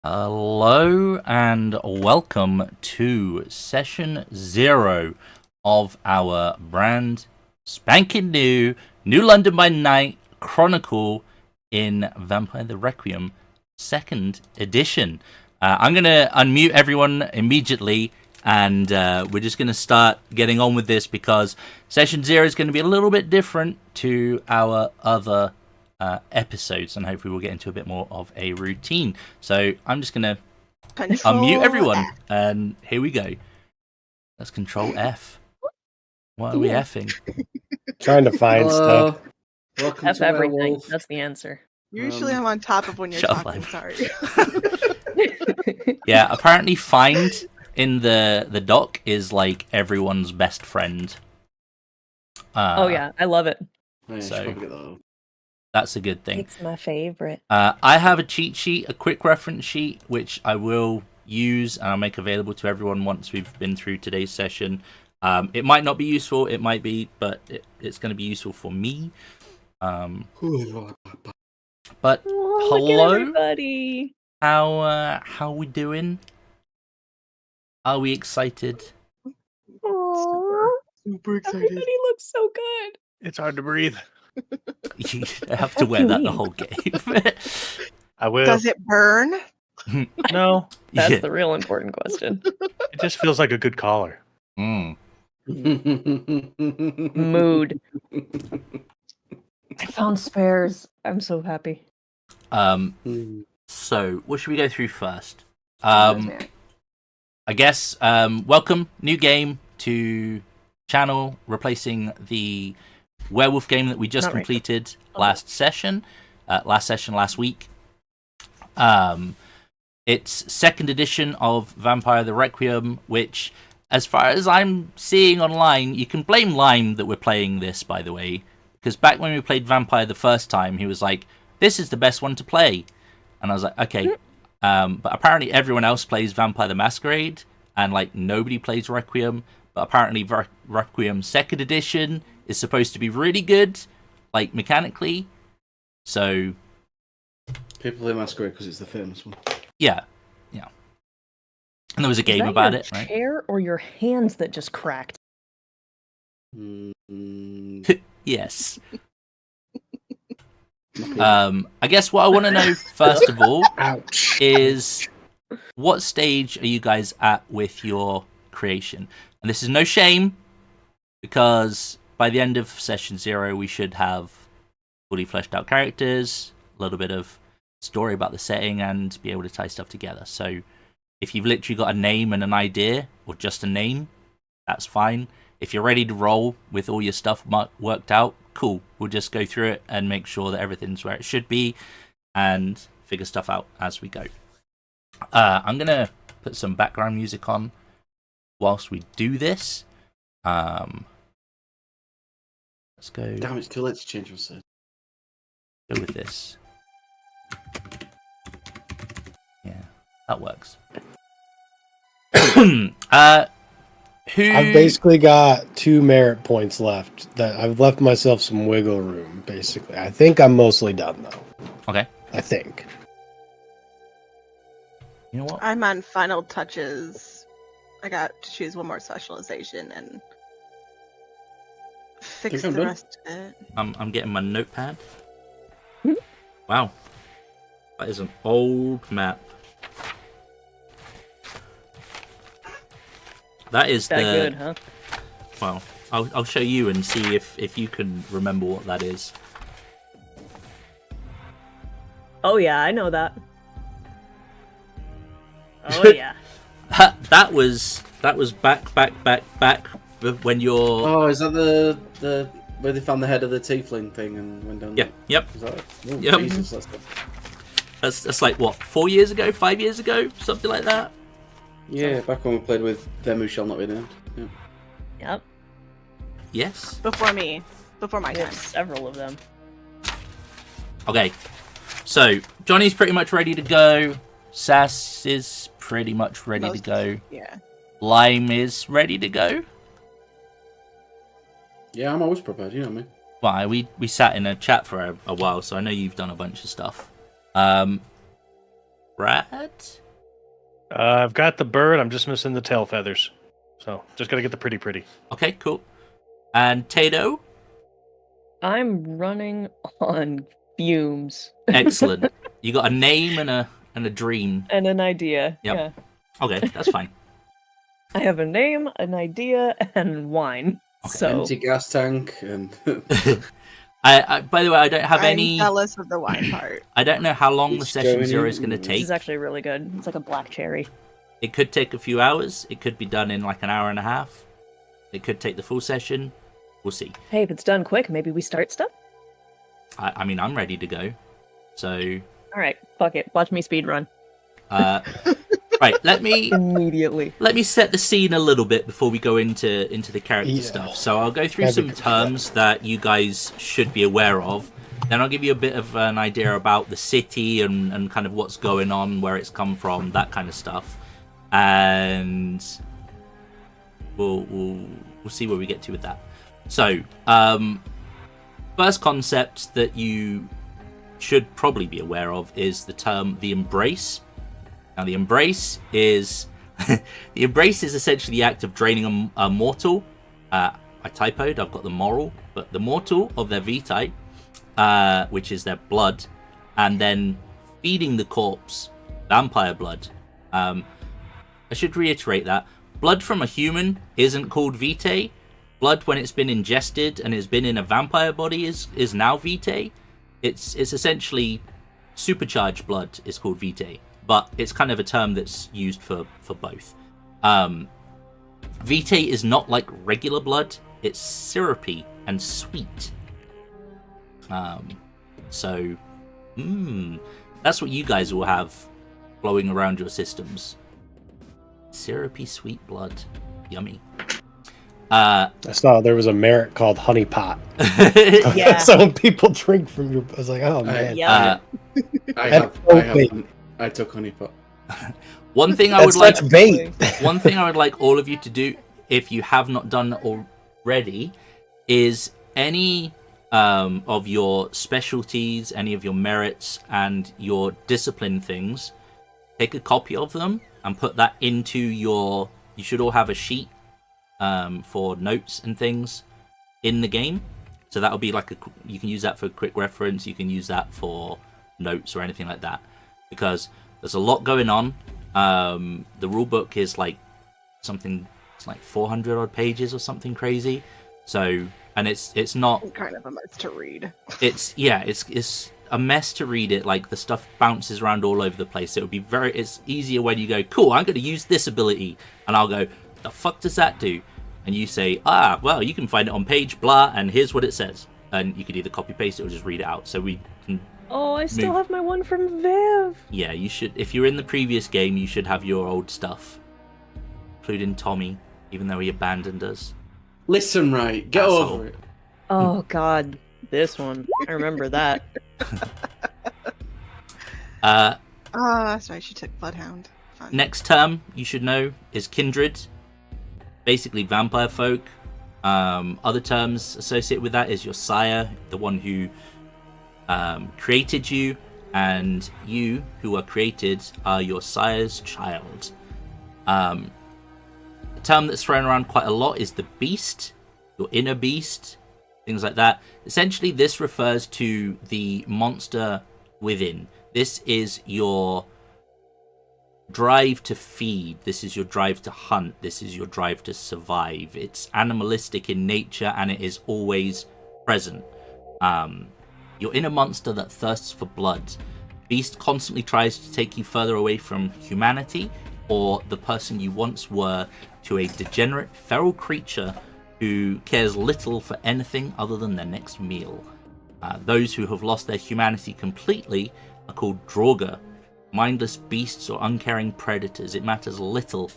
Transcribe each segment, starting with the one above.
Hello and welcome to session 0 of our brand spanking new London by Night Chronicle in Vampire the Requiem 2nd edition. I'm going to unmute everyone immediately and we're just going to start getting on with this because session 0 is going to be a little bit different to our other episodes, and hopefully we'll get into a bit more of a routine. So I'm just gonna unmute everyone, and here we go. Let's control F. What are we effing? Trying to find stuff. Welcome F to everything. Werewolf. That's the answer. Usually I'm on top of when you're talking, sorry. Yeah, apparently find in the doc is like everyone's best friend. Oh yeah, I love it. Oh, yeah, So- should probably get that up. That's a good thing. It's my favorite. I have a cheat sheet, a quick reference sheet, which I will use and I'll make available to everyone once we've been through today's session. It might not be useful, it might be, but it's going to be useful for me. But Oh, hello, look at everybody. how we doing? Are we excited? Aww, Super excited. everybody looks so good. It's hard to breathe. You have to wear that the whole game. I will. Does it burn? No, That's Yeah. the real important question. it just feels like a good collar. Mm. Mood. I found spares. I'm so happy. So what should we go through first? I guess welcome, new game to channel, replacing the Werewolf game that we just Not right. completed Oh. last week. It's 2nd edition of Vampire the Requiem, which, as far as I'm seeing online, you can blame Lime that we're playing this, by the way, because back when we played Vampire the first time, he was like, this is the best one to play. And I was like, okay. But apparently everyone else plays Vampire the Masquerade, and like nobody plays Requiem. But apparently Requiem 2nd edition is supposed to be really good, like mechanically. So People play Masquerade because it's the famous one. yeah. And there was a game about it, right? Chair or your hands that just cracked? Yes. I guess what I want to know first of all Ouch. is what stage are you guys at with your creation? And this is no shame, because by the end of session 0 we should have fully fleshed out characters, a little bit of story about the setting, and be able to tie stuff together. So if you've literally got a name and an idea, or just a name, that's fine. If you're ready to roll with all your stuff worked out, cool. We'll just go through it and make sure that everything's where it should be and figure stuff out as we go. I'm going to put some background music on whilst we do this. Let's go, Damn, it's too late to change my set. go with this. Yeah, that works. Who? I've basically got 2 merit points left. That I've left myself some wiggle room. Basically, I think I'm mostly done though. Okay. I think. You know what? I'm on final touches. I got to choose one more specialization and fix Think I'm the done. rest of it. I'm getting my notepad. Wow, that is an old map. That is That good, huh? Well, I'll show you and see if you can remember what that is. Oh yeah, I know that. Oh yeah. That was back when you're. Oh, is that the where they found the head of the tiefling thing and went down? Yeah. Yep. Is that it? Oh, Yep. Jesus, That's like what, 4 years ago, 5 years ago, something like that. yeah, back when we played with Them Who Shall Not Be Named. Yeah. Yep. Yes. Before me. Before my We have time. several of them. Okay. So Johnny's pretty much ready to go. Sass is pretty much ready to Most- go. Yeah. Lime is ready to go. Yeah, I'm always prepared, you know what I mean? Why we sat in a chat for a while, so I know you've done a bunch of stuff. Brad? I've got the bird. I'm just missing the tail feathers. So just gotta get the pretty. Okay, cool. And Tato? I'm running on fumes. Excellent. You got a name and a dream. And an idea. Yep. Yeah. Okay, that's fine. I have a name, an idea, and wine. Okay. So Empty gas tank and I by the way, I don't have I'm any. jealous of the wine part. I don't know how long the It's session going 0 is in. going to this take. is actually really good. It's like a black cherry. It could take a few hours. It could be done in like an hour and a half. It could take the full session. We'll see. Hey, if it's done quick, maybe we start stuff? I mean, I'm ready to go. So, Alright, fuck it. Watch me speed run. right. Let me Immediately. set the scene a little bit before we go into the character Yeah. stuff. So I'll go through That'd some be good. terms that you guys should be aware of. Then I'll give you a bit of an idea about the city and kind of what's going on, where it's come from, that kind of stuff. And we'll see where we get to with that. So, first concept that you should probably be aware of is the term the embrace. Now, the embrace is essentially the act of draining a mortal. I typoed. I've got the moral, but the mortal of their vitae, which is their blood, and then feeding the corpse vampire blood. I should reiterate that blood from a human isn't called vitae. Blood, when it's been ingested and has been in a vampire body, is now vitae. It's essentially supercharged blood is called vitae, but it's kind of a term that's used for both. Vitae is not like regular blood; it's syrupy and sweet. So that's what you guys will have flowing around your systems. Syrupy sweet blood, yummy. I saw there was a merit called Honey Pot. Yeah. So when people drink from your, I was like, oh man. Yeah. I took honey pot. One thing I would That's like, such bait. one thing I would like all of you to do, if you have not done already, is any of your specialties, any of your merits, and your discipline things, take a copy of them and put that into your. You should all have a sheet for notes and things in the game. So that'll be like you can use that for quick reference. You can use that for notes or anything like that, because there's a lot going on. The rule book is like something. It's like 400 odd pages or something crazy. So, and it's not. It's kind of a mess to read. It's a mess to read it. Like the stuff bounces around all over the place. It would be it's easier when you go, cool, I'm going to use this ability, and I'll go, the fuck does that do? And you say, well, you can find it on page blah, and here's what it says. And you could either copy paste it or just read it out. So we can. Oh, I still Move. have my one from Viv. Yeah, you should. If you're in the previous game, you should have your old stuff, including Tommy, even though he abandoned us. Listen, right, get Asshole. over it. Oh God, this one. I remember that. That's right, she took Bloodhound. Fun. Next term you should know is Kindred, basically vampire folk. Other terms associated with that is your sire, the one who created you, and you who are created are your sire's child. A term that's thrown around quite a lot is the beast, your inner beast, things like that. Essentially, this refers to the monster within. This is your drive to feed. This is your drive to hunt. This is your drive to survive. It's animalistic in nature, and it is always present. Your inner monster that thirsts for blood. Beast constantly tries to take you further away from humanity or the person you once were to a degenerate feral creature who cares little for anything other than their next meal. Those who have lost their humanity completely are called Draugr, mindless beasts or uncaring predators. It matters little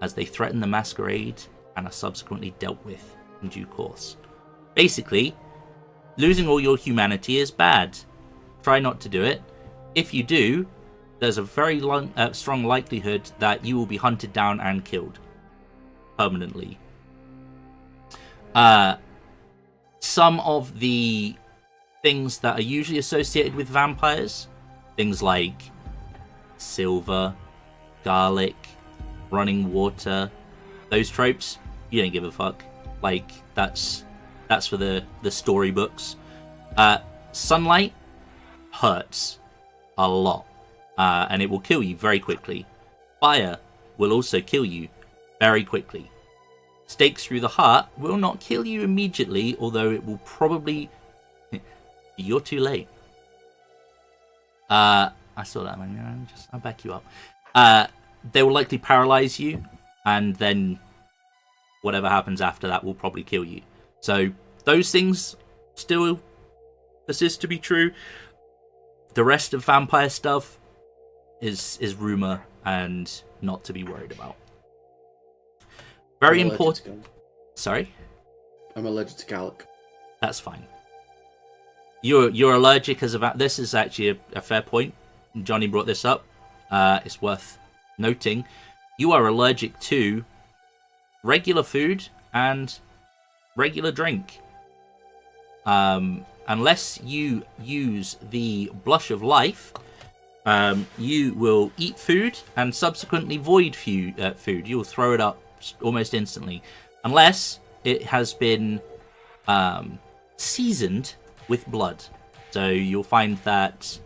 as they threaten the masquerade and are subsequently dealt with in due course. Basically, losing all your humanity is bad. Try not to do it. If you do, there's a very strong likelihood that you will be hunted down and killed permanently. Some of the things that are usually associated with vampires, things like silver, garlic, running water, those tropes, you don't give a fuck. Like, that's for the storybooks. Sunlight hurts a lot, and it will kill you very quickly. Fire will also kill you very quickly. Stakes through the heart will not kill you immediately, although it will probably... You're too late. I saw that, man. I'll back you up. They will likely paralyze you, and then whatever happens after that will probably kill you. So those things still persist to be true. The rest of vampire stuff is rumor and not to be worried about. Very important. Sorry? I'm allergic to garlic. That's fine. You're allergic as about this is actually a fair point. Johnny brought this up. It's worth noting. You are allergic to regular food and regular drink. Unless you use the blush of life, you will eat food and subsequently void food. You'll throw it up almost instantly, unless it has been seasoned with blood. So you'll find that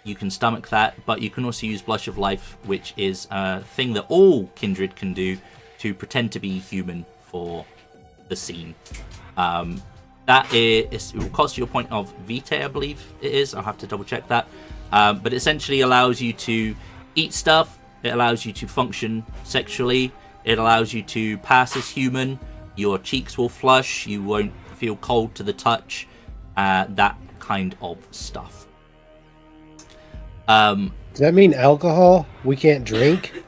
you can stomach that, but you can also use Blush of Life, which is a thing that all Kindred can do to pretend to be human for the scene. That is, it will cost you a point of Vitae, I believe it is. I'll have to double check that. But it essentially allows you to eat stuff. It allows you to function sexually. It allows you to pass as human. Your cheeks will flush. You won't feel cold to the touch. That kind of stuff. Does that mean alcohol? We can't drink?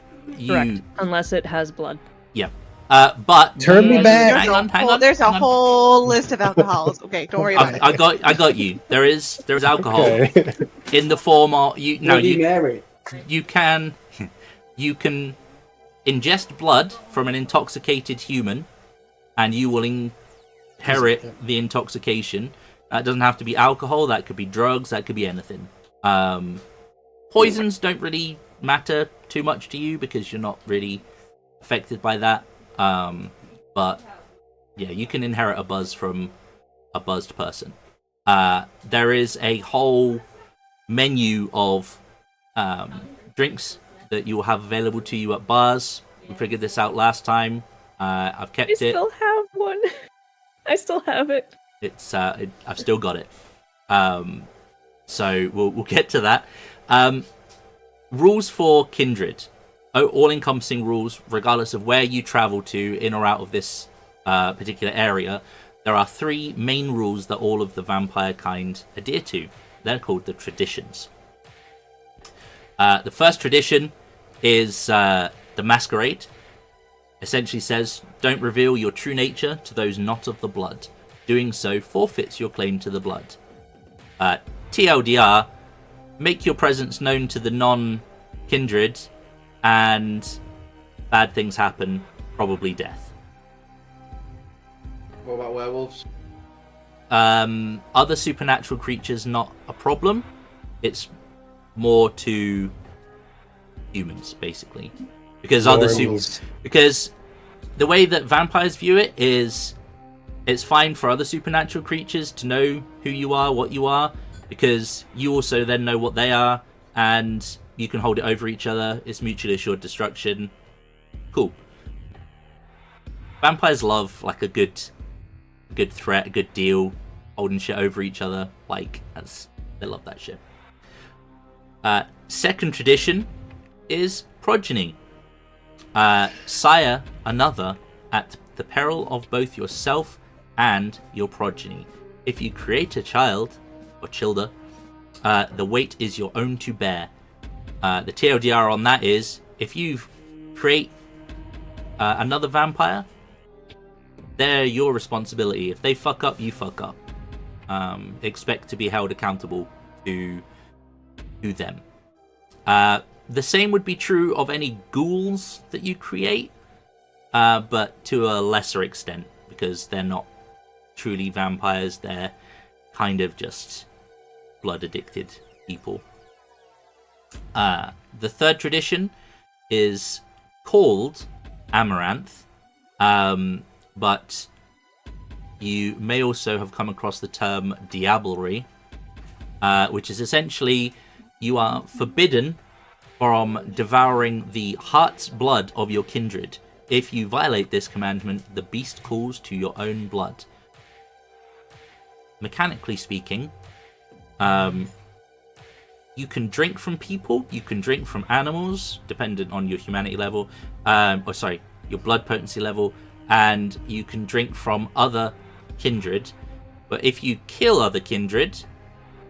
Correct. Unless it has blood. Yeah. But turn me back. Hang on. There's a whole list of alcohols. Okay, don't worry about it. I got you. There's alcohol Okay. in the form of you. No, Mary. you can ingest blood from an intoxicated human, and you will inherit the intoxication. That doesn't have to be alcohol. That could be drugs. That could be anything. Poisons don't really matter too much to you because you're not really affected by that. But yeah, you can inherit a buzz from a buzzed person. There is a whole menu of drinks that you will have available to you at bars. We figured this out last time. I've kept it. I still have one. I still have it. It's I've still got it. So we'll get to that. Rules for Kindred. All-encompassing rules, regardless of where you travel to, in or out of this particular area. There are 3 main rules that all of the vampire kind adhere to. They're called the traditions. The first tradition is the masquerade. Essentially says, don't reveal your true nature to those not of the blood. Doing so forfeits your claim to the blood. TLDR, make your presence known to the non-kindred, and bad things happen, probably death. What about werewolves? Other supernatural creatures, not a problem. It's more to humans, basically, because because the way that vampires view it is, it's fine for other supernatural creatures to know who you are, what you are, because you also then know what they are, and you can hold it over each other. It's mutually assured destruction. Cool. Vampires love like a good threat, a good deal, holding shit over each other. Like, they love that shit. Second tradition is progeny. Sire another at the peril of both yourself and your progeny. If you create a child or childer, the weight is your own to bear. The TLDR on that is, if you create another vampire, they're your responsibility. If they fuck up, you fuck up. Expect to be held accountable to them. The same would be true of any ghouls that you create, but to a lesser extent, because they're not truly vampires. They're kind of just blood-addicted people. The third tradition is called Amaranth, but you may also have come across the term Diablery, which is essentially you are forbidden from devouring the heart's blood of your kindred. If you violate this commandment, the beast calls to your own blood. Mechanically speaking, you can drink from people, you can drink from animals, dependent on your humanity level, your blood potency level, and you can drink from other kindred. But if you kill other kindred,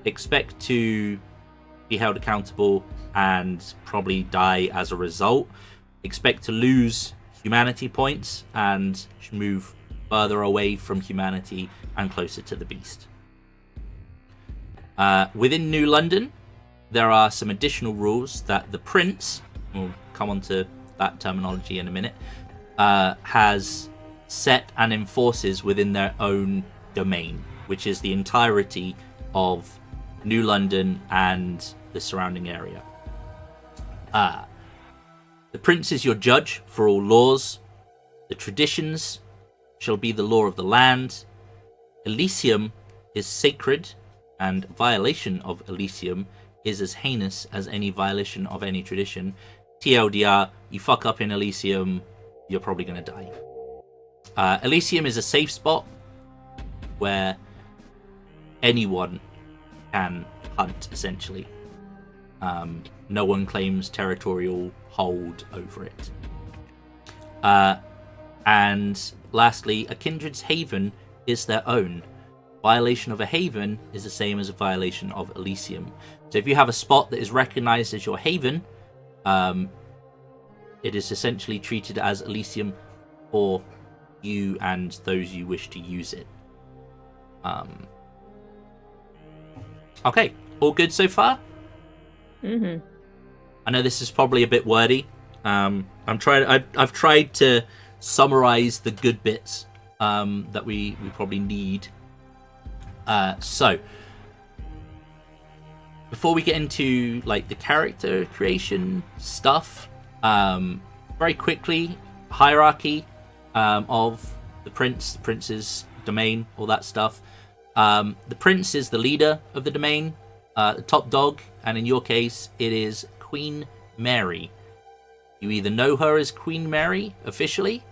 expect to be held accountable and probably die as a result. Expect to lose humanity points and move further away from humanity and closer to the beast. Within New London, there are some additional rules that the Prince, we'll come on to that terminology in a minute, has set and enforces within their own domain, which is the entirety of New London and the surrounding area. The Prince is your judge for all laws. The traditions shall be the law of the land. Elysium is sacred, and violation of Elysium is as heinous as any violation of any tradition. TLDR, you fuck up in Elysium, you're probably going to die. Elysium is a safe spot where anyone can hunt, essentially. No one claims territorial hold over it. And lastly, a kindred's haven is their own. Violation of a haven is the same as a violation of Elysium. So if you have a spot that is recognized as your haven, it is essentially treated as Elysium for you and those you wish to use it. Okay, all good so far? Mm-hmm. I know this is probably a bit wordy. I've tried to summarize the good bits that we probably need. So before we get into like the character creation stuff, very quickly, hierarchy of the prince's domain, all that stuff. The prince is the leader of the domain, the top dog, and in your case, it is Queen Mary. You either know her as Queen Mary officially,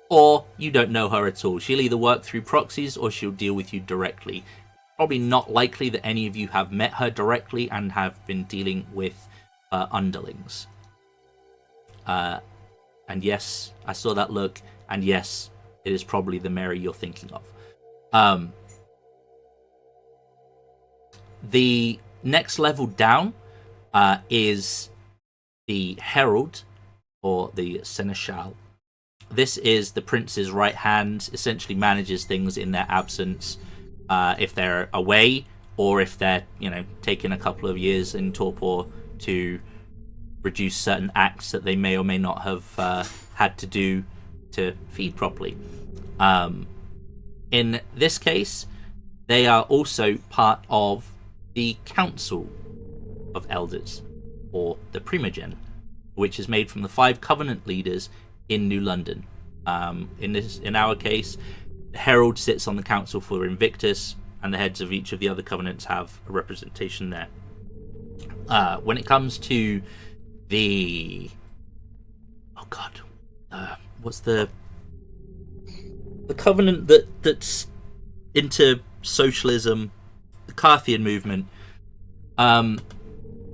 or you don't know her at all. She'll either work through proxies or she'll deal with you directly. Probably not likely that any of you have met her directly and have been dealing with her underlings. And yes, I saw that look, and yes, it is probably the Mary you're thinking of. The next level down is the Herald, or the Seneschal. This is the prince's right hand, essentially manages things in their absence, if they're away, or if they're, taking a couple of years in torpor to reduce certain acts that they may or may not have had to do to feed properly. In this case, they are also part of the Council of Elders, or the Primogen, which is made from the 5 Covenant leaders in New London. In our case, the Herald sits on the Council for Invictus, and the heads of each of the other covenants have a representation there. When it comes to the what's the covenant that's into socialism, the Carthian movement,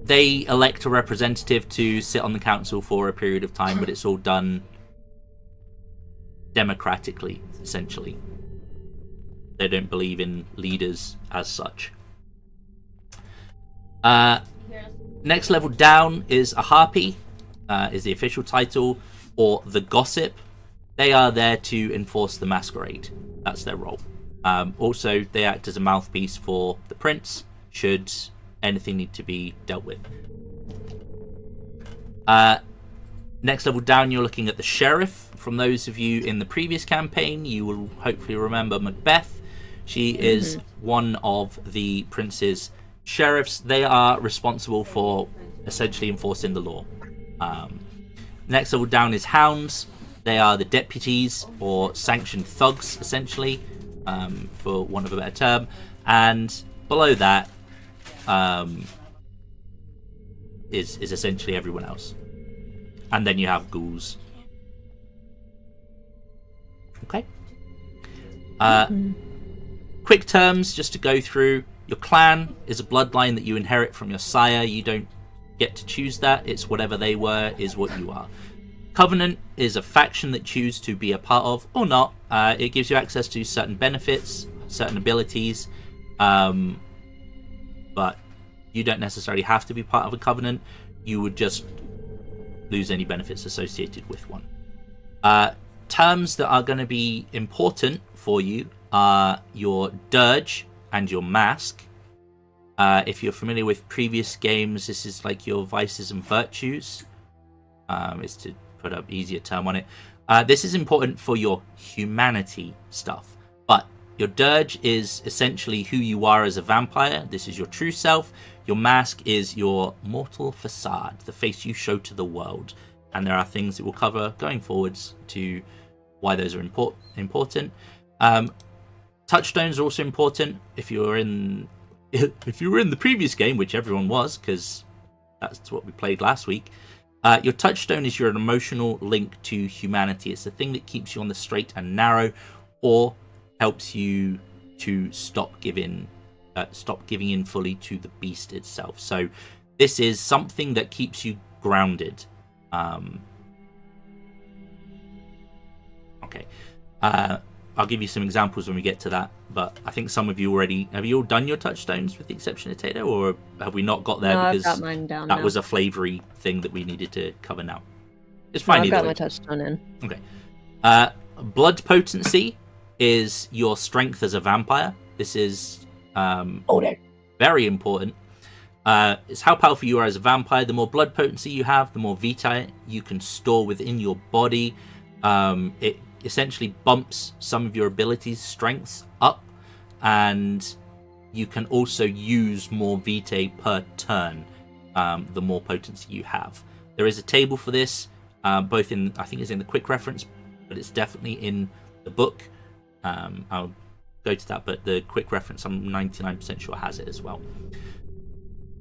they elect a representative to sit on the council for a period of time, but it's all done democratically, essentially. They don't believe in leaders as such. Next level down is a Harpy, is the official title, or the Gossip. They are there to enforce the masquerade. That's their role. Also, they act as a mouthpiece for the prince, should anything need to be dealt with. Next level down, you're looking at the Sheriff. From those of you in the previous campaign, you will hopefully remember Macbeth. She is one of the prince's sheriffs, they are responsible for essentially enforcing the law. Next level down is hounds. They are the deputies or sanctioned thugs, essentially, for want of a better term. And below that is essentially everyone else. And then you have ghouls. Okay. Quick terms, just to go through. Your clan is a bloodline that you inherit from your sire. You don't get to choose that. It's whatever they were is what you are. Covenant is a faction that you choose to be a part of or not. It gives you access to certain benefits, certain abilities, but you don't necessarily have to be part of a covenant. You would just lose any benefits associated with one. Terms that are going to be important for you are your dirge and your mask. If you're familiar with previous games, this is like your vices and virtues. Is to put an easier term on it. This is important for your humanity stuff, but your dirge is essentially who you are as a vampire. This is your true self. Your mask is your mortal facade, the face you show to the world. And there are things that we'll cover going forwards to why those are important. Touchstones are also important. If you were in the previous game, which everyone was, because that's what we played last week, your touchstone is your emotional link to humanity. It's the thing that keeps you on the straight and narrow, or helps you to stop giving in fully to the beast itself. So this is something that keeps you grounded. Okay. I'll give you some examples when we get to that, but I think some of you already... Have you all done your touchstones with the exception of Tato, or have we not got there because I've got mine down that now. was a flavory thing that we needed to cover now? It's fine I've either got way. my touchstone in. Okay. Blood potency is your strength as a vampire. This is very important. It's how powerful you are as a vampire. The more blood potency you have, the more vitae you can store within your body. It essentially bumps some of your abilities' strengths up, and you can also use more vitae per turn the more potency you have. There is a table for this, both in, I think it's in the quick reference, but it's definitely in the book. I'll go to that, but the quick reference, I'm 99% sure has it as well.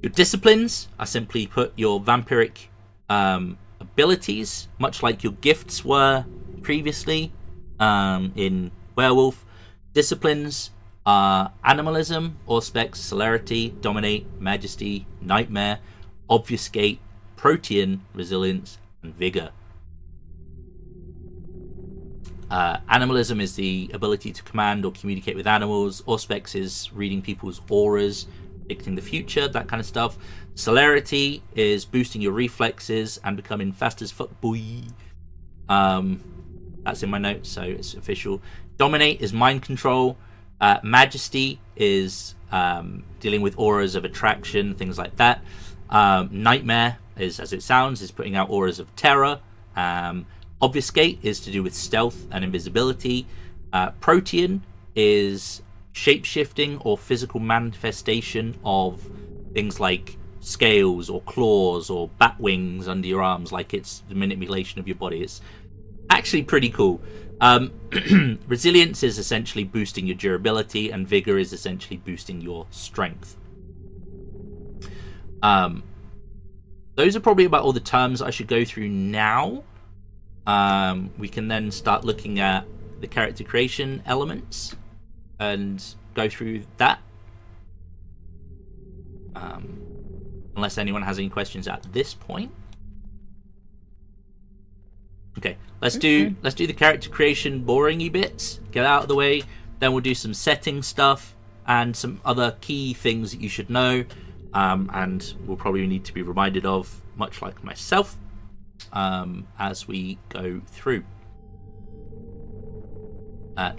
Your disciplines are simply put your vampiric abilities, much like your gifts were previously in Werewolf. Disciplines are animalism, auspex, celerity, dominate, majesty, nightmare, obfuscate, protean, resilience, and vigor. Animalism is the ability to command or communicate with animals. Auspex is reading people's auras, predicting the future, that kind of stuff. Celerity is boosting your reflexes and becoming fast as fuck, boy. That's in my notes, so it's official. Dominate is mind control. Majesty is dealing with auras of attraction, things like that. Nightmare is, as it sounds, is putting out auras of terror. Obfuscate is to do with stealth and invisibility. Protean is shape-shifting or physical manifestation of things like scales or claws or bat wings under your arms, like it's the manipulation of your body. It's actually pretty cool. Resilience is essentially boosting your durability, and vigor is essentially boosting your strength. Those are probably about all the terms I should go through now. We can then start looking at the character creation elements and go through that. Unless anyone has any questions at this point. Okay, let's do the character creation boring-y bits. Get out of the way. Then we'll do some setting stuff and some other key things that you should know, and we'll probably need to be reminded of, much like myself, as we go through.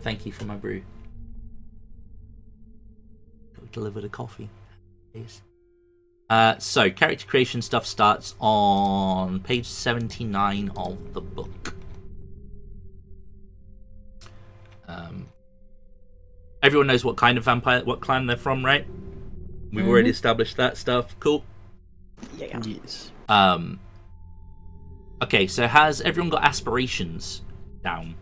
Thank you for my brew. Deliver the coffee, please. So character creation stuff starts on page 79 of the book. Everyone knows what kind of vampire, what clan they're from, right? We've already established that stuff. Cool. Yeah. Yes. Okay, so has everyone got aspirations down?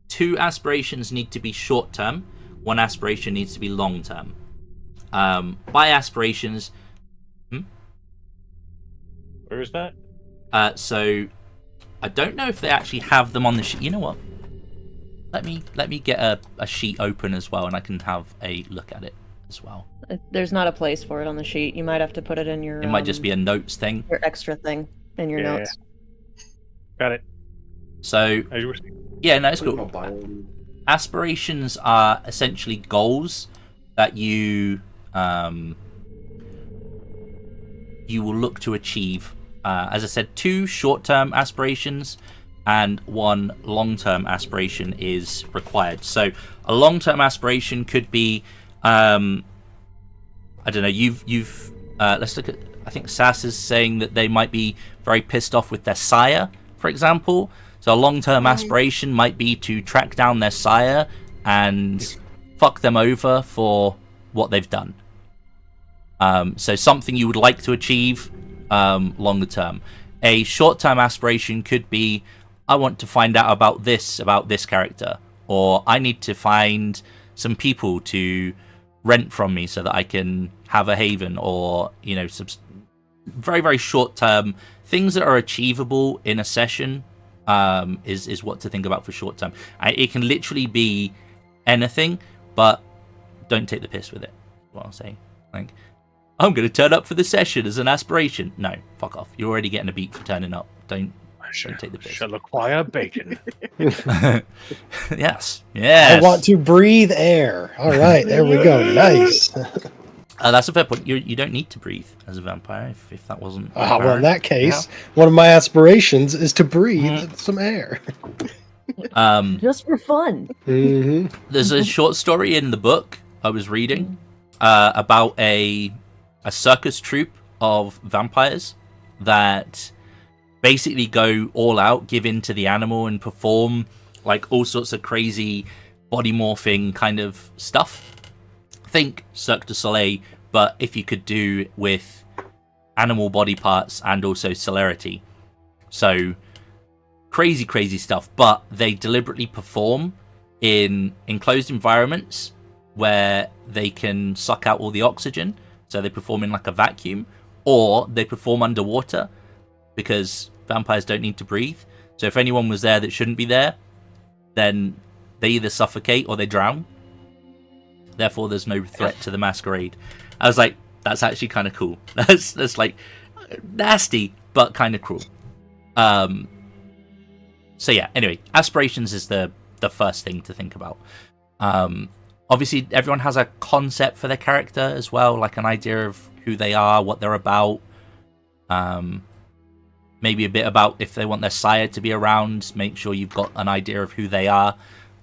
2 aspirations need to be short term. 1 aspiration needs to be long term. By aspirations, Where is that? so I don't know if they actually have them on the sheet. You know what? Let me get a sheet open as well, and I can have a look at it as well. There's not a place for it on the sheet. You might have to put it in your. It might just be a notes thing. Your extra thing in your Yeah. notes. Got it. So As you were saying. yeah, no, it's Put it in cool. my bio. Aspirations are essentially goals that you will look to achieve. As I said, 2 short-term aspirations and 1 long-term aspiration is required. So a long-term aspiration could be, I don't know. You've let's look at. I think Sass is saying that they might be very pissed off with their sire, for example. So a long-term aspiration might be to track down their sire and fuck them over for what they've done. So something you would like to achieve longer term. A short-term aspiration could be, I want to find out about this character, or I need to find some people to rent from me so that I can have a haven, or very, very short-term things that are achievable in a session. Is what to think about for short term. It can literally be anything, but don't take the piss with it. What I'll say, like, I'm going to turn up for the session as an aspiration. No, fuck off. You're already getting a beat for turning up. Don't take the piss. Shall acquire bacon. Yes. I want to breathe air. All right, there we go. Nice. That's a fair point. You don't need to breathe as a vampire if that wasn't. Well, in that case, one of my aspirations is to breathe some air. Just for fun. Mm-hmm. There's a short story in the book I was reading about a circus troupe of vampires that basically go all out, give in to the animal, and perform like all sorts of crazy body morphing kind of stuff. Think Cirque du Soleil, but if you could do with animal body parts and also celerity. So crazy stuff, but they deliberately perform in enclosed environments where they can suck out all the oxygen. So they perform in like a vacuum, or they perform underwater because vampires don't need to breathe. So if anyone was there that shouldn't be there, then they either suffocate or they drown. Therefore, there's no threat to the masquerade. I was like, that's actually kind of cool. That's like nasty, but kind of cruel. So yeah, anyway, aspirations is the first thing to think about. Obviously, everyone has a concept for their character as well, like an idea of who they are, what they're about. Maybe a bit about if they want their sire to be around. Make sure you've got an idea of who they are.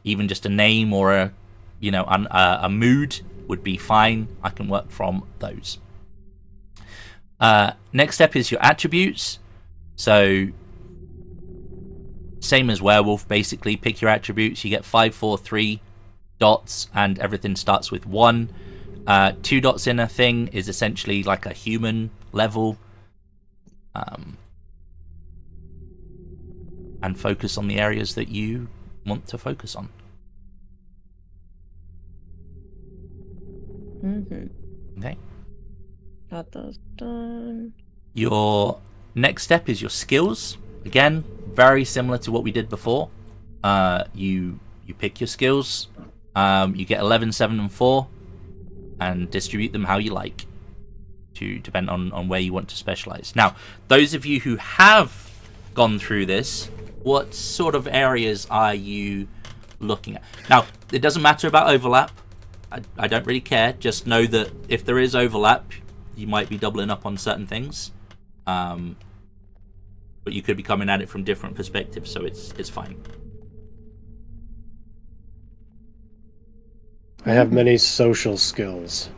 Even just a name or a mood would be fine. I can work from those. Next step is your attributes. So same as Werewolf, basically pick your attributes. You get 5, 4, 3 dots, and everything starts with 1. 2 dots in a thing is essentially like a human level. And focus on the areas that you want to focus on. Okay. Got those done. Your next step is your skills. Again, very similar to what we did before. You pick your skills. You get 11, 7, and 4, and distribute them how you like, to depend on where you want to specialize. Now, those of you who have gone through this, what sort of areas are you looking at? Now, it doesn't matter about overlap. I don't really care. Just know that if there is overlap, you might be doubling up on certain things. But you could be coming at it from different perspectives, so it's fine. I have many social skills,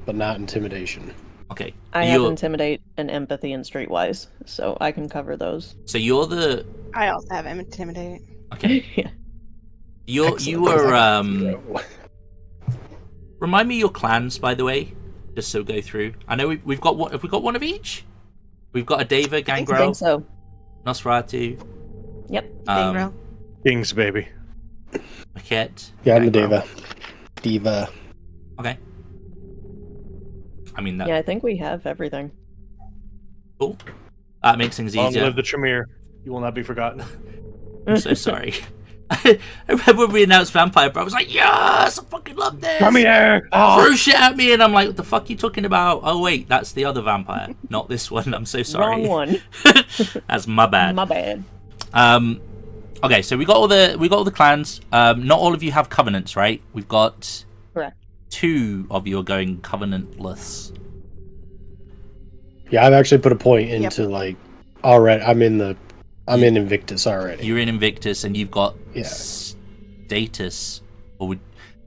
but not intimidation. Okay. I have intimidate and empathy and streetwise, so I can cover those. So you're the... I also have intimidate. Okay. Yeah. You were Remind me your clans, by the way, just so we go through. I know we've got one. Have we got one of each? We've got a Deva, I Gangrel, think so. Nosferatu. Yep. Gangrel. Kings, baby. Maquette. Yeah, I'm the Gangrel. Diva. Okay. I mean, that Yeah, I think we have everything. cool. That makes things Long easier. live the Tremere. You will not be forgotten. I'm so sorry. I remember when we announced Vampire, but I was like, yes, I fucking love this. Come here! Throw shit at me, and I'm like, what the fuck are you talking about? Oh wait, that's the other vampire, not this one. I'm so sorry. Wrong one. That's my bad. My bad. Okay, so we got all the clans. Not all of you have covenants, right? We've got Correct. 2 of you are going covenantless. Yeah, I've actually put a point into like already. I'm in Invictus already. You're in Invictus, and you've got Yeah. status, or would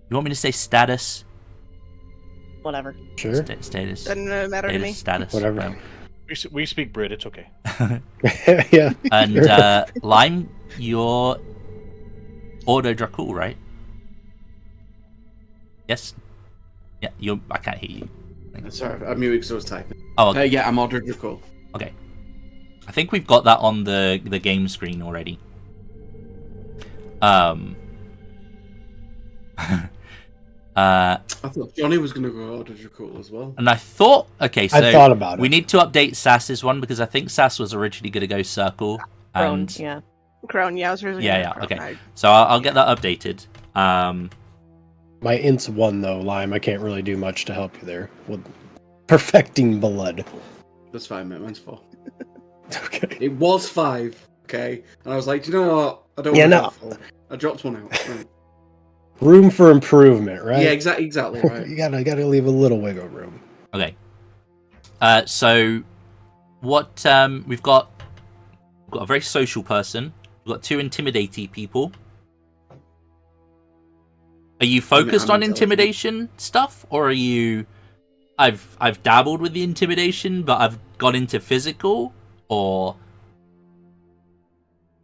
you want me to say status? Whatever. Sure. Status. Doesn't matter to me. Status. Whatever. Right. We speak Brit, it's okay. Yeah. And Lime, you're Auto Dracul, right? Yes. Yeah. I can't hear you. Sorry, I muted because I was typing. Oh, okay. Yeah, I'm Audrey Dracul. Okay. I think we've got that on the game screen already. I thought Johnny was going to go Audrey Dracul as well. And I thought, okay, so I thought about it. we need to update Sass's one because I think Sass was originally going to go Circle. Prone, And yeah. Crown, yeah, I was originally Yeah, Crown. okay. So I'll get that updated. My int's 1 though, Lime. I can't really do much to help you there with perfecting blood. That's fine, mate. Mine's 4. Okay. It was 5, okay? And I was like, do you know what? I don't Yeah, want no. to. I dropped one out. Right. Room for improvement, right? Yeah, exactly right. you gotta leave a little wiggle room. Okay. So what we've got a very social person. We've got 2 intimidating people. Are you focused I'm on intelligent. intimidation stuff, or are you? I've dabbled with the intimidation, but I've gone into physical, or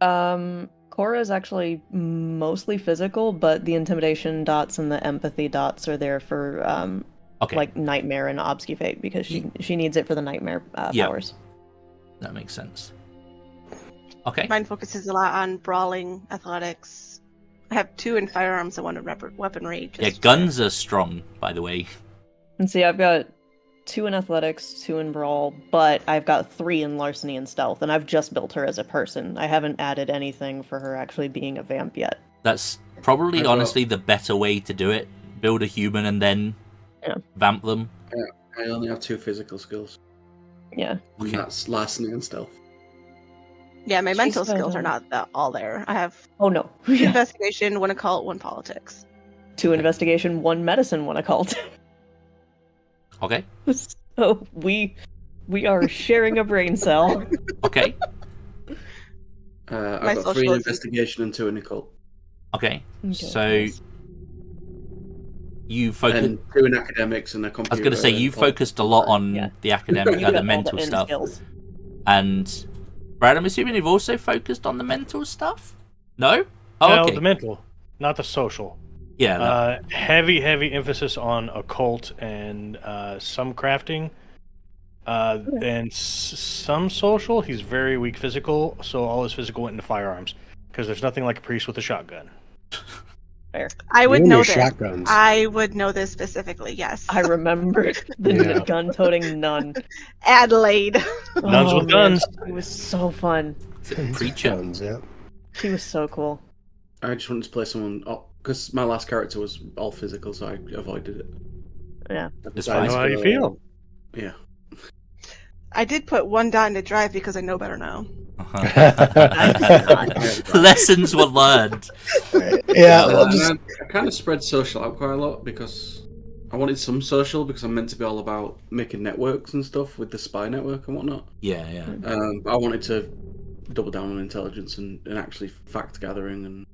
Cora is actually mostly physical, but the intimidation dots and the empathy dots are there for okay, like nightmare and obfuscate because she needs it for the nightmare Yeah. powers. that makes sense. Okay, Mine focuses a lot on brawling, athletics. I have 2 in firearms and 1 in weaponry. yeah, guns are strong, by the way. And see, I've got 2 in athletics, 2 in brawl, but I've got 3 in larceny and stealth, and I've just built her as a person. I haven't added anything for her actually being a vamp yet. That's probably I've got- honestly the better way to do it. Build a human and then vamp them. I only have 2 physical skills. Yeah. And Okay. that's larceny and stealth. Yeah, my She's mental so skills are dumb. not all there. I have Oh no. 2 Yeah. investigation, 1 occult, 1 politics. 2 investigation, 1 medicine, 1 occult. Okay, So we are sharing a brain cell. okay, I've My got 3 in social is- investigation and 2 in occult. okay. Okay, So nice. you focus. And 2 in academics and a I was computer. going to say you and focused a lot on Yeah. the academic, You've got the all mental end stuff, skills. and Brad, I'm assuming you've also focused on the mental stuff. No? Oh, Well, okay. the mental, not the social. Yeah. No. Heavy emphasis on occult and some crafting. And some social. He's very weak physical, so all his physical went into firearms. Because there's nothing like a priest with a shotgun. Fair. I would You and know your this. shotguns. I would know this specifically, yes. I remember the Yeah. gun-toting nun. Adelaide. Nuns with man, guns. It was so fun. Preacher. Guns, yeah. She was so cool. I just wanted to play someone because my last character was all physical, so I avoided it. Yeah. It's I fine. know how you feel. Yeah. I did put 1 dot into drive because I know better now. Lessons were learned. Yeah, well, just I kind of spread social out quite a lot because I wanted some social because I'm meant to be all about making networks and stuff with the spy network and whatnot. Yeah, yeah. But I wanted to double down on intelligence and actually fact gathering and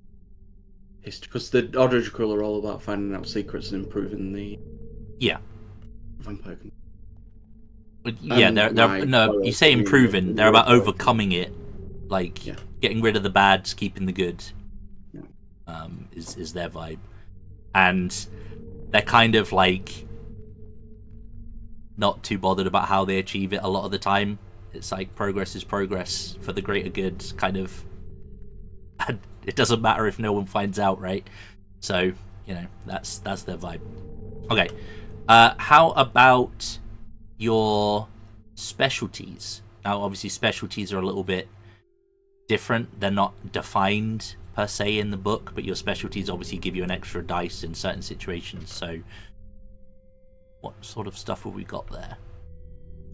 history because the Order Dracul are all about finding out secrets and improving the Yeah. vampire. But yeah, they're my no. fellow You say community improving. They're about work. overcoming it, like Yeah. getting rid of the bads, keeping the good. Yeah. Is their vibe, and they're kind of like not too bothered about how they achieve it a lot of the time. It's like progress is progress for the greater good, kind of. And it doesn't matter if no one finds out, right? So, you know, that's their vibe. Okay. How about your specialties? Now, obviously, specialties are a little bit different. They're not defined per se in the book, but your specialties obviously give you an extra dice in certain situations. So, what sort of stuff have we got there?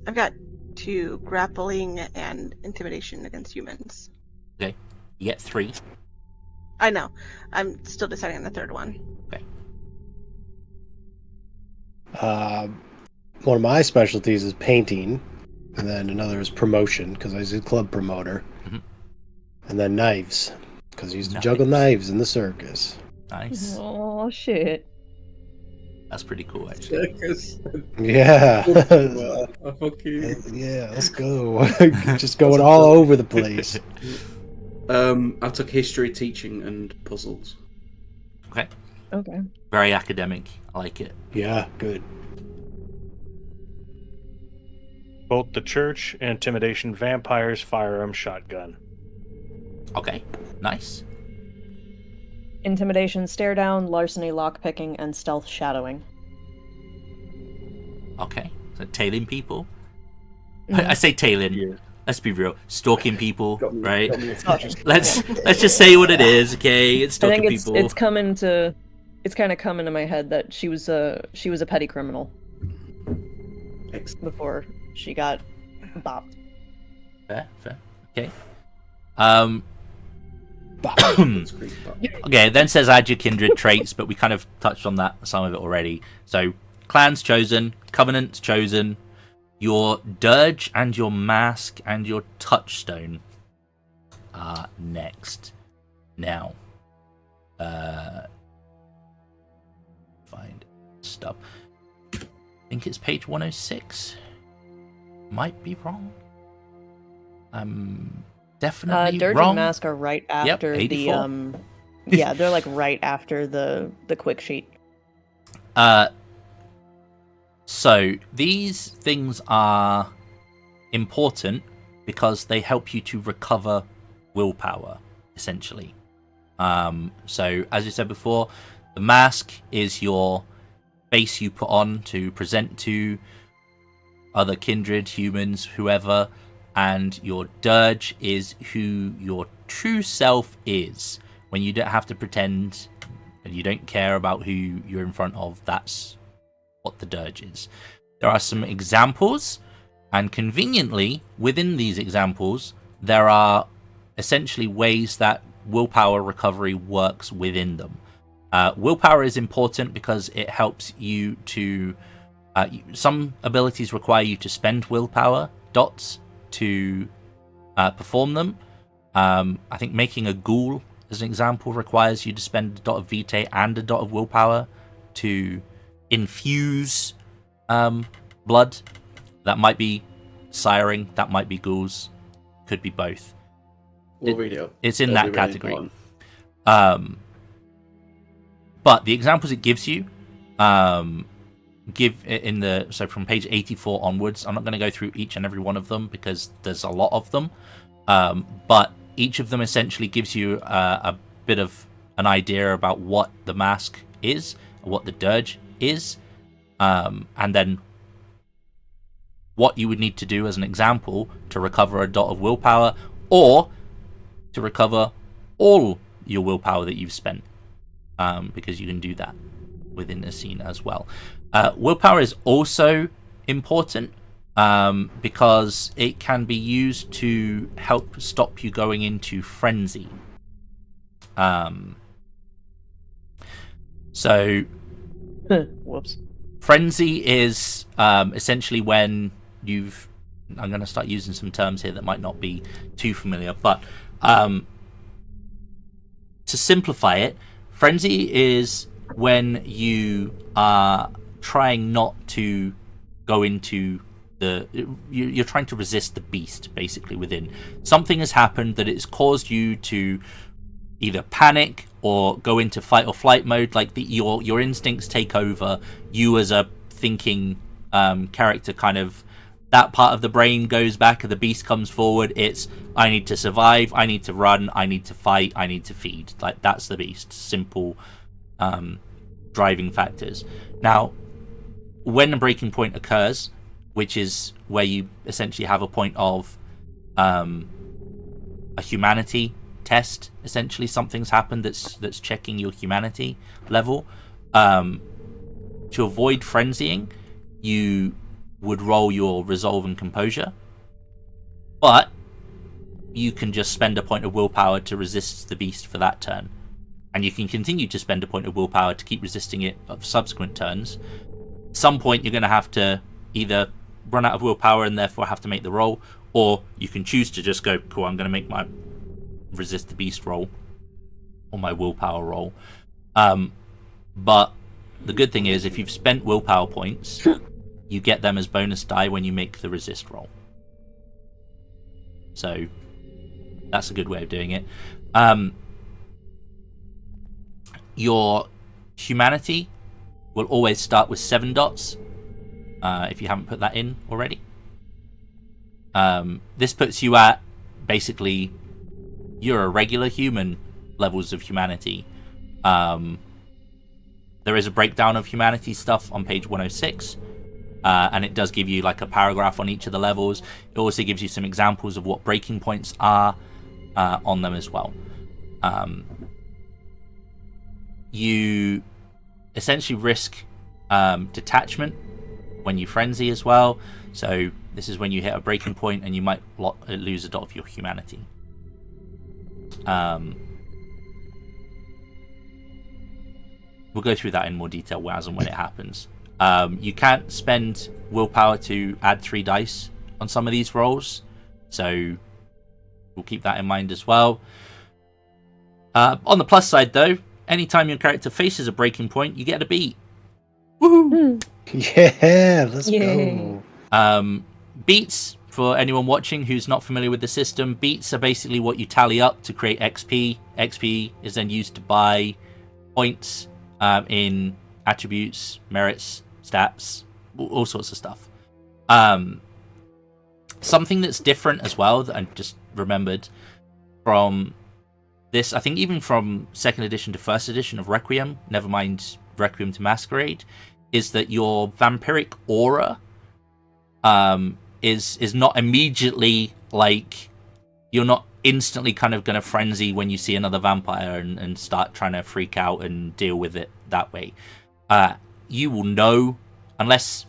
I've got 2 grappling and intimidation against humans. Okay, you get 3. I know. I'm still deciding on the 3rd one. Okay. One of my specialties is painting, and then another is promotion because I was a club promoter, and then knives because I used to juggle knives in the circus. Nice. Oh shit! That's pretty cool, actually. Yeah. Fuck you. Yeah, let's go. Just going all over the place. I took history, teaching, and puzzles. Okay. Okay. Very academic. I like it. Yeah, good. Both the church, intimidation, vampires, firearm, shotgun. Okay. Nice. Intimidation, stare down, larceny, lockpicking, and stealth shadowing. Okay. So tailing people. I say tailing. Yeah. Let's be real. Stalking people, Got me- right? got me a- Let's just say what it is, okay? It's I stalking think people. it's kind of come into my head that she was a petty criminal Excellent. before she got bopped. Fair. Okay. It's creepy, but- Okay, it then says add your kindred traits, but we kind of touched on that, some of it already. So, clans chosen, covenants chosen, your dirge and your mask and your touchstone are next. Now, find stuff. I think it's page 106. Might be wrong. Definitely Dirge wrong. and mask are right after 84. yeah, they're like right after the quick sheet. So these things are important because they help you to recover willpower, essentially. So as you said before, the mask is your face you put on to present to other kindred, humans, whoever, and your dirge is who your true self is. When you don't have to pretend and you don't care about who you're in front of, that's what the dirge is. There are some examples, and conveniently within these examples there are essentially ways that willpower recovery works within them. Willpower is important because it helps you to some abilities require you to spend willpower dots to perform them. I think making a ghoul as an example requires you to spend a dot of vitae and a dot of willpower to infuse blood. That might be siring, that might be ghouls, could be both. We'll read it up. It's in It'll that be really category. important. But the examples it gives you give in the so from page 84 onwards. I'm not going to go through each and every one of them because there's a lot of them, but each of them essentially gives you a bit of an idea about what the mask is, what the dirge is, and then what you would need to do as an example to recover a dot of willpower or to recover all your willpower that you've spent, because you can do that within the scene as well. Willpower is also important because it can be used to help stop you going into frenzy. So Whoops. frenzy is essentially when you've... I'm going to start using some terms here that might not be too familiar, but to simplify it, frenzy is when you are trying not to go into you're trying to resist the beast, basically, within. Something has happened that it's caused you to either panic or go into fight or flight mode. Like your instincts take over. You as a thinking character, kind of that part of the brain goes back and the beast comes forward. It's, I need to survive, I need to run, I need to fight, I need to feed. Like, that's the beast. Simple driving factors. Now, when a breaking point occurs, which is where you essentially have a point of a humanity test, essentially something's happened that's checking your humanity level. To avoid frenzying, you would roll your resolve and composure, but you can just spend a point of willpower to resist the beast for that turn, and you can continue to spend a point of willpower to keep resisting it of subsequent turns. At some point you're going to have to either run out of willpower and therefore have to make the roll, or you can choose to just go, cool, I'm going to make my resist the beast roll or my willpower roll. But the good thing is, if you've spent willpower points, you get them as bonus die when you make the resist roll. So that's a good way of doing it. Your humanity will always start with 7 dots, if you haven't put that in already. This puts you at, basically, you're a regular human levels of humanity. There is a breakdown of humanity stuff on page 106. And it does give you like a paragraph on each of the levels. It also gives you some examples of what breaking points are on them as well. You essentially risk detachment when you frenzy as well. So this is when you hit a breaking point and you might lose a dot of your humanity. We'll go through that in more detail as and when it happens. You can't spend willpower to add 3 dice on some of these rolls, so we'll keep that in mind as well. On the plus side, though, anytime your character faces a breaking point, you get a beat. Woohoo! Yeah, let's go. Beats, for anyone watching who's not familiar with the system, beats are basically what you tally up to create XP. XP is then used to buy points in attributes, merits, stats, all sorts of stuff. Something that's different as well that I just remembered from this, I think even from 2nd edition to 1st edition of Requiem, never mind Requiem to Masquerade, is that your vampiric aura is not immediately, like, you're not instantly kind of going to frenzy when you see another vampire and start trying to freak out and deal with it that way. You will know, unless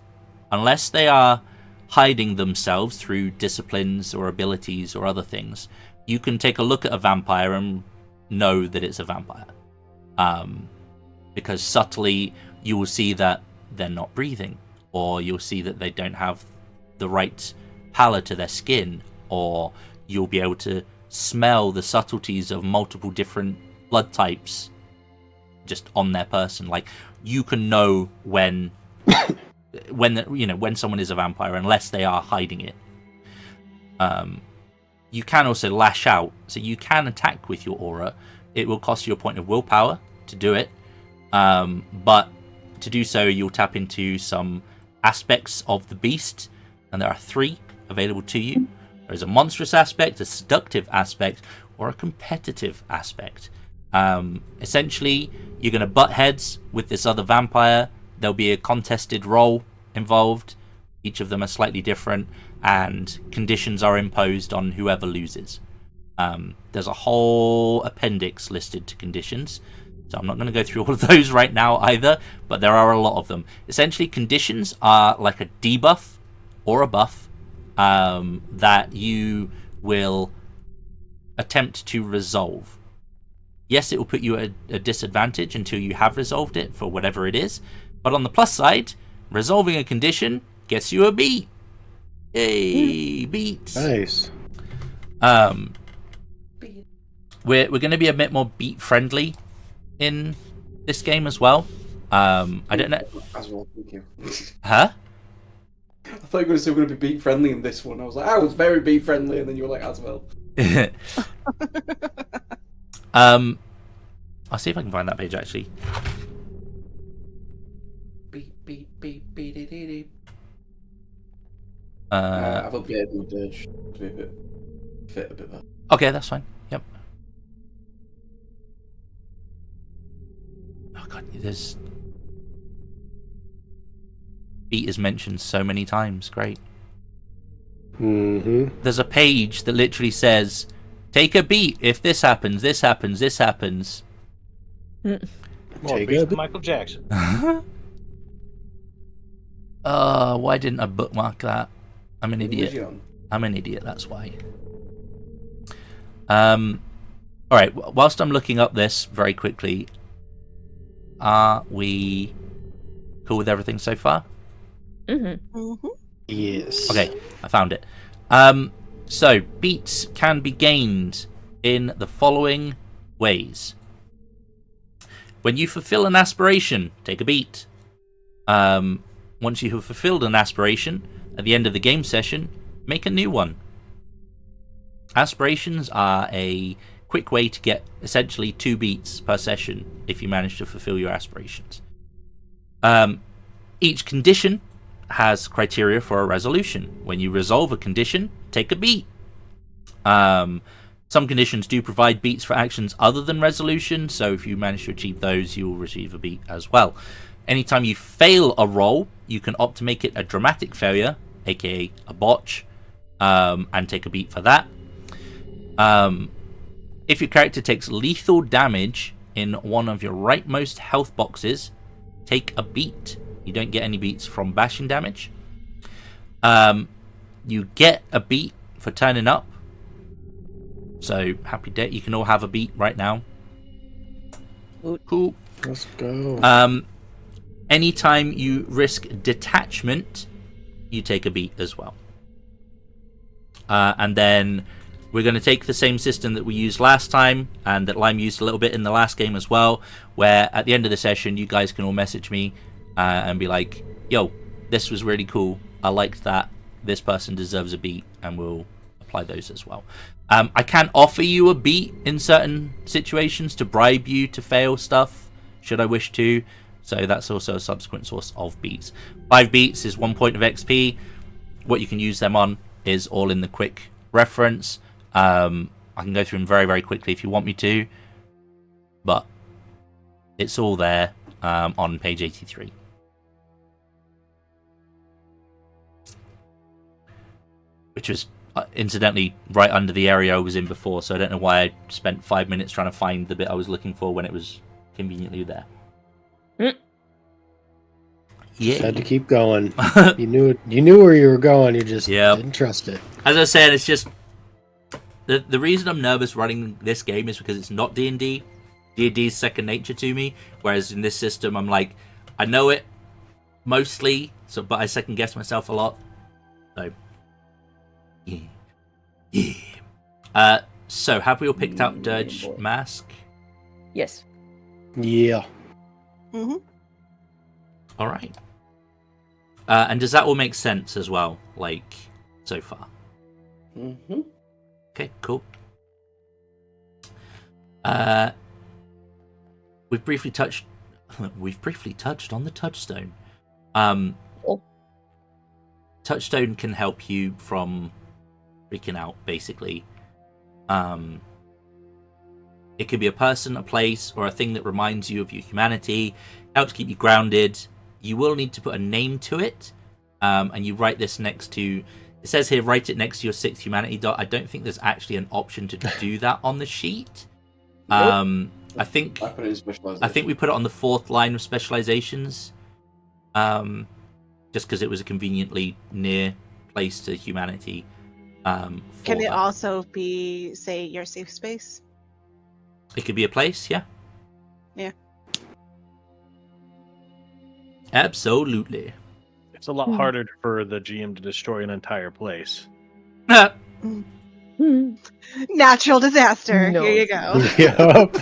they are hiding themselves through disciplines or abilities or other things, you can take a look at a vampire and know that it's a vampire. Because subtly you will see that they're not breathing, or you'll see that they don't have the right pallor to their skin, or you'll be able to smell the subtleties of multiple different blood types just on their person. Like, you can know when someone is a vampire unless they are hiding it. You can also lash out, so you can attack with your aura. It will cost you a point of willpower to do it, but to do so you'll tap into some aspects of the beast, and there are 3 available to you. There is a monstrous aspect, a seductive aspect, or a competitive aspect. Essentially, you're going to butt heads with this other vampire. There'll be a contested roll involved. Each of them are slightly different, and conditions are imposed on whoever loses. There's a whole appendix listed to conditions, so I'm not going to go through all of those right now either, but there are a lot of them. Essentially, conditions are like a debuff or a buff that you will attempt to resolve. Yes, it will put you at a disadvantage until you have resolved it for whatever it is. But on the plus side, resolving a condition gets you a beat. Yay, beats. Nice. We're going to be a bit more beat friendly in this game as well. I don't know. As well, thank you. Huh? I thought you were going to say we're going to be beat friendly in this one. I was like, I was very beat friendly, and then you were like, as well. I'll see if I can find that page actually. Beep, beep, beep, beep, beep, beep. Uh, I've updated my dirge to be a bit fit a bit better. Okay, that's fine. Yep. Oh god, there's beat is mentioned so many times. Great. Mm-hmm. There's a page that literally says, "Take a beat if this happens, this happens, this happens." More Take beats a than Michael Jackson. Why didn't I bookmark that? I'm an idiot. Vision. I'm an idiot, that's why. Alright, whilst I'm looking up this very quickly, are we cool with everything so far? Yes. Okay, I found it. So, beats can be gained in the following ways. When you fulfill an aspiration, take a beat. Once you have fulfilled an aspiration, at the end of the game session, make a new one. Aspirations are a quick way to get essentially 2 beats per session if you manage to fulfill your aspirations. Each condition has criteria for a resolution. When you resolve a condition, take a beat. Some conditions do provide beats for actions other than resolution, so if you manage to achieve those, you will receive a beat as well. Anytime you fail a roll, you can opt to make it a dramatic failure, aka a botch, and take a beat for that. If your character takes lethal damage in one of your rightmost health boxes, take a beat. You don't get any beats from bashing damage. You get a beat for turning up. So, happy day. You can all have a beat right now. Cool. Let's go. Anytime you risk detachment, you take a beat as well. And then we're going to take the same system that we used last time, and that Lime used a little bit in the last game as well, where at the end of the session, you guys can all message me and be like, yo, this was really cool. I liked that. This person deserves a beat, and we'll apply those as well. I can offer you a beat in certain situations to bribe you to fail stuff, should I wish to. So that's also a subsequent source of beats. 5 beats is 1 point of XP. What you can use them on is all in the quick reference. I can go through them very, very quickly if you want me to. But it's all there on page 83. Which was, incidentally, right under the area I was in before. So I don't know why I spent 5 minutes trying to find the bit I was looking for when it was conveniently there. Yeah. Just had to keep going. You knew where you were going. You just didn't trust it. As I said, it's just the reason I'm nervous running this game is because it's not D&D. D&D is second nature to me, whereas in this system, I'm like, I know it mostly, but I second guess myself a lot. So, yeah. So have we all picked out Dirge Mask? Yes. Yeah. All right. And does that all make sense as well, like, so far? Okay, cool. We've briefly touched on the touchstone. Touchstone can help you from freaking out, basically. It could be a person, a place, or a thing that reminds you of your humanity, helps keep you grounded. You will need to put a name to it, and you write this next to... It says here, write it next to your 6th humanity dot. I don't think there's actually an option to do that on the sheet. I think we put it on the 4th line of specializations, just because it was a conveniently near place to humanity. Can it also be, say, your safe space? It could be a place, yeah. Yeah. Absolutely. It's a lot harder for the GM to destroy an entire place. Natural disaster. No. Here you go. Yep.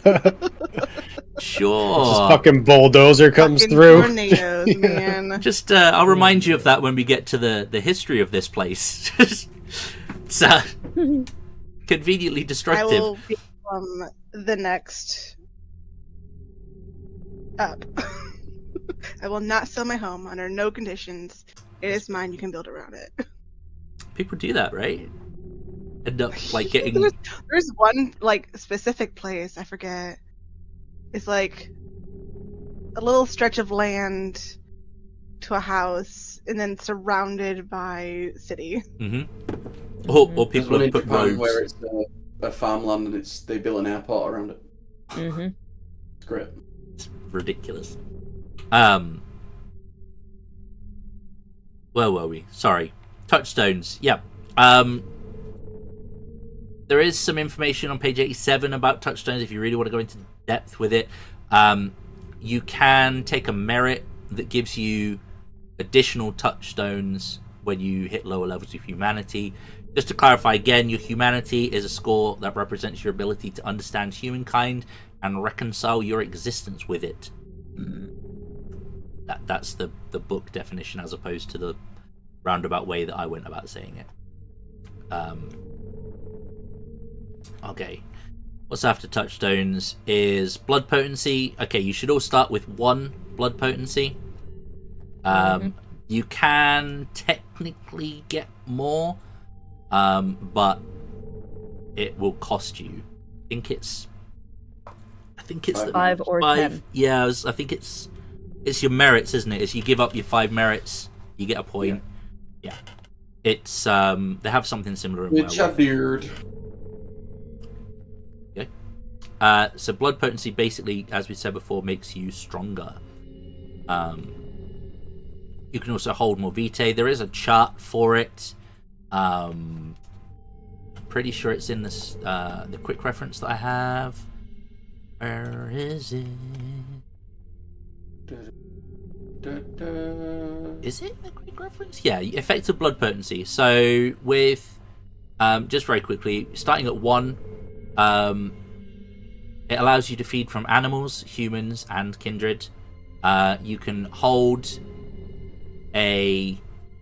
Sure. This fucking bulldozer comes Fucking through. Tornadoes, man. Just, I'll remind you of that when we get to the history of this place. It's conveniently I destructive. will be from the next up. I will not sell my home under no conditions. It is mine. You can build around it. People do that, right? End up like getting. There's one like specific place I forget. It's like a little stretch of land to a house, and then surrounded by city. Mm-hmm. Or people have put roads where it's a farmland and they built an airport around it. Mm-hmm. It's great. It's ridiculous. Where were we? Sorry. Touchstones. Yep. There is some information on page 87 about touchstones if you really want to go into depth with it. You can take a merit that gives you additional touchstones when you hit lower levels of humanity. Just to clarify again, your humanity is a score that represents your ability to understand humankind and reconcile your existence with it. That's the book definition as opposed to the roundabout way that I went about saying it. Okay. What's after touchstones is blood potency. Okay, you should all start with 1 blood potency. You can technically get more, but it will cost you. I think it's 5 or 10. Yeah, I think it's your merits, isn't it? As you give up your 5 merits, you get a point. Yeah. It's they have something similar in Which Werewolf. beard. Okay. So blood potency basically, as we said before, makes you stronger. You can also hold more vitae. There is a chart for it. Pretty sure it's in this the quick reference that I have. Where is it? Is it a quick reference? Yeah, effective blood potency. So with just very quickly, starting at 1, it allows you to feed from animals, humans, and kindred. You can hold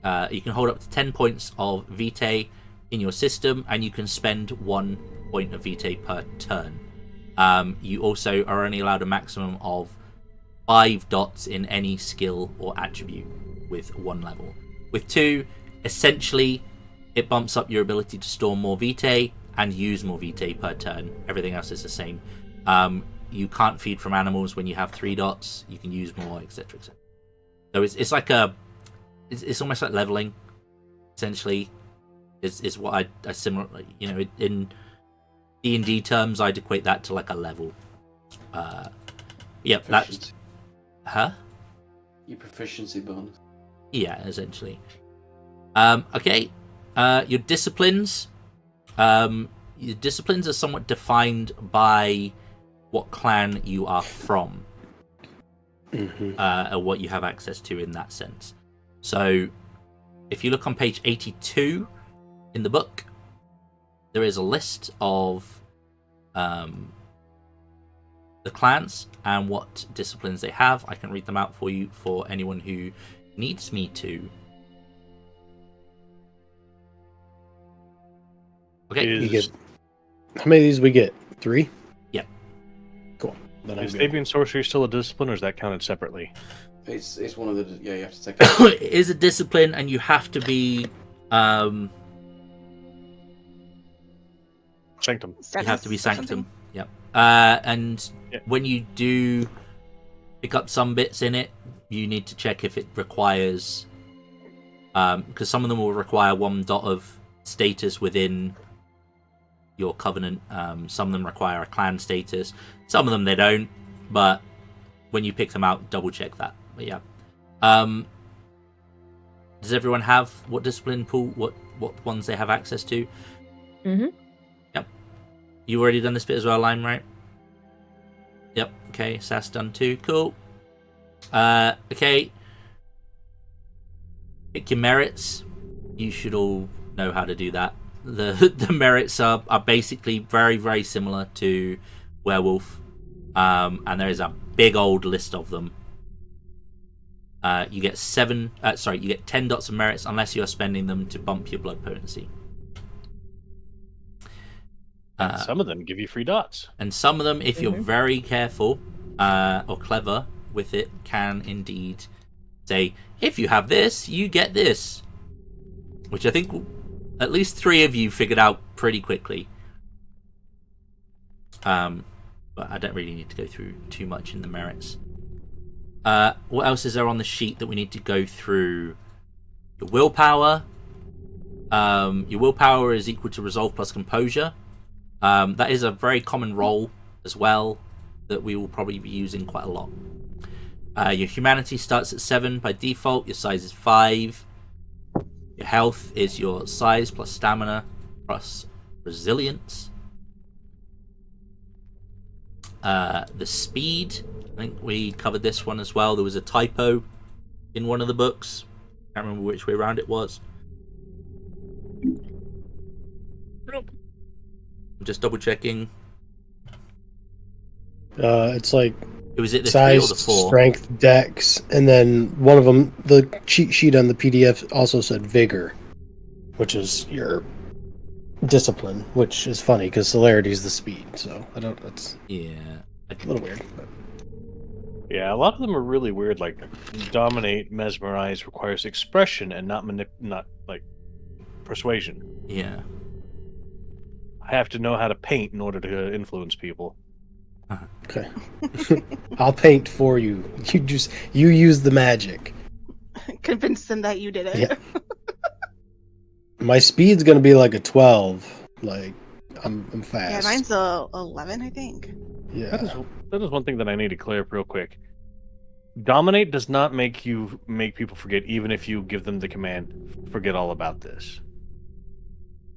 up to 10 points of vitae in your system, and you can spend 1 point of vitae per turn. You also are only allowed a maximum of 5 dots in any skill or attribute with 1 level. With 2, essentially, it bumps up your ability to store more vitae and use more vitae per turn. Everything else is the same. You can't feed from animals when you have 3 dots. You can use more, etc., etc. So it's like it's almost like leveling, essentially. Is what I similarly, in D&D terms, I'd equate that to like a level. Yep, that's... Huh? Your proficiency bonus. Yeah, essentially. Okay. Your disciplines. Your disciplines are somewhat defined by what clan you are from. Or what you have access to in that sense. So, if you look on page 82 in the book, there is a list of the clans and what disciplines they have. I can read them out for you for anyone who needs me to. Okay. You get, how many of these we get? 3? Yeah. Cool. Then Is Avian Sorcery still a discipline, or is that counted separately? It's one of the you have to take it. It is a discipline, and you have to be Sanctum. you have to be Sanctum. Yep. And when you do pick up some bits in it, you need to check if it requires, because some of them will require 1 dot of status within your covenant. Some of them require a clan status. Some of them they don't. But when you pick them out, double check that. But yeah. Does everyone have what discipline pool? What ones they have access to? Mm-hmm. Yep. You already done this bit as well, Lime, right? Yep. Okay. Sass done too. Cool. Okay. Pick your merits. You should all know how to do that. The merits are basically very, very similar to Werewolf, and there is a big old list of them. You get 10 dots of merits unless you are spending them to bump your blood potency. And some of them give you free dots. And some of them, if you're very careful or clever with it, can indeed say, if you have this, you get this. Which I think at least 3 of you figured out pretty quickly. But I don't really need to go through too much in the merits. What else is there on the sheet that we need to go through? Your willpower. Your willpower is equal to resolve plus composure. That is a very common roll as well that we will probably be using quite a lot. Your humanity starts at 7 by default. Your size is 5. Your health is your size plus stamina plus resilience. The speed, I think we covered this one as well. There was a typo in one of the books. Can't remember which way around it was. I'm just double checking. It's like It was it the size, 3 or the 4? strength, dex, and then one of them, the cheat sheet on the PDF also said vigor, which is your discipline, which is funny because celerity is the speed. So I don't. That's Yeah. a little weird. But. Yeah, a lot of them are really weird. Like, dominate, mesmerize requires expression and not like persuasion. Yeah. I have to know how to paint in order to influence people. Okay. I'll paint for you. You use the magic. Convince them that you did it. Yeah. My speed's gonna be like a 12. Like I'm fast. Yeah, mine's a 11, I think. Yeah. That is one thing that I need to clear up real quick. Dominate does not make people forget, even if you give them the command. Forget all about this.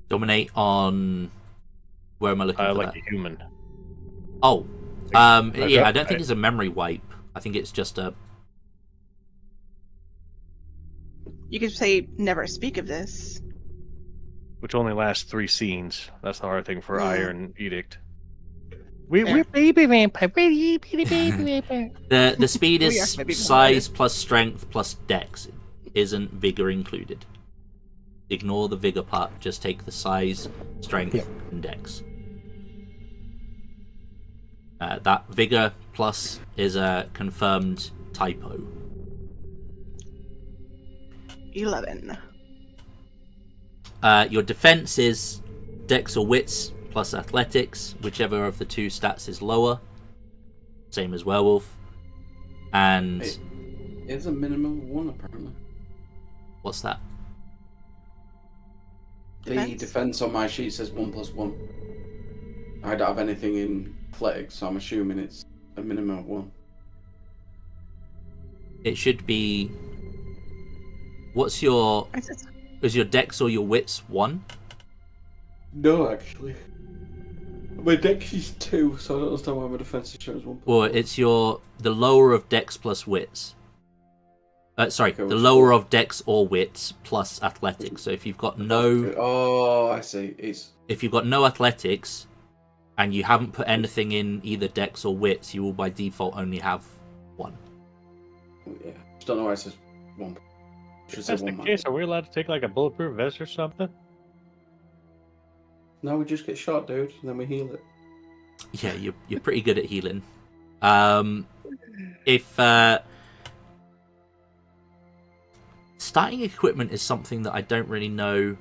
Dominate on. Where am I looking for Like that? a human. Oh. Yeah, I don't think I- it's a memory wipe. I think it's just a. You could say, never speak of this. Which only lasts 3 scenes. That's the hard thing for Yeah. Iron Edict. We're Yeah. baby vampire. We're baby vampire. The speed We is are maybe size plus strength plus dex. Isn't vigor included? Ignore the vigor part. Just take the size, strength, Yep. and dex. That vigor plus is a confirmed typo. 11. Your defense is dex or wits plus athletics, whichever of the 2 stats is lower. Same as werewolf. And It's a minimum of 1, apparently. what's that? The Defense? defense on my sheet says 1+1. I don't have anything in athletics, so I'm assuming it's a minimum of 1. It should be. What's your? Is your dex or your wits 1? No, actually. My dex is 2, so I don't understand why my defense is shown as 1. Or it's the lower of dex plus wits. Sorry, Okay, the which lower one? of dex or wits plus athletics. So if you've got no, Oh, I see. if you've got no athletics, and you haven't put anything in either dex or wits, you will by default only have 1. Yeah. Just don't know why it says 1. Should If say that's the 1. case, are we allowed to take like a bulletproof vest or something? No, we just get shot, dude, and then we heal it. Yeah, you're pretty good at healing. If starting equipment is something that I don't really know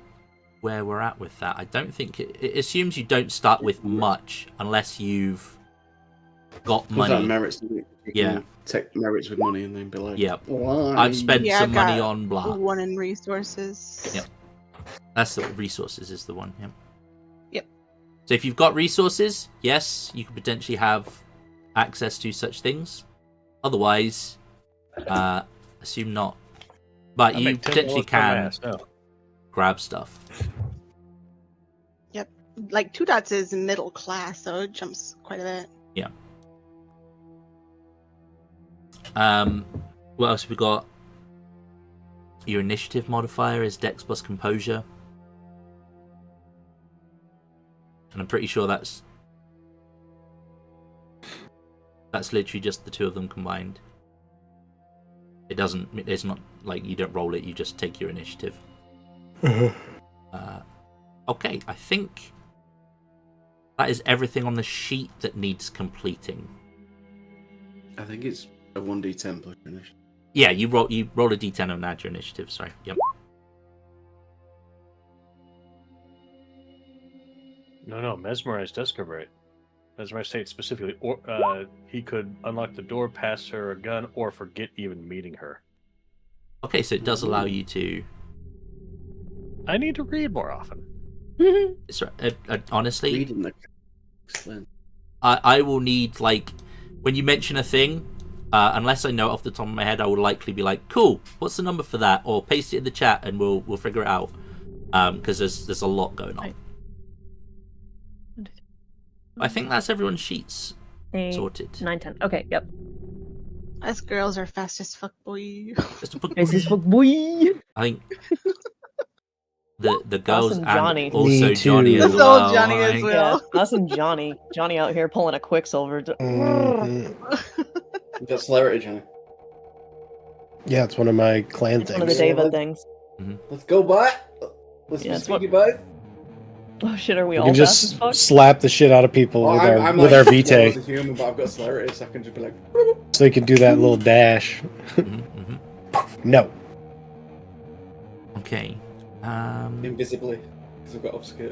where we're at with that. I don't think it assumes you don't start with much unless you've got Comes out money. of merits. You Yeah. can take merits with money and then be like, Yeah. why? I've spent Yeah, some I've money got on blah. 1 in resources. Yep. That's the resources is the one. Yep. Yep. So if you've got resources, yes, you could potentially have access to such things. Otherwise, assume not. But I you make 10 potentially bullets per can mass, no. grab stuff. Yep. Like 2 dots is middle class, so it jumps quite a bit. Yeah. What else have we got? Your initiative modifier is Dex plus Composure. And I'm pretty sure that's literally just the 2 of them combined. It's not like you don't roll it, you just take your initiative. Okay, I think That is everything on the sheet that needs completing. I think it's a 1d10 plus your initiative. Yeah, you roll a d10 and add your initiative. Sorry. Yep. No, Mesmerize does cover it. Mesmerize states specifically, or he could unlock the door, pass her a gun, or forget even meeting her. Okay, so it does allow you to. I need to read more often. It's, honestly, Reading the excellent. I will need, like, when you mention a thing, unless I know it off the top of my head, I will likely be like, "Cool, what's the number for that?" Or paste it in the chat, and we'll figure it out. Because there's a lot going on. I think that's everyone's sheets 8, sorted. 9, 10. Okay, yep. Us girls are fast as fuck, boy. Just to put, Is this fuck boy? I think the girls and Johnny. and also Me too. Johnny as Us well. old Johnny as like- well. Yeah, us and Johnny. Johnny out here pulling a Quicksilver. Mhm. You got celerity, Johnny. Yeah, it's one of my clan It's things. one of the Deva things. Let's go, bye. Let's Yeah, be it's what- speaky, bye. Oh shit, are we We all can fast as just fuck? slap the shit out of people Oh, with I'm our like, vitae, as a human, but I've got celerity, so I can just be like, so you can do that little dash. Mhm, mhm. No. Okay. invisibly, because I've got obscure.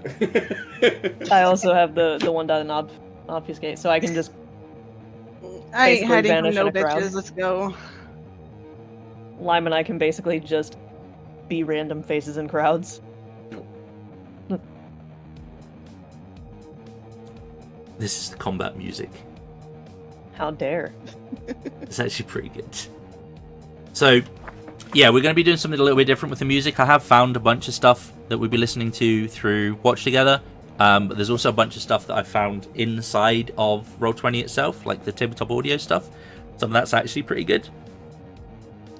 I also have the one dot in obfuscate, so I can just I ain't Basically hiding from vanish no in a crowd. bitches. Let's go. Lime and I can basically just be random faces in crowds. This is the combat music. How dare? It's actually pretty good. So, yeah, we're going to be doing something a little bit different with the music. I have found a bunch of stuff that we'll be listening to through Watch Together, but there's also a bunch of stuff that I found inside of Roll20 itself, like the tabletop audio stuff. Some of that's actually pretty good.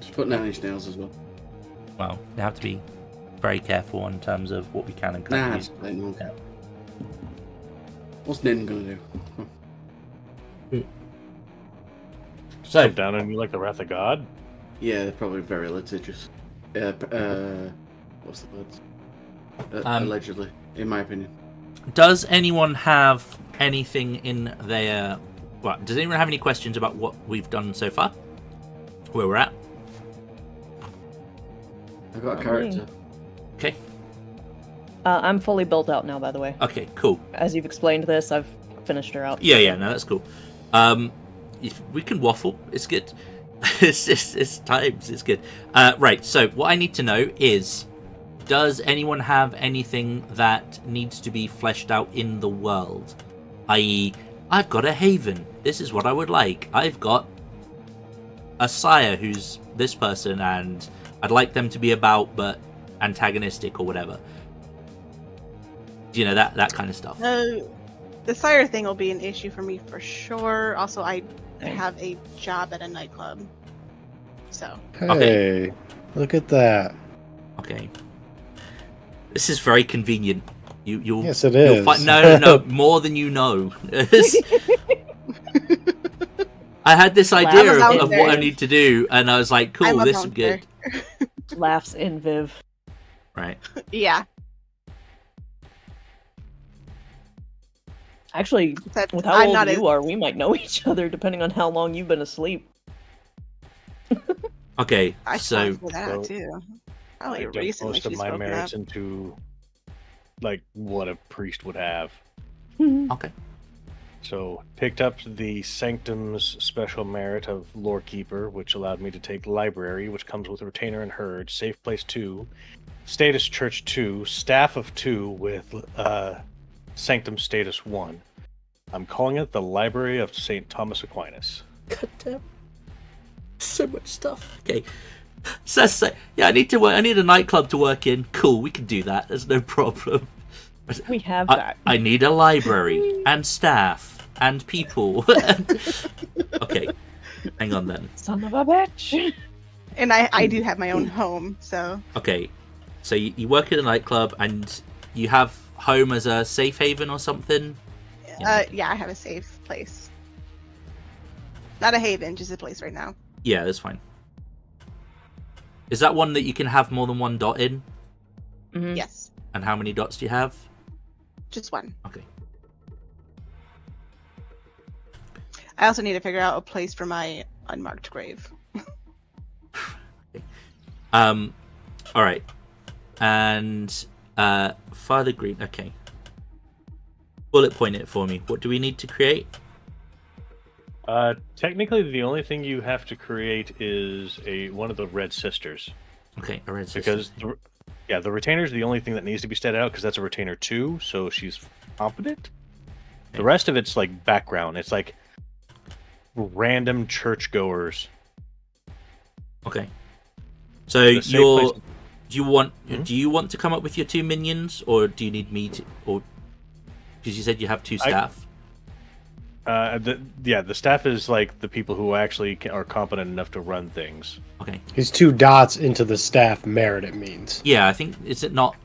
Just put 9 Inch Nails as well. Well, we have to be very careful in terms of what we can and can't Nah, use. just plain old. Yeah. What's Nin gonna do? So, Come down on you like the wrath of God. Yeah, they're probably very litigious. What's the word? Allegedly, in my opinion. does anyone have anything in their... Well, does anyone have any questions about what we've done so far? Where we're at? I've got a Not character. Okay. I'm fully built out now, by the way. Okay, cool. As you've explained this, I've finished her out. Yeah, no, that's cool. If we can waffle, it's good. it's times, it's good. Right, so what I need to know is, does anyone have anything that needs to be fleshed out in the world? I.e., I've got a haven. This is what I would like. I've got a sire who's this person, and I'd like them to be about, but antagonistic or whatever. You know, that kind of stuff. The sire thing will be an issue for me for sure. Also, I have a job at a nightclub. So. Hey, Okay. look at that. Okay. This is very convenient. You'll Yes, it you'll is. no, more than you know. I had this idea was out of what I there. need to do, and I was like, cool, I'm a this is counselor. good. Laughs in Viv. Right. Yeah. Actually, Except with how I'm old not you are, we might know each other depending on how long you've been asleep. Okay, I so for that so too. I Probably dumped recently most of she's my spoken merits up. into like what a priest would have. okay. So picked up the Sanctum's special merit of Lore Keeper, which allowed me to take Library, which comes with Retainer and Herd, Safe Place 2, Status Church 2, Staff of 2 with Sanctum Status 1. I'm calling it the Library of St. Thomas Aquinas. God damn. So much stuff. Okay. So, yeah, I need a nightclub to work in. Cool, we can do that. There's no problem. We have that. I need a library and staff and people. Okay, hang on then. Son of a bitch. And I do have my own home, so Okay, so you work at a nightclub and you have home as a safe haven or something? yeah, I have a safe place. Not a haven, just a place right now. Yeah, that's fine. Is that one that you can have more than one dot in? Mhm. Yes, And how many dots do you have? just one. Okay. I also need to figure out a place for my unmarked grave. All right, and Father Green. Okay, bullet point it for me. What do we need to create? Technically, the only thing you have to create is one of the Red Sisters. Okay, a red sister. Because the retainer is the only thing that needs to be statted out because that's a retainer 2, so she's competent. Okay. The rest of it's like background. It's like random churchgoers. Okay. So The safe you're. place- Do you want to come up with your 2 minions, or do you need me to? Or because you said you have 2 staff. The staff is like the people who actually are competent enough to run things. Okay. His 2 dots into the staff merit, it means. Yeah, I think is it not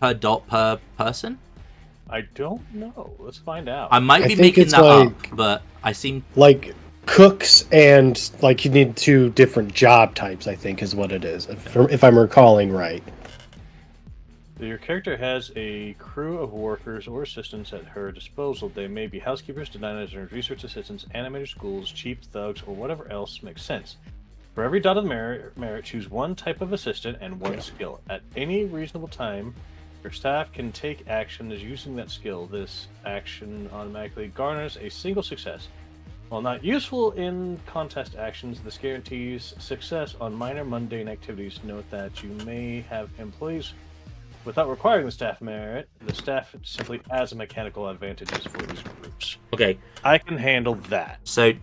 per dot per person? I don't know. Let's find out. I might I be think making it's that like- up, but I seem Like cooks and like you need 2 different job types, I think is what it is, if I'm recalling right. Your character has a crew of workers or assistants at her disposal. They may be housekeepers, designers, research assistants, animators, schools, cheap thugs, or whatever else makes sense. For every dot of merit, choose 1 type of assistant and 1 skill. At any reasonable time, your staff can take action as using that skill. This action automatically garners a single success. While not useful in contest actions, this guarantees success on minor mundane activities. Note that you may have employees without requiring the staff merit. The staff simply adds a mechanical advantages for these groups. okay. I can handle that. So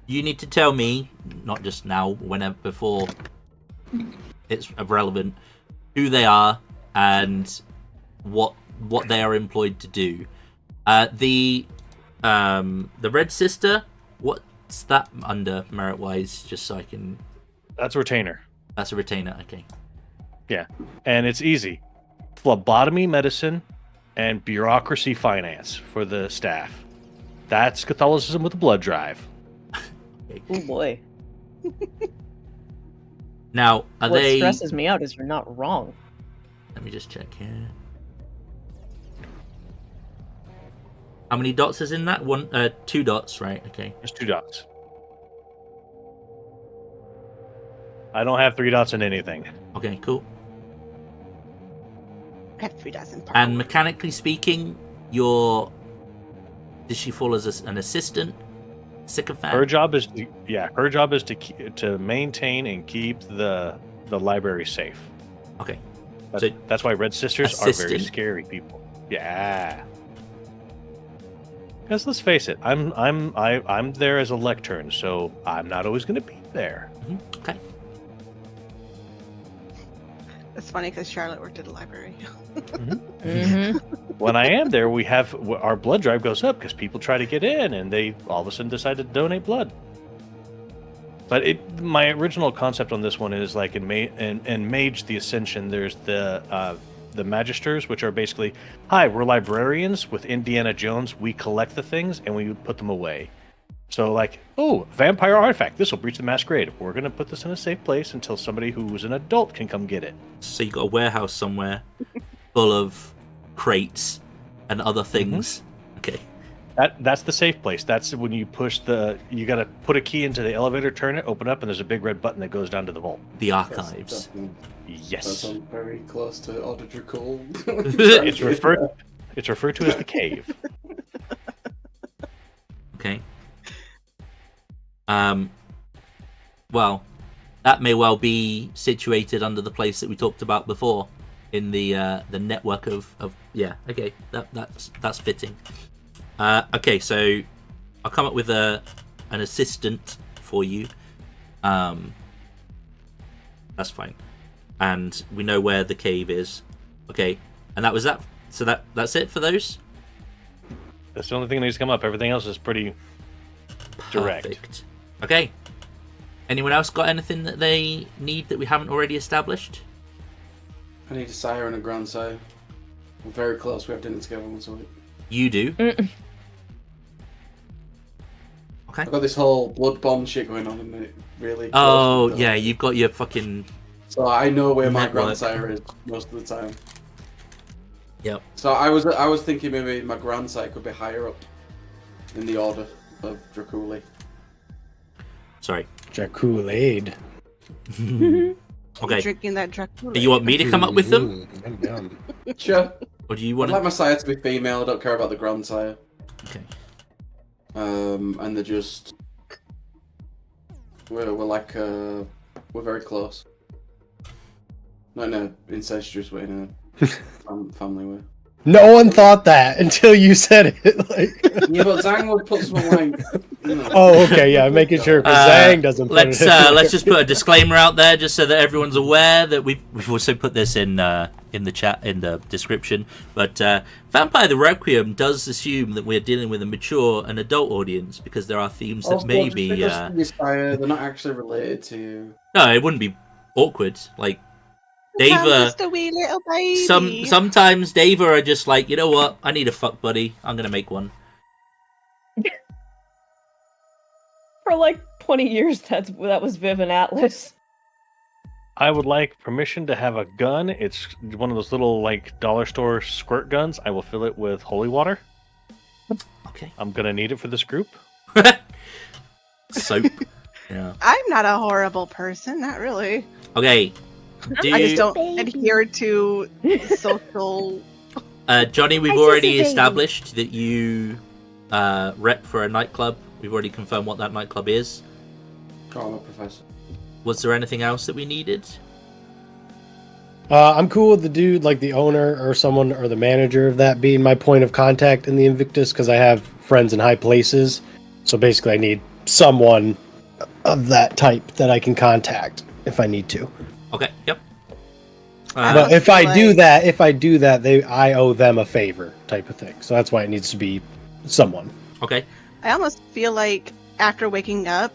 you need to tell me, not just now, whenever before it's relevant, who they are and what they are employed to do. The Red Sister, what's that under merit wise? Just so I can. That's a retainer. That's a retainer. Okay. Yeah, and it's easy. Phlebotomy medicine and bureaucracy finance for the staff. That's Catholicism with a blood drive. Oh boy. Now, are What they? stresses me out is you're not wrong. Let me just check here. How many dots is in that? 2 dots, right? Okay. There's 2 dots. I don't have 3 dots in anything. Okay, coul I have 3 dots in power. And mechanically speaking, does she fall as an assistant? Sycophant? Her job is to maintain and keep the library safe. Okay. That's why Red Sisters are very Assistant. scary people. Yeah. Because let's face it, I'm there as a lectern, so I'm not always going to be there. Okay. It's funny because Charlotte worked at a library. Mm-hmm. When I am there, our blood drive goes up because people try to get in, and they all of a sudden decide to donate blood. But my original concept on this one is like in Mage the Ascension, there's the Magisters, which are basically, hi, we're librarians with Indiana Jones. We collect the things and we put them away. So like, oh, vampire artifact. This will breach the masquerade. We're going to put this in a safe place until somebody who's an adult can come get it. So you got a warehouse somewhere full of crates and other things. Okay. That's the safe place. That's when you you got to put a key into the elevator, turn it, open up, and there's a big red button that goes down to the vault. The archives. That Yes. sounds very close to Audrical. It's referred to as the cave. Okay. Well, that may well be situated under the place that we talked about before, in the network of yeah. Okay, that's fitting. Okay, so I'll come up with an assistant for you. That's fine, and we know where the cave is. Okay, and that was that. So that's it for those. That's the only thing that needs to come up. Everything else is pretty direct. Perfect. Okay. Anyone else got anything that they need that we haven't already established? I need a sire and a grandsire. We're very close. We have dinner together once a week. You do. Mm. Okay. I've got this whole blood bond shit going on, and it really. Oh close with yeah, the- you've got your fucking. So I know where my Network. grandsire is most of the time. Yep. So I was thinking maybe my grandsire could be higher up in the order, of Draculi. Sorry. Jack-Kool-Aid. Okay. Drinking that Dracula. Do you want me to come up with them? Yum, yum. Sure. Or do you I'd want like to... my sire to be female. I don't care about the grandsire. Okay. And they're just we're like we're very close. Not in a incestuous way, in a family way. No one thought that until you said it. Like... Yeah, but Zhang would put some like. You know. Oh, okay, yeah, making sure because Zhang doesn't. Put Let's it in. let's just put a disclaimer out there, just so that everyone's aware that we've also put this in the chat in the description. But Vampire the Requiem does assume that we're dealing with a mature and adult audience because there are themes that may be. They're not actually related to. No, it wouldn't be awkward. Like I'm Dava. just a wee little baby. Sometimes Dava are just like, you know what? I need a fuck buddy. I'm gonna make one. For like 20 years, that was Viv and Atlas. I would like permission to have a gun. It's one of those little like dollar store squirt guns. I will fill it with holy water. Okay. I'm gonna need it for this group. Soap. Yeah. I'm not a horrible person, not really. Okay. Do I just you, don't adhere to social. Johnny, we've I already disobey. established that you rep for a nightclub. We've already confirmed what that nightclub is. Oh, I'm a professor. Was there anything else that we needed? I'm cool with the dude, like the owner or someone or the manager of that being my point of contact in the Invictus because I have friends in high places. So basically, I need someone of that type that I can contact if I need to. Okay. Yep. But if I do that, I owe them a favor type of thing. So that's why it needs to be someone. Okay. I almost feel like after waking up,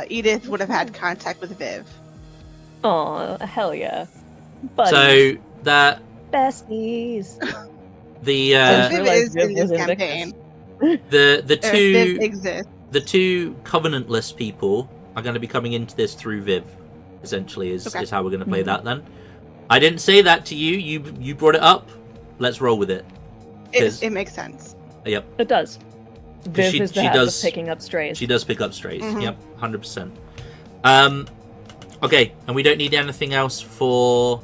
Edith would have had contact with Viv. Oh, hell yeah. Buddy. So that Besties. the Viv realized is Viv in was this Invictus. campaign. the Viv two exists. the two covenantless people are going to be coming into this through Viv. Essentially, is how we're going to play that. Then I didn't say that to you. You brought it up. Let's roll with it. It makes sense. Yep. It does. Viv is the habit of picking up strays. She does pick up strays. Mhm. Yep, 100%. Okay, and we don't need anything else for.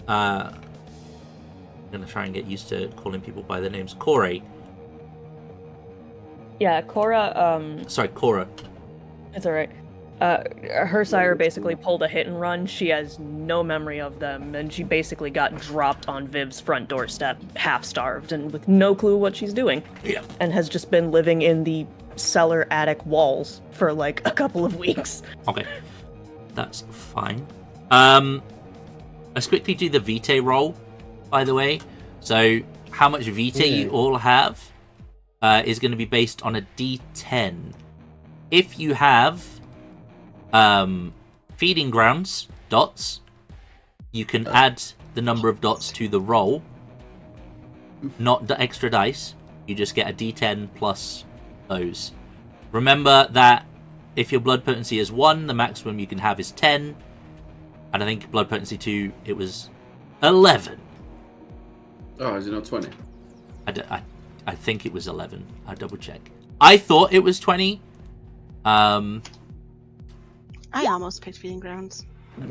I'm gonna try and get used to calling people by their names. Corey. Yeah, Cora, Sorry, Cora. it's alright. Her sire basically pulled a hit and run. She has no memory of them, and she basically got dropped on Viv's front doorstep, half-starved, and with no clue what she's doing. Yeah. And has just been living in the cellar attic walls for like a couple of weeks. Okay, that's fine. Let's quickly do the vitae roll, by the way. So, how much vitae you all have is going to be based on a D10. If you have feeding grounds dots, you can add the number of dots to the roll, not the extra dice. You just get a D10 plus those. Remember that if your blood potency is 1, the maximum you can have is 10, and I think blood potency 2 it was 11. Oh, is it not 20? I think it was 11. I'll double check. I thought it was 20. I almost picked feeding grounds. I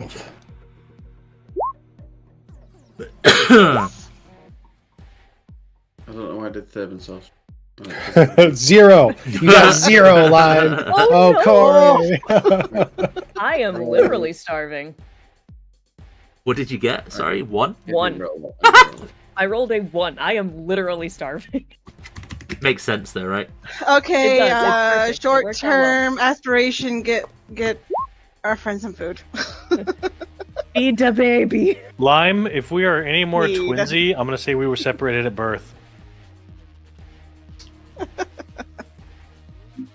don't know why I did Thurban sauce. 0. You got 0 line. Oh, no. Corey. I am literally starving. What did you get? Sorry, 1? 1. I rolled a 1. I am literally starving. Makes sense though, right? Okay, It does, it's perfect. It short worked out well. term aspiration. Get our friends some food. Feed the baby. Lime, if we are any more Need. twinsy, I'm gonna say we were separated at birth.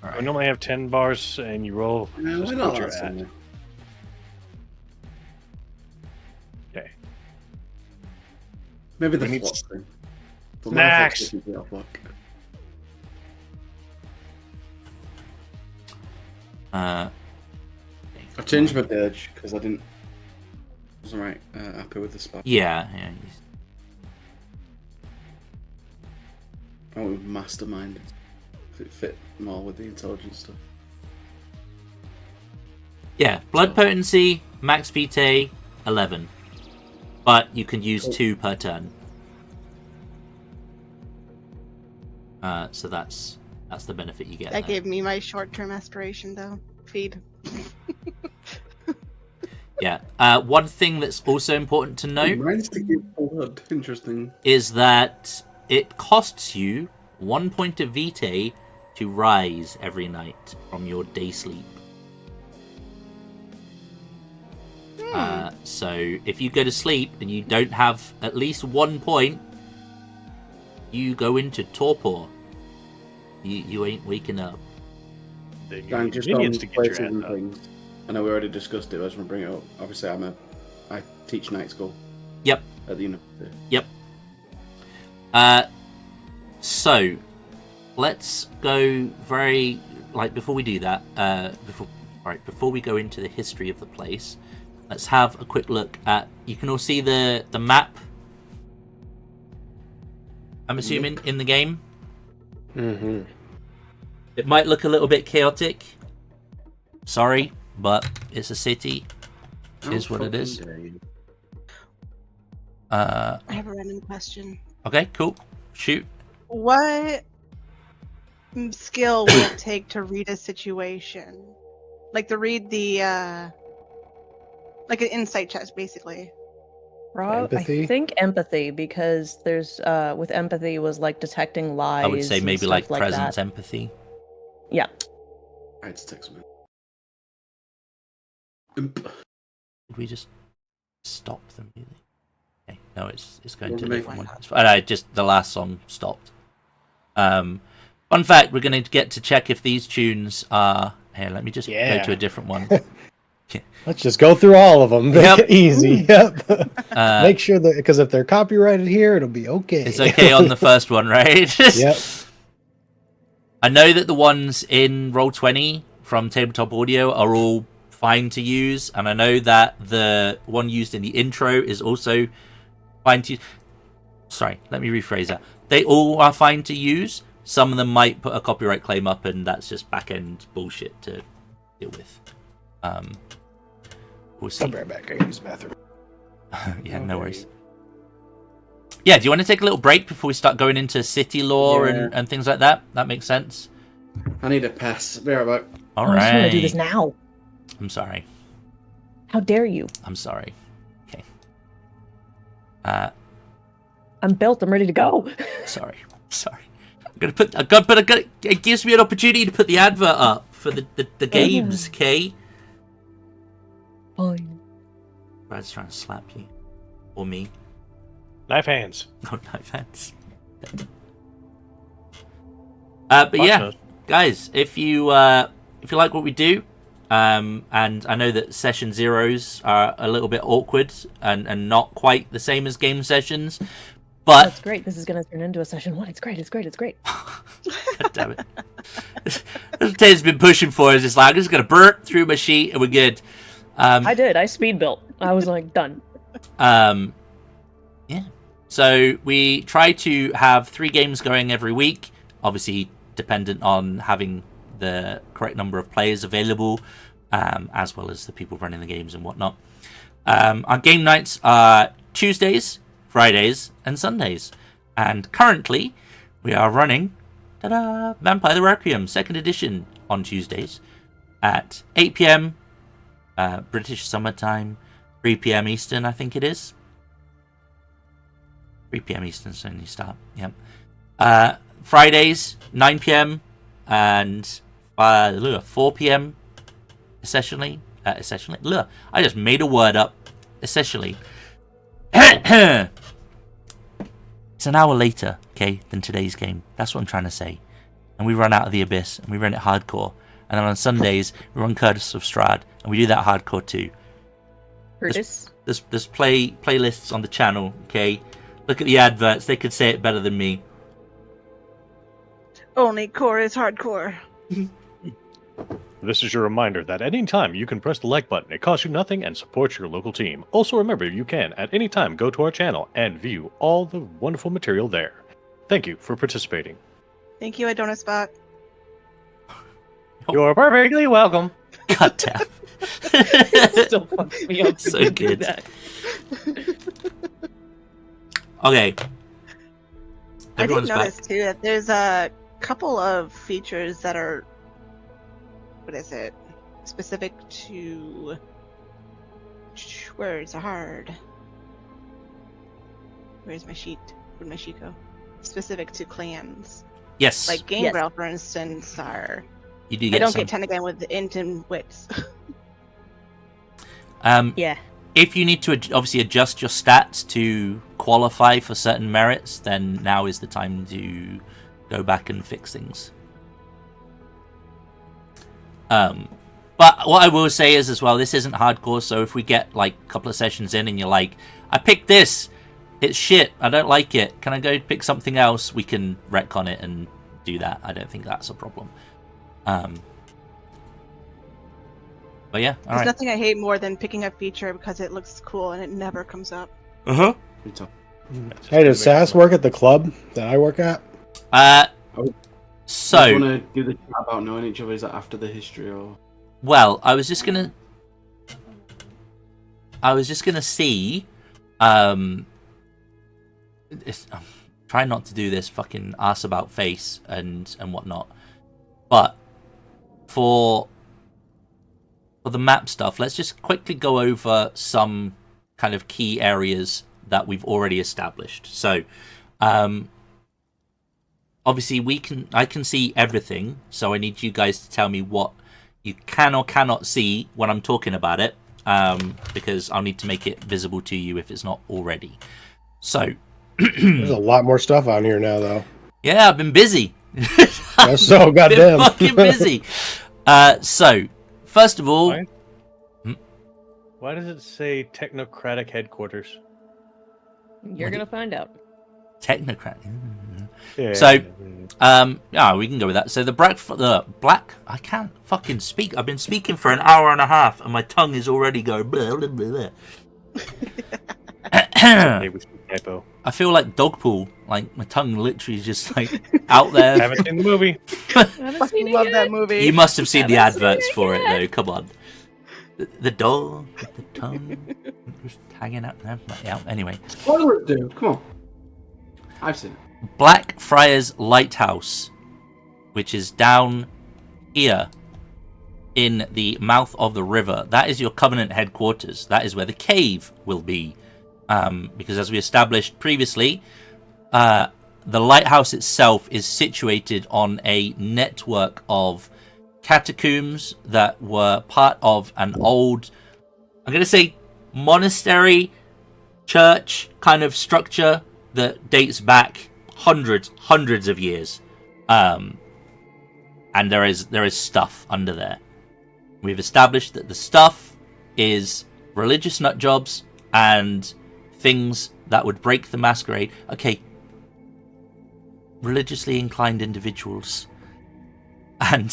I normally have 10 bars, and you roll No, just we're not what you're that at. similar. Okay. Maybe the We need flock thing. But snacks. my flock's different to our flock. I changed my dirge because I wasn't right happy with the spot. Yeah. I was masterminded. It fit more with the intelligence stuff. Yeah, blood potency, max vitae, 11. But you can use 2 per turn. So that's the benefit you get. That there. gave me my short-term aspiration, though. Feed. Yeah. One thing that's also important to note Mine's to give blood. Interesting. is that it costs you 1 point of vitae to rise every night from your day sleep. So if you go to sleep and you don't have at least 1 point, you go into torpor. You ain't waking up. Then you Dan, need just minions on to get your places ass and up. things. I know we already discussed it, but I just want to bring it up. Obviously, I teach night school Yep. at the university. Yep. So let's go before we do that, before we go into the history of the place, let's have a quick look at, you can all see the map, I'm assuming, in the game. Mm-hmm. It might look a little bit chaotic. Sorry, but it's a city. It is what it is. I have a random question. Okay, cool. Shoot. What skill would it take to read a situation? Like to read the, like an insight test, basically. Empathy? I think empathy, because there's with empathy was like detecting lies. I would say and maybe stuff like like presence, that. empathy. Yeah. I had to text me. Did we just stop the music? Okay, no, it's going Well, to a maybe different one. not. It's fine. Just the last song stopped. Fun fact: we're going to get to check if these tunes are. Here, let me just go Yeah. to a different one. Let's just go through all of them. Yep. Easy. Yep. Uh, Make sure that, because if they're copyrighted here, it'll be okay. It's okay on the first one, right? Yep. I know that the ones in Roll20 from Tabletop Audio are all fine to use, and I know that the one used in the intro is also fine to use. Sorry, let me rephrase that. They all are fine to use. Some of them might put a copyright claim up, and that's just back-end bullshit to deal with. We'll see. I'll be right back. I can use the bathroom. Yeah, no worries. Yeah, do you want to take a little break before we start going into city lore Yeah. and things like that? That makes sense. I need a pass. Be right back. All I just want to do right. this now. I'm sorry. How dare you? I'm sorry. Okay. I'm built. I'm ready to go. Sorry. I'm gonna put. It gives me an opportunity to put the advert up for the games. Okay. Fine. Brad's trying to slap you, or me. Knife hands. No offense. But Watch yeah, those. guys, if you like what we do, and I know that session zeros are a little bit awkward and not quite the same as game sessions, but That's great. This is going to turn into a session 1. It's great. It's great. It's great. God damn it. That's what Ted's been pushing for, is just like, I'm just going to burp through my sheet and we're good. I did. I speed built. I was like, done. Yeah. So we try to have 3 games going every week, obviously dependent on having the correct number of players available, as well as the people running the games and whatnot. Our game nights are Tuesdays, Fridays, and Sundays. And currently, we are running Vampire the Requiem 2nd edition on Tuesdays at 8 p.m. British summertime, 3 p.m. Eastern, I think it is. 3 p.m. Eastern, so you start. Yep. Fridays, 9 p.m. and 4 p.m. Essentially. Look, I just made a word up. Essentially. It's an hour later, okay, than today's game. That's what I'm trying to say. And we run Out of the Abyss, and we run it hardcore. And then on Sundays, we run Curtis of Strahd, and we do that hardcore too. Curtis. There's playlists on the channel, okay? Look at the adverts, they could say it better than me. Only core is hardcore. This is your reminder that at any time you can press the like button. It costs you nothing and supports your local team. Also remember, you can at any time go to our channel and view all the wonderful material there. Thank you for participating. Thank you, Adonis Bot. You're perfectly welcome. God damn. It still fucks me up. So to do good. that. Okay. I did Everyone's notice back. too that there's a couple of features that are, what is it, specific to words are hard. Where's my sheet? Where'd my sheet go? Specific to clans, Yes. like Gangrel, for instance, are. you do I get don't some. get 10 again with the int and wits. Yeah. If you need to obviously adjust your stats to qualify for certain merits, then now is the time to go back and fix things. But what I will say is as well, this isn't hardcore, so if we get like a couple of sessions in and you're like, I picked this, it's shit, I don't like it, can I go pick something else? We can retcon it and do that. I don't think that's a problem. But yeah, There's alright. nothing I hate more than picking a feature because it looks cool and it never comes up. Uh-huh. Hey, does Sass work at the club that I work at? So, Do you want to do the chat about knowing each other? Is that after the history or? well, I was just gonna see, I'm trying not to do this fucking ass about face and whatnot, but for the map stuff, let's just quickly go over some kind of key areas that we've already established. So, obviously I can see everything, so I need you guys to tell me what you can or cannot see when I'm talking about it, because I'll need to make it visible to you if it's not already. So, There's a lot more stuff on here now, though. yeah, I've been busy. That's so Been goddamn. fucking busy. So, first of all, Why does it say technocratic headquarters? You're gonna find out. technocrat. Yeah. So, yeah, we can go with that. So the black, I can't fucking speak. I've been speaking for an hour and a half, and my tongue is already going. Blah, blah, blah, Hey, we speak typo. I feel like dog poo. Like my tongue literally is just like out there. Haven't seen the movie. Fucking love that movie. You must have seen the Haven't seen adverts it for it yet. though. Come on. The dog with the tongue just hanging out there. Yeah. Anyway, Spoiler it, dude. Come on. I've seen it. Blackfriars Lighthouse, which is down here in the mouth of the river. That is your Covenant headquarters. That is where the cave will be. Because as we established previously, the lighthouse itself is situated on a network of catacombs that were part of an old, I'm going to say, monastery, church kind of structure that dates back hundreds of years. And there is stuff under there. We've established that the stuff is religious nut jobs and things that would break the masquerade. Okay, religiously inclined individuals and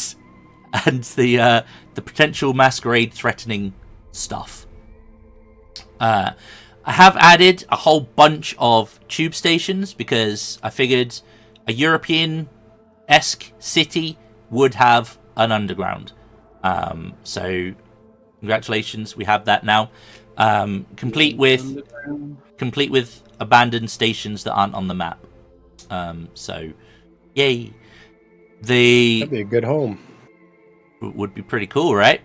the potential masquerade threatening stuff. I have added a whole bunch of tube stations because I figured a European-esque city would have an underground. So congratulations, we have that now. Complete with abandoned stations that aren't on the map. So yay. That'd be a good home. Would be pretty cool, right?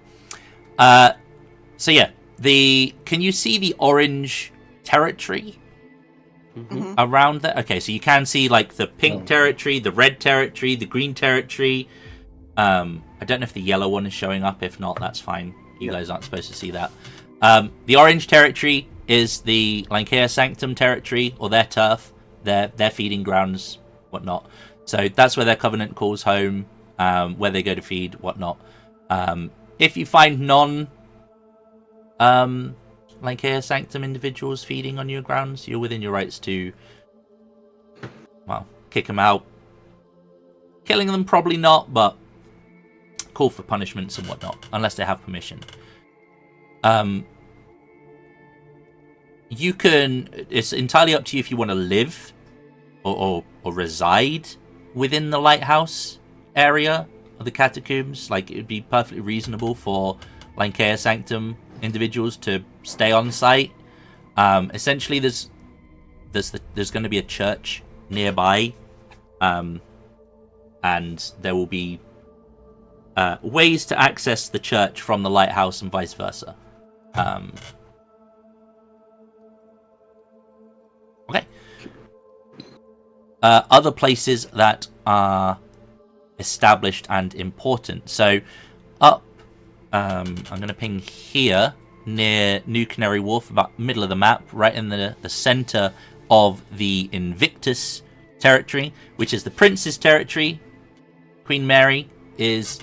So yeah, can you see the orange territory around there? Okay, so you can see like the pink territory, the red territory, the green territory. I don't know if the yellow one is showing up. If not, that's fine. You guys aren't supposed to see that. The orange territory is the Lankea Sanctum territory, or their turf, their feeding grounds, whatnot. So that's where their Covenant calls home, where they go to feed, whatnot. If you find Lankea Sanctum individuals feeding on your grounds, you're within your rights to, well, kick them out. Killing them, probably not, but call for punishments and whatnot, unless they have permission. You can, it's entirely up to you if you want to live or reside within the lighthouse area, of the catacombs. Like, it would be perfectly reasonable for Lankea Sanctum individuals to stay on site. Essentially, there's going to be a church nearby, and there will be ways to access the church from the lighthouse and vice versa. Okay. Other places that are established and important. So up, I'm going to ping here near New Canary Wharf, about middle of the map, right in the center of the Invictus territory, which is the Prince's territory. Queen Mary is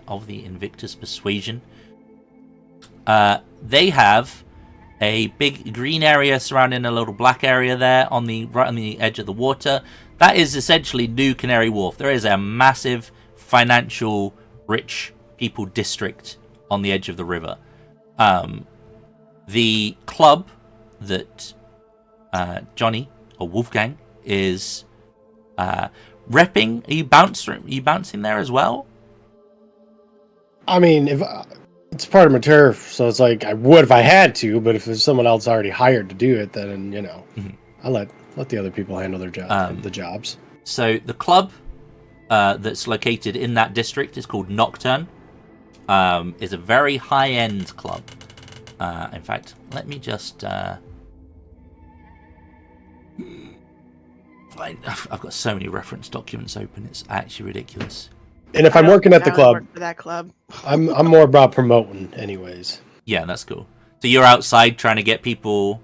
of the Invictus persuasion. They have a big green area surrounding a little black area there right on the edge of the water. That is essentially New Canary Wharf. There is a massive financial rich people district on the edge of the river. The club that Johnny or Wolfgang is repping. Are you bouncing there as well? I mean, if it's part of my turf, so it's like I would if I had to, but if there's someone else already hired to do it, then I'll let the other people handle their the jobs. So the club that's located in that district is called Nocturne. Is a very high-end club. In fact, let me just I've got so many reference documents open. It's actually ridiculous. And if I'm working at the club, for that club, I'm more about promoting, anyways. Yeah, that's cool. So you're outside trying to get people,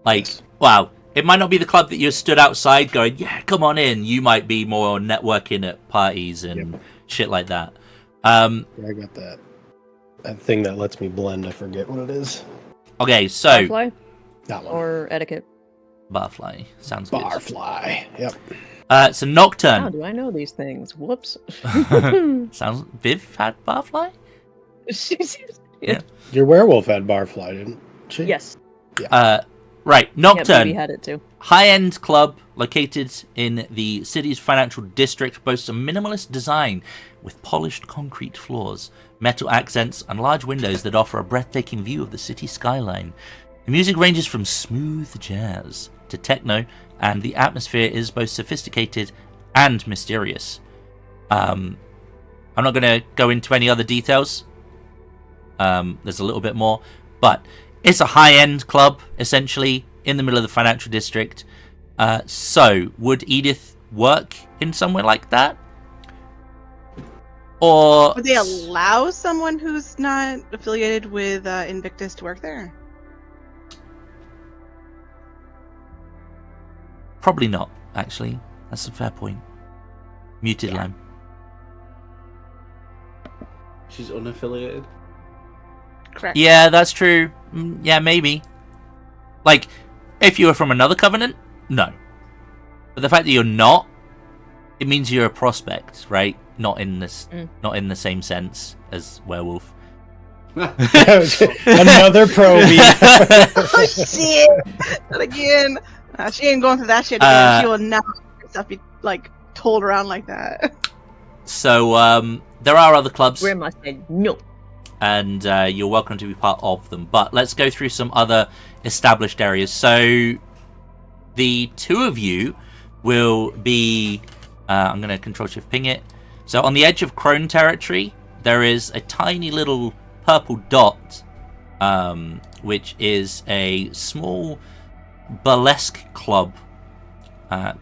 like, wow. It might not be the club that you stood outside going, yeah, come on in. You might be more networking at parties and shit like that. I got that thing that lets me blend. I forget what it is. Okay, so Barfly? That one. Or etiquette? Barfly sounds good. Barfly. Yep. So Nocturne. How do I know these things? Whoops. Sounds. Viv had Barfly. Yeah. Your werewolf had Barfly, didn't she? Yes. Right. Yeah, Nocturne. Baby had it too. High-end club located in the city's financial district, boasts a minimalist design with polished concrete floors, metal accents, and large windows that offer a breathtaking view of the city skyline. The music ranges from smooth jazz to techno, and the atmosphere is both sophisticated and mysterious. I'm not going to go into any other details. There's a little bit more, but it's a high-end club, essentially, in the middle of the financial district. So, would Edith work in somewhere like that? Or would they allow someone who's not affiliated with Invictus to work there? Probably not, actually. That's a fair point. Muted Lime. She's unaffiliated. Correct. Yeah, that's true. Yeah, maybe. Like, if you were from another covenant, no. But the fact that you're not, it means you're a prospect, right? Not in this, not in the same sense as werewolf. Another probie. Oh shit! Not again. She ain't going through that shit again. She will never have herself be like told around like that. So there are other clubs. Grandma said no. And you're welcome to be part of them. But let's go through some other established areas. So the two of you will be... I'm going to Control-Shift-Ping it. So on the edge of Crone territory, there is a tiny little purple dot, which is a small burlesque club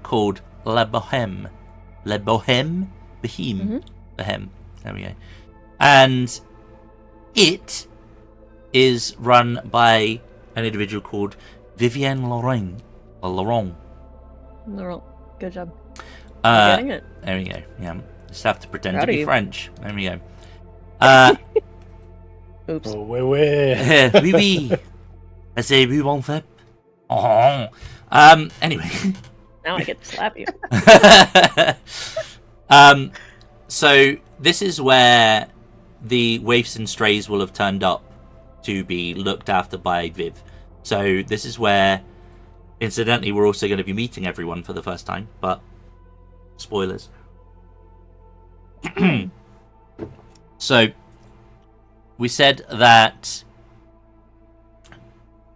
called La Bohème. La Bohème? Bohème. Bohème. There we go. And it is run by an individual called Vivienne Laurent. Laurent. Good job. Getting it. There we go. Yeah. Just have to pretend Proud to of be you. French. There we go. Oops. Oh, wait. Oui, oui. C'est bu, bon fait. Oh. Anyway. Now I get to slap you. So this is where the waifs and strays will have turned up to be looked after by Viv. So this is where, incidentally, we're also going to be meeting everyone for the first time, but spoilers. So, we said that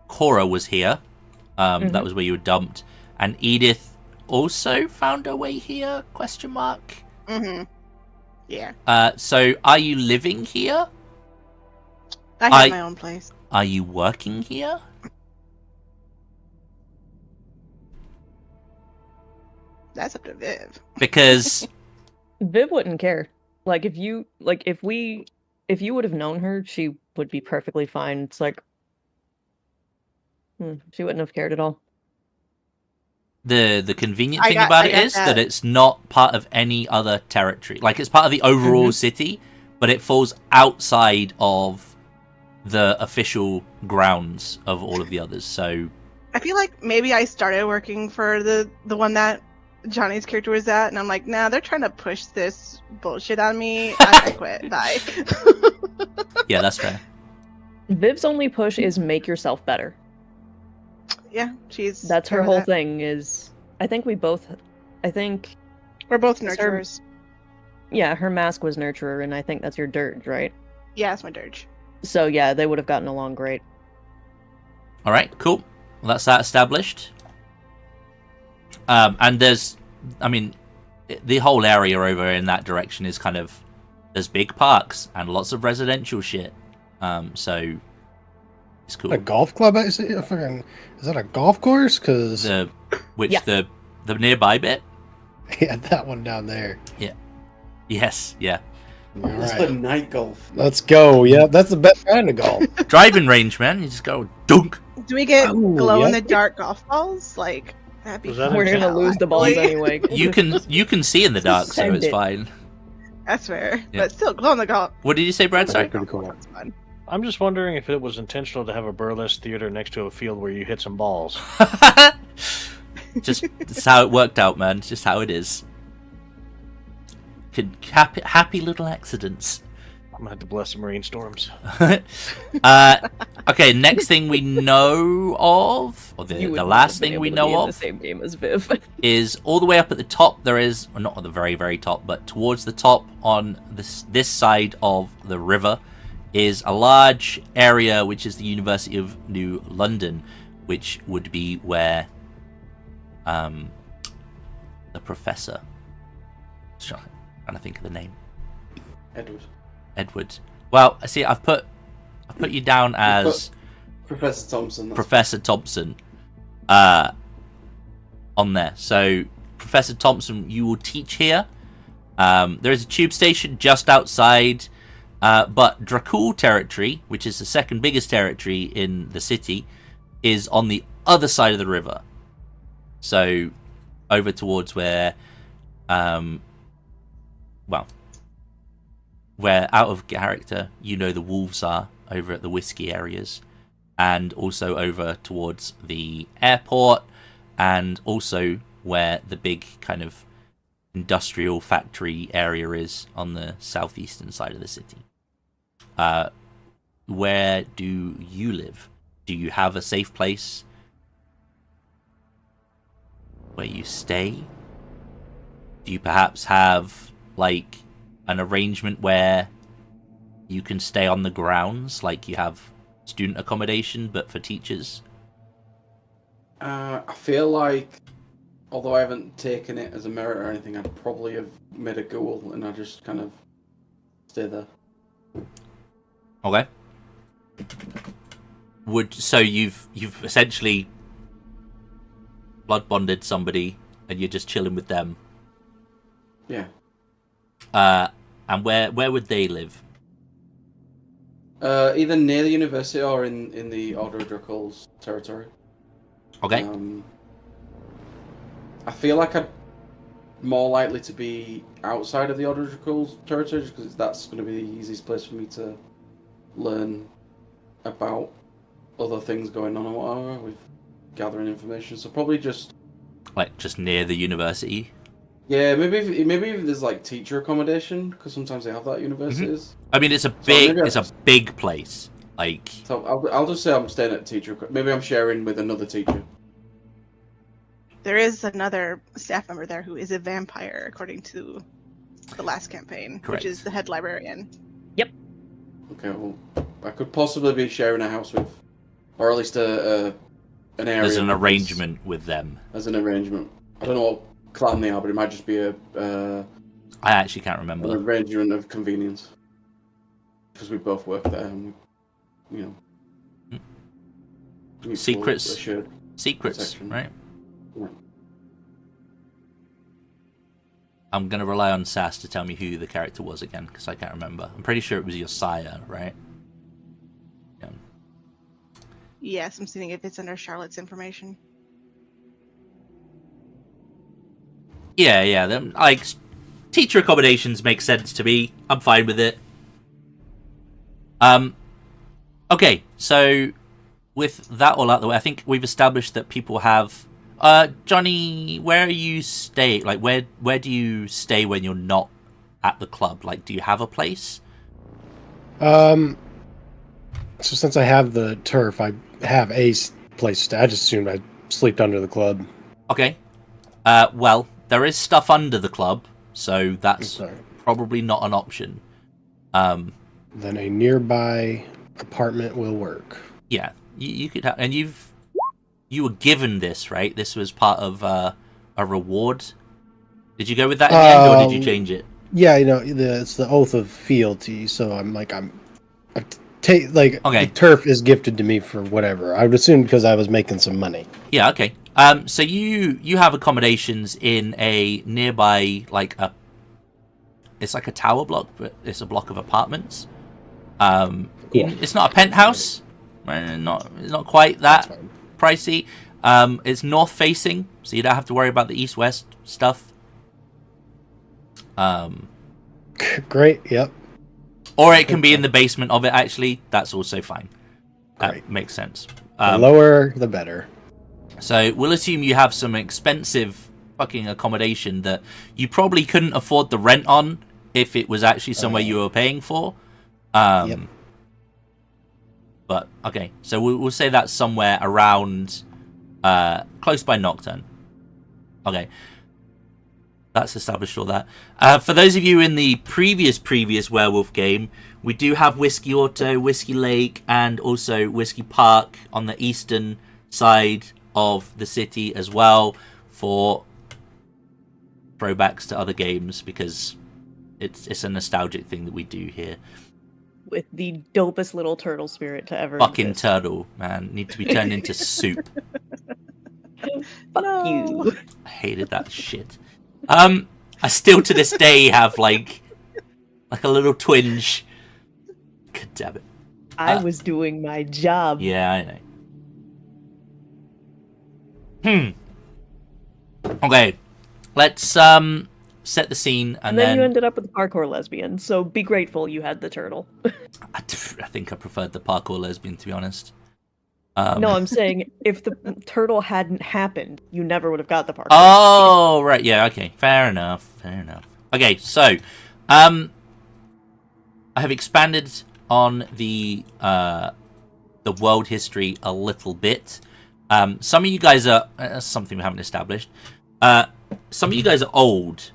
Cora was here. That was where you were dumped. And Edith also found her way here? Question mark. Mm-hmm. Yeah. So, are you living here? I have my own place. Are you working here? That's up to Viv. Because Viv wouldn't care. Like if you would have known her, she would be perfectly fine. It's like she wouldn't have cared at all. the convenient thing about it is that it's not part of any other territory. Like, it's part of the overall city, but it falls outside of the official grounds of all of the others. So I feel like maybe I started working for the one that Johnny's character was at, and I'm like, nah, they're trying to push this bullshit on me. I quit. Bye. yeah, that's fair. Viv's only push is make yourself better. Yeah, that's her whole thing. Is I think we're both nurturers. Yeah, her mask was nurturer, and I think that's your dirge, right? Yeah, it's my dirge. So yeah, they would have gotten along great. All right, cool. Well, that's that established. And there's the whole area over in that direction is kind of, there's big parks and lots of residential shit. So it's cool. A golf club? Is that a golf course? Cause the nearby bit. Yeah, that one down there. Yeah. Yes. Yeah. Let's play night golf. Let's go. Yeah, that's the best kind of golf. Driving range, man. You just go dunk. Do we get glow in the dark golf balls? Like, that'd be fun. We're gonna lose the balls anyway. You can see in the dark, so it's fine. That's fair, Yeah. but still glow in the golf. What did you say, Brad? Sorry. Pretty cool. That's fun. I'm just wondering if it was intentional to have a burlesque theater next to a field where you hit some balls. Just it's how it worked out, man. It's just how it is. Happy little accidents. I'm gonna have to bless the marine storms. Okay, next thing we know of, or the last thing we know of, the same game as Viv. is all the way up at the top. There is, well, not at the very, very top, but towards the top on this side of the river, is a large area which is the University of New London, which would be where the professor. I'm trying to think of the name. Edward. Well, I see. I've put you down as Professor Thompson. Professor Thompson on there. So, Professor Thompson, you will teach here. There is a tube station just outside, but Dracul territory, which is the second biggest territory in the city, is on the other side of the river. So, over towards where, where out of character, the wolves are over at the whiskey areas, and also over towards the airport, and also where the big kind of industrial factory area is on the southeastern side of the city. Where do you live? Do you have a safe place where you stay? Do you perhaps have, like, an arrangement where you can stay on the grounds, like you have student accommodation, but for teachers? I feel like, although I haven't taken it as a merit or anything, I'd probably have made a ghoul and I just kind of stay there. Okay. So you've essentially blood bonded somebody and you're just chilling with them. Yeah. And where would they live? Either near the university or in the Order of Dracul's territory. Okay. I feel like I'm more likely to be outside of the Order of Dracul's territory just because that's going to be the easiest place for me to learn about other things going on or whatever with gathering information. So probably just near the university. Yeah, maybe if there's like teacher accommodation, because sometimes they have that at universities. I mean, it's a big place. Like, so I'll just say I'm staying at teacher. Maybe I'm sharing with another teacher. There is another staff member there who is a vampire, according to the last campaign, Correct. which is the head librarian. Okay, well, I could possibly be sharing a house with, or at least an area. There's an arrangement with them. As an arrangement. I don't know what clan they are, but it might just be I actually can't remember. an arrangement of convenience. Because we both work there, and we, Secrets. shared Secrets, section. right? Yeah. I'm going to rely on Sass to tell me who the character was again, because I can't remember. I'm pretty sure it was your sire, right? Yeah. Yes, I'm seeing if it's under Charlotte's information. Yeah. Like, teacher accommodations make sense to me. I'm fine with it. Okay, so with that all out the way, I think we've established that people have... Johnny, where are you stay? Like, where do you stay when you're not at the club? Like, do you have a place? So since I have the turf, I have a place to stay. I just assumed I'd sleep under the club. Okay. Well, there is stuff under the club, so that's probably not an option. Then a nearby apartment will work. Yeah, you could have... And you were given this, right? This was part of a reward. Did you go with that in the end, or did you change it? Yeah, it's the oath of fealty. So the turf is gifted to me for whatever. I would assume because I was making some money. Yeah, okay. So you have accommodations in a nearby, it's like a tower block, but it's a block of apartments. Cool. It's not a penthouse, right? Not quite that pricey. It's north facing, so you don't have to worry about the east-west stuff. Great, yep. Or it can be in the basement of it, actually. That's also fine. That Great. makes sense. The lower, the better. So we'll assume you have some expensive fucking accommodation that you probably couldn't afford the rent on if it was actually somewhere you were paying for. Yep. But, okay, so we'll say that's somewhere around, close by Nocturne. Okay. That's established all that. For those of you in the previous Werewolf game, we do have Whiskey Auto, Whiskey Lake, and also Whiskey Park on the eastern side of the city as well, for throwbacks to other games, because it's a nostalgic thing that we do here. With the dopest little turtle spirit to ever Fucking exist. turtle, man. Need to be turned into soup. Fuck you. I hated that shit. I still to this day have like a little twinge. God damn it. I was doing my job. Yeah, I know. Okay. Let's set the scene, and then you ended up with the parkour lesbian, so be grateful you had the turtle. I think I preferred the parkour lesbian, to be honest. No, I'm saying if the turtle hadn't happened, you never would have got the parkour. Oh, right, yeah, okay. Fair enough. Okay, so I have expanded on the world history a little bit. Some of you guys are something we haven't established. Some of you guys are old.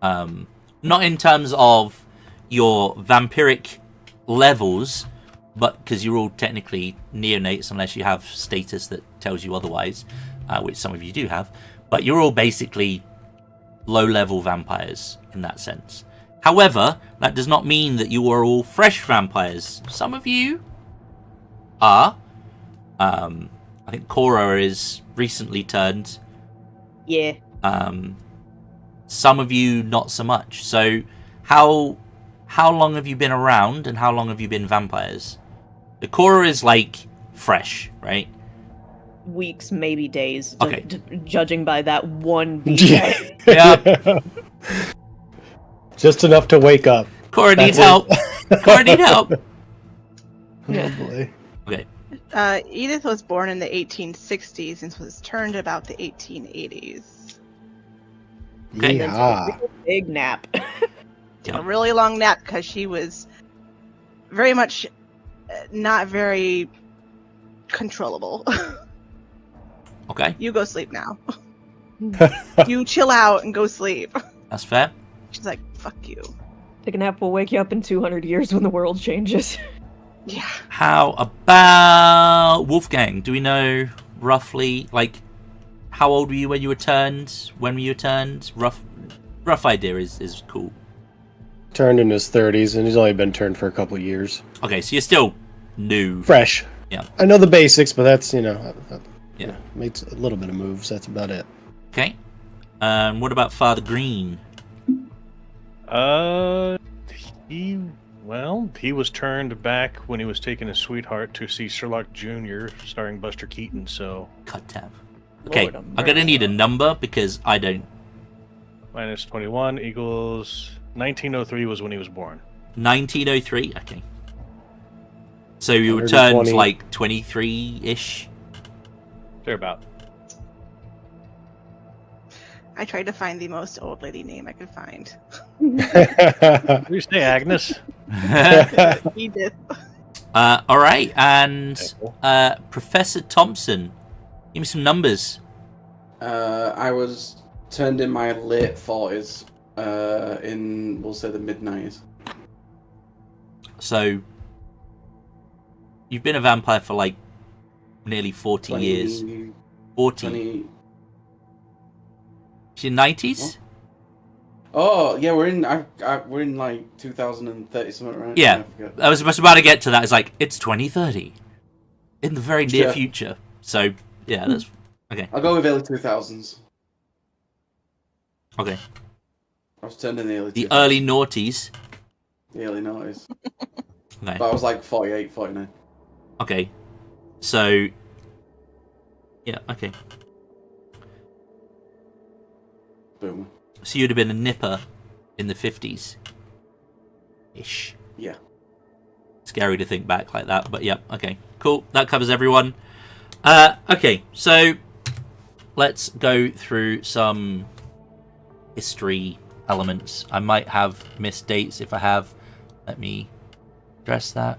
Not in terms of your vampiric levels, but because you're all technically neonates unless you have status that tells you otherwise, which some of you do have. But you're all basically low-level vampires in that sense. However, that does not mean that you are all fresh vampires. Some of you are. I think Cora is recently turned. Yeah. Some of you not so much. So how long have you been around, and how long have you been vampires? The Cora is like fresh, right? Weeks, maybe days. Okay. Judging by that one video. Yeah. Just enough to wake up. Cora needs help. Cora needs help. Yeah. Oh boy. Okay. Edith was born in the 1860s and was turned about the 1880s. Okay. Yeah. Big nap. Yeah. A really long nap because she was very much not very controllable. Okay. You go sleep now. You chill out and go sleep. That's fair. She's like, fuck you. Take a nap will wake you up in 200 years when the world changes. Yeah. How about Wolfgang? Do we know roughly, like, how old were you when you returned? When were you returned? Rough idea is cool. Turned in his 30s, and he's only been turned for a couple of years. Okay, so you're still new. Fresh. Yeah. I know the basics, but that's, Yeah. makes a little bit of moves. That's about it. Okay. What about Father Green? He was turned back when he was taking his sweetheart to see Sherlock Jr. starring Buster Keaton, so... Cut tab. Okay, Lord of I'm gonna need a number because I don't... Minus 21 equals... 1903 was when he was born. 1903? Okay. So you returned 120. like 23-ish? Thereabout. I tried to find the most old lady name I could find. Did you say Agnes? Edith. Alright, and Okay. Professor Thompson, give me some numbers. I was turned in my late 40s, in, we'll say, the mid-90s. So, you've been a vampire for like nearly 40 years. 40. 20... Your 90s? Oh, yeah, we're in like 2030 something, right? Yeah. I forget. I was just about to get to that. It's like, it's 2030. In the very near Sure. future. So, yeah, that's... Okay. I'll go with early 2000s. Okay. I was turned in the early The 2000s. early noughties. The early 90s. Okay. But I was like 48, 49. Okay. So... Yeah, okay. Boom. So you'd have been a nipper in the 50s. Ish. Yeah. Scary to think back like that, but yeah, okay. Cool, that covers everyone. Okay, so let's go through some history elements. I might have missed dates. If I have, let me address that.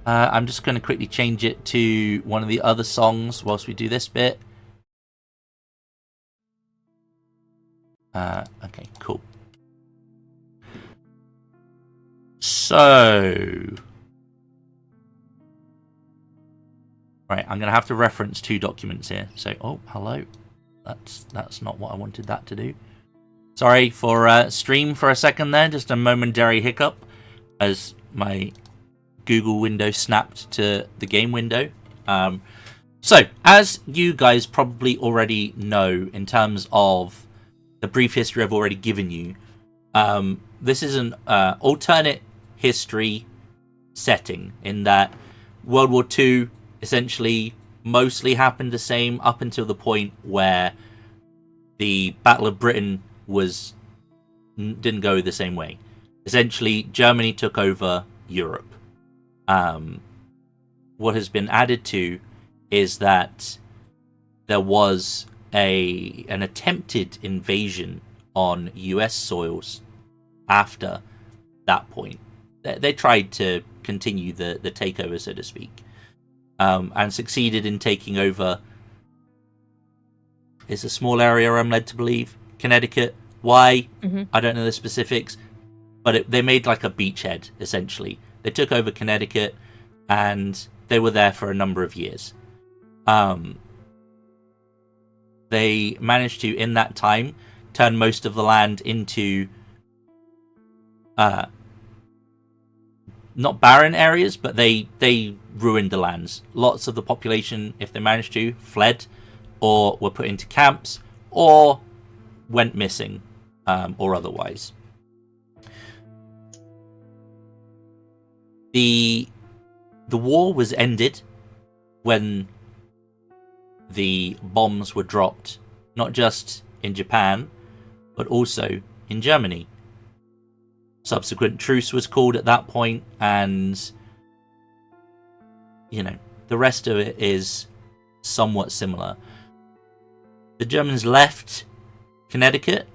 I'm just going to quickly change it to one of the other songs whilst we do this bit. Okay, cool. So... Right, I'm going to have to reference two documents here. So, oh, hello. That's not what I wanted that to do. Sorry for stream for a second there. Just a momentary hiccup as my Google window snapped to the game window. So, as you guys probably already know, in terms of the brief history I've already given you, this is an alternate history setting in that World War II essentially mostly happened the same up until the point where the Battle of Britain didn't go the same way. Essentially, Germany took over Europe. What has been added to is that there was an attempted invasion on US soils after that point. They tried to continue the takeover, so to speak, and succeeded in taking over. It's a small area, I'm led to believe, Connecticut. Why? I don't know the specifics, but they made like a beachhead, essentially. They took over Connecticut, and they were there for a number of years. They managed to, in that time, turn most of the land into not barren areas, but they ruined the lands. Lots of the population, if they managed to, fled or were put into camps or went missing, or otherwise. The war was ended when the bombs were dropped, not just in Japan, but also in Germany. Subsequent truce was called at that point, and the rest of it is somewhat similar. The Germans left Connecticut,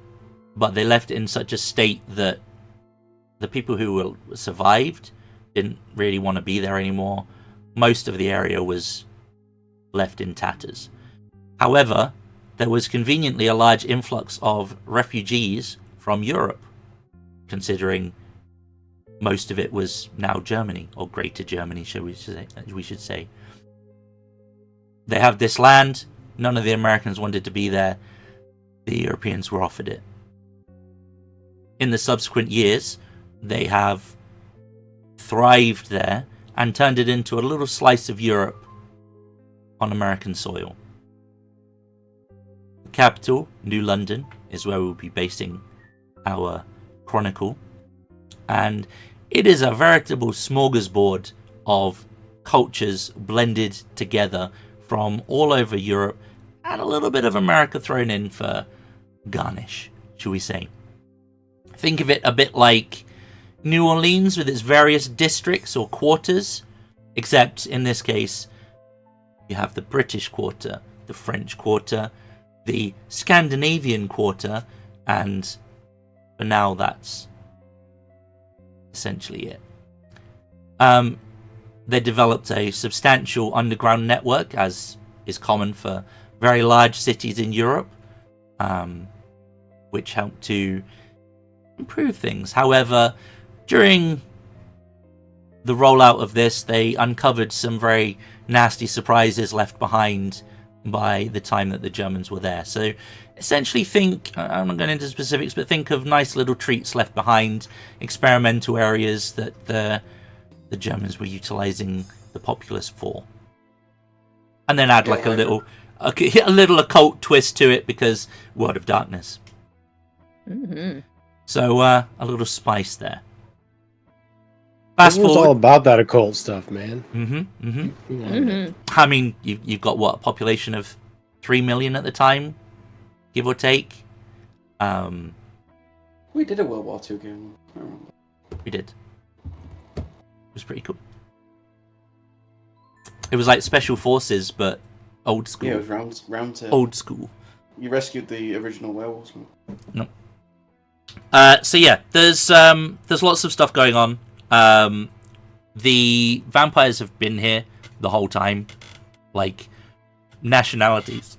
but they left it in such a state that the people who survived didn't really want to be there anymore. Most of the area was left in tatters. However, there was conveniently a large influx of refugees from Europe, considering most of it was now Germany, or Greater Germany, we should say. They have this land. None of the Americans wanted to be there. The Europeans were offered it. In the subsequent years, they have thrived there and turned it into a little slice of Europe on American soil. The capital, New London, is where we'll be basing our chronicle. And it is a veritable smorgasbord of cultures blended together from all over Europe, and a little bit of America thrown in for garnish, shall we say. Think of it a bit like New Orleans with its various districts or quarters, except in this case, you have the British Quarter, the French Quarter, the Scandinavian Quarter, and for now that's essentially it. They developed a substantial underground network, as is common for very large cities in Europe, which helped to improve things. However, during the rollout of this, they uncovered some very nasty surprises left behind by the time that the Germans were there. So essentially think, I'm not going into specifics, but think of nice little treats left behind, experimental areas that the Germans were utilizing the populace for. And then add like a little occult twist to it, because World of Darkness. Mm-hmm. So a little spice there. It was all about that occult stuff, man. I mean, you've got what, a population of 3 million at the time, give or take. We did a World War II game. I remember. We did. It was pretty cool. It was like Special Forces, but old school. Yeah, it was round to old school. You rescued the original werewolves. No. So yeah, there's lots of stuff going on. The vampires have been here the whole time. Like, nationalities,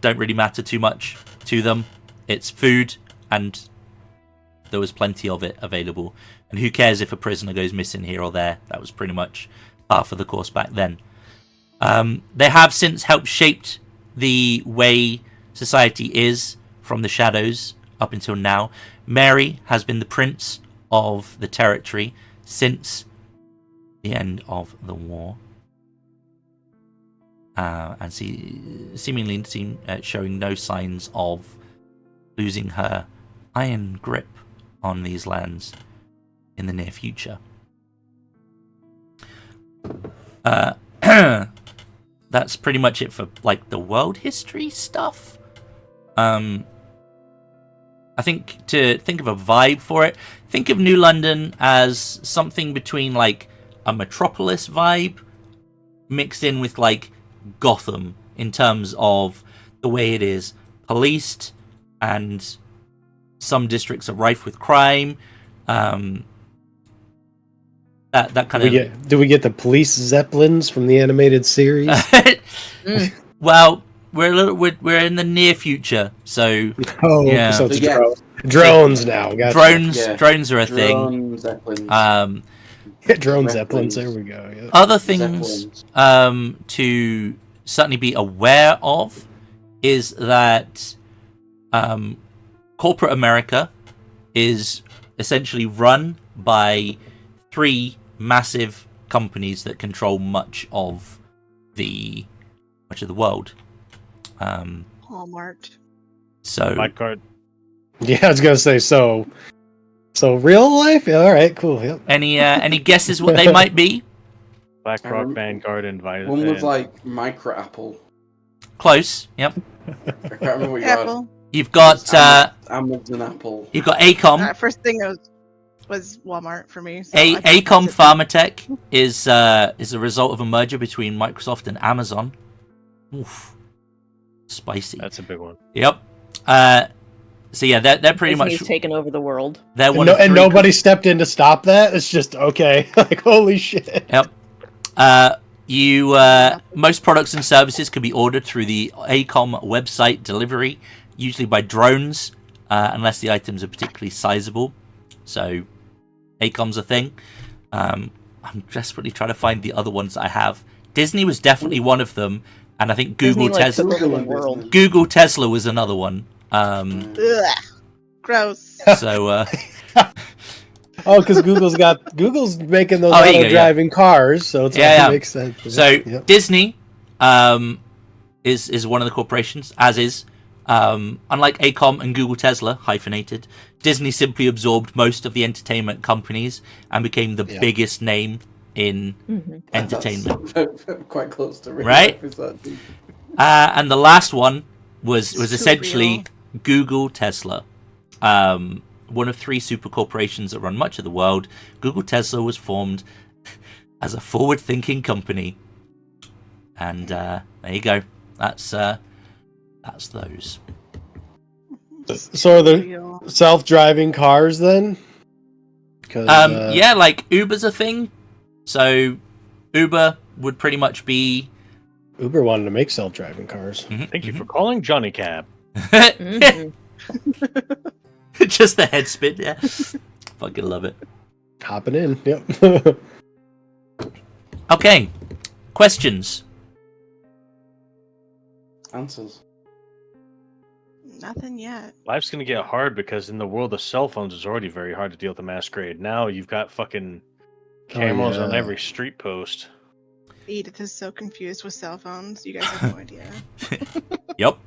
don't really matter too much to them. It's food, and there was plenty of it available. And who cares if a prisoner goes missing here or there? That was pretty much part of the course back then. They have since helped shaped the way society is from the shadows up until now. Mary has been the prince of the territory since the end of the war, and seemingly showing no signs of losing her iron grip on these lands in the near future. That's pretty much it for like the world history stuff. I think to think of a vibe for it, think of New London as something between like a Metropolis vibe mixed in with like Gotham in terms of the way it is policed, and some districts are rife with crime. That kind of. Do we get the police zeppelins from the animated series? Well, we're in the near future, so yeah. So it's drones now. Gotcha. Drones are a thing. Zeppelins. Drone zeppelins. There we go. Yeah. Other things to certainly be aware of is that corporate America is essentially run by 3 massive companies that control much of the world. Walmart. So Black Card. Yeah, I was gonna say so real life. Yeah, all right, cool. Yep. Any guesses what they might be? BlackRock, Vanguard, and Vita. One was like Micro Apple. Close. Yep. I can't remember what you had. Apple. You've got Amazon Apple. you've got ACOM. First thing was Walmart for me. So ACOM Pharmatech is a result of a merger between Microsoft and Amazon. Oof. Spicy. That's a big one. Yep. So yeah, they're pretty Disney's much taken over the world. They're one And, of and 3 nobody stepped in to stop that. It's just okay. Like holy shit. Yep. Most products and services can be ordered through the ACOM website delivery, usually by drones, unless the items are particularly sizable. So ACOM's a thing. I'm desperately trying to find the other ones I have. Disney was definitely one of them, and I think Disney, Google like, Tesla. took over the Google world. business. Google Tesla was another one. Ugh. Gross. So Oh, because Google's making those Oh, here you go, auto-driving cars, so it makes sense. So Yep. Disney is one of the corporations, as is unlike ACOM and Google Tesla, hyphenated. Disney simply absorbed most of the entertainment companies and became the biggest name in entertainment. That's quite close to real Right? life, is that? And the last one was essentially Surreal. Google Tesla. One of 3 super corporations that run much of the world. Google Tesla was formed as a forward-thinking company. And there you go. That's those. So are the Real. self-driving cars then? 'Cause, Yeah, like Uber's a thing. So Uber would pretty much be Uber wanted to make self-driving cars. Thank you for calling Johnny Cab. Mhm. just the head spin, yeah. Fucking love it. Hopping in, yep. Okay. Questions. Answers. Nothing yet. Life's gonna get hard because in the world of cell phones, it's already very hard to deal with the masquerade. Now you've got fucking cameras on yeah. every street post. Edith is so confused with cell phones. You guys have no idea. Yep.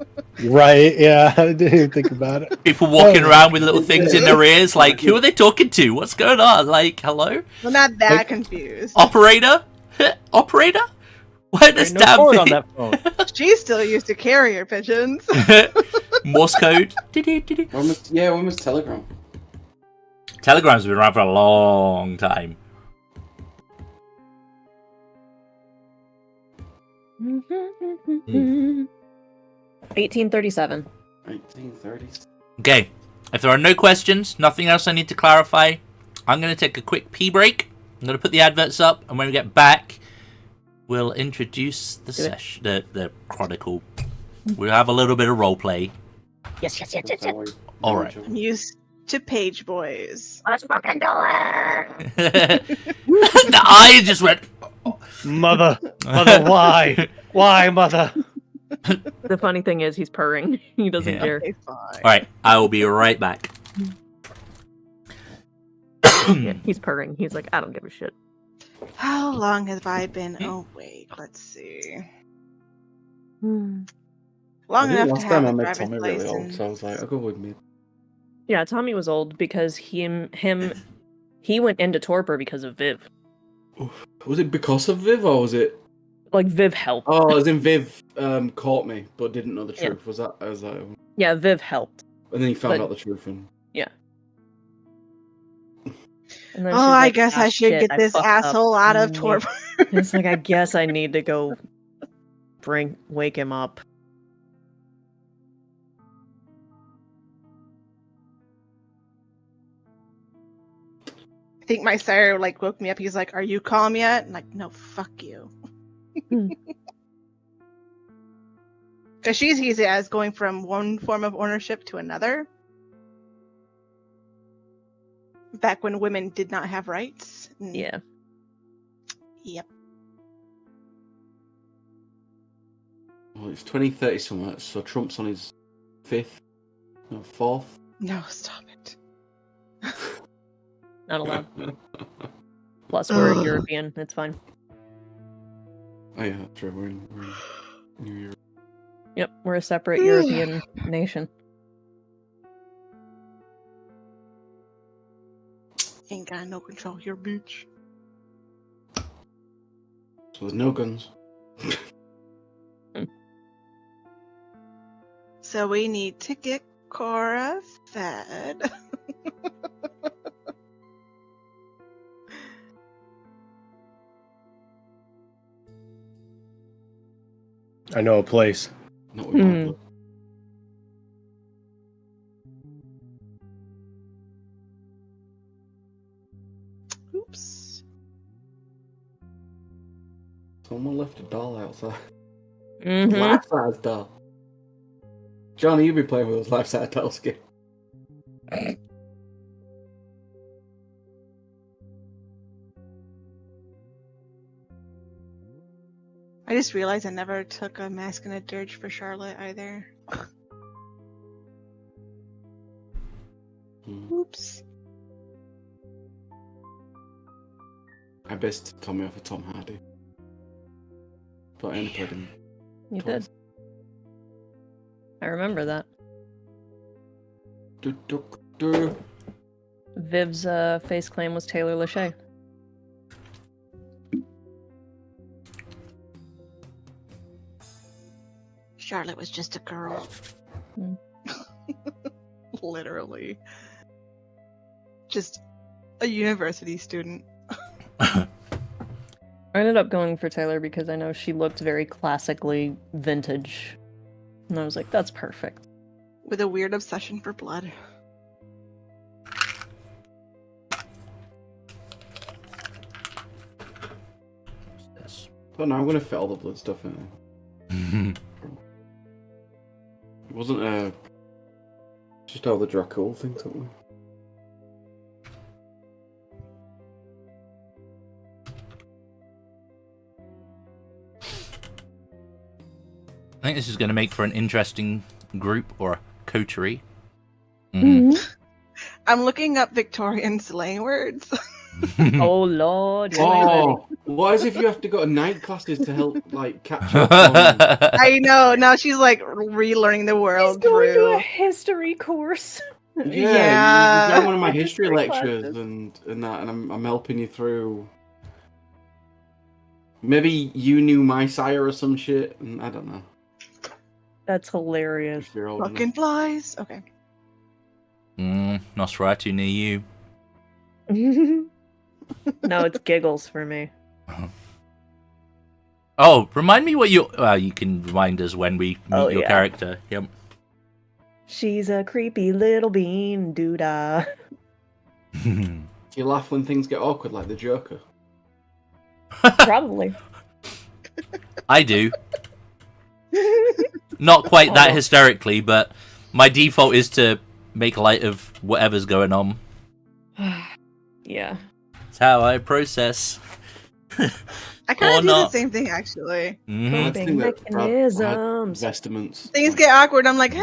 Right, yeah, I didn't even think about it. People walking around with little things in their ears, like, who are they talking to? What's going on? Like, hello? Well, not that Like- confused. Operator? Operator? Why There's does no damn cord on thing? that phone. She's still used to carrier pigeons. Morse code? When was Telegram? Telegram's been around for a long time. Mm-hmm. 1837. 1930s. Okay. If there are no questions, nothing else I need to clarify, I'm going to take a quick pee break. I'm going to put the adverts up, and when we get back, we'll introduce the session, the chronicle. We'll have a little bit of roleplay. Yes. All right. I'm used to page boys. Let's fucking do it. The eye just went. Mother, why? Why, mother? The funny thing is, he's purring. He doesn't Yeah. care. Okay, fine. All right, I will be right back. Yeah, he's purring. He's like, I don't give a shit. How long have I been awake? Let's see. Long enough to Last have time I a met driver's Tommy really old, license. so I was like, I'll go with me. Yeah, Tommy was old because he went into torpor because of Viv. Was it because of Viv, or was it? Like Viv helped. Oh, as in Viv caught me, but didn't know the Yeah. truth. Was that? Yeah, Viv helped. And then he found But- out the truth, and And then Oh, she's I like, guess "Ah, I should shit, get I this fucked up." asshole out of Mm, torpor. It's like, I guess I need to go wake him up. I think my sire like woke me up. He's like, "Are you calm yet?" I'm like, "No, fuck you." Because she sees it as going from one form of ownership to another. Back when women did not have rights. Yeah. Yep. well, it's 2030 somewhere, so Trump's on his 4th. No, stop it. Not allowed. Plus, we're Ugh. European. It's fine. Oh yeah, true. We're in New Year. Yep, we're a separate European nation. Ain't got no control here, bitch. So there's no guns. So we need to get Cora fed. I know a place. Not with my blood. Oops. Someone left a doll outside. Mm-hmm. Life-size doll. Johnny, you've been playing with those life-size dolls again. I just realized I never took a mask and a dirge for Charlotte either. Oops. I based Tommy off of Tom Hardy. But I only played him. You twice. did. I remember that. Viv's face claim was Taylor Lachey. Charlotte was just a girl. Hmm. Literally. Just a university student. I ended up going for Taylor because I know she looked very classically vintage. And I was like, that's perfect. With a weird obsession for blood. Oh no, I'm gonna fit all the blood stuff in there. It wasn't just how the Dracul thing took me. I think this is going to make for an interesting group or a coterie. I'm looking up Victorian slang words. Oh lord. Oh, what as if you have to go to night classes to help like catch up on... I know. Now she's like relearning the world He's going to through. a history course. Yeah, you go one of my history History lectures classes. and that, and I'm helping you through. Maybe you knew my sire or some shit, and I don't know. That's hilarious. If you're old Fucking enough. flies. Okay. Nosferatu near you. No, it's giggles for me. Oh, remind me what you... you can remind us when we meet your yeah. character. Yep. She's a creepy little bean doodah. Do you laugh when things get awkward like the Joker? Probably. I do. Not quite that Oh. hysterically, but my default is to make light of whatever's going on. Yeah. It's how I process. I kind Or of do not. the same thing actually. Mhm. I Coping think that Brad had mechanisms. Vestiments. Things get awkward. I'm like,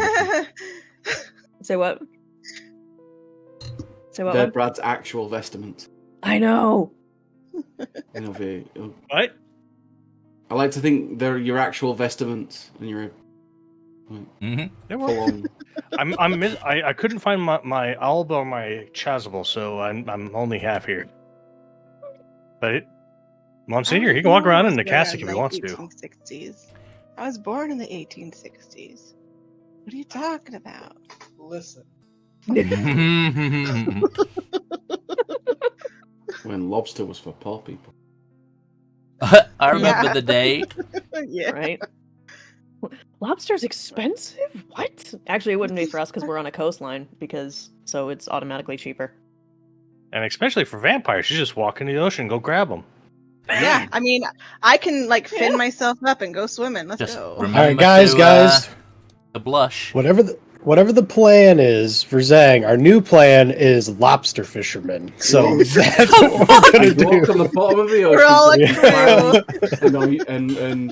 Say what? Say what? They're What? Brad's actual vestiments. I know. You know, What? I like to think they're your actual vestiments, and you're Mhm. Yeah, full well, on. I couldn't find my alba or my chasuble, so I'm only half here. But Monsignor, he can walk around in the cassock if he wants to. 1860s. I was born in the 1860s. What are you talking about? Listen. When lobster was for poor people. I remember Yeah. the day. Yeah. Right? Lobster's expensive? What? Actually, it wouldn't be for us because we're on a coastline, so it's automatically cheaper. And especially for vampires, you just walk into the ocean and go grab them. Yeah, I mean, I can like fin myself up and go swimming. Let's Just go. remember All right, guys, to blush. whatever the plan is for Zhang, our new plan is lobster fishermen. So that's what we're gonna And walk on do. the bottom of the ocean. We're all like, and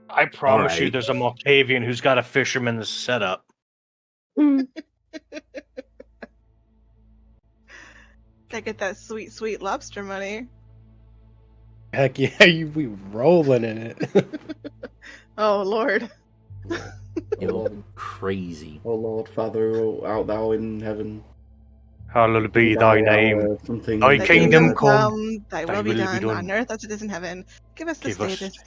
I promise you, Alright. there's a Malkavian who's got a fisherman's setup. gotta get that sweet, sweet lobster money. Heck yeah, we rolling in it. Oh Lord. You're crazy. Oh Lord, Father, who art thou in heaven? Hallowed be thy name. Something. Thy Thy kingdom come, thy thy will be will be done done. on earth as it is in heaven. Give us this Give day us- this.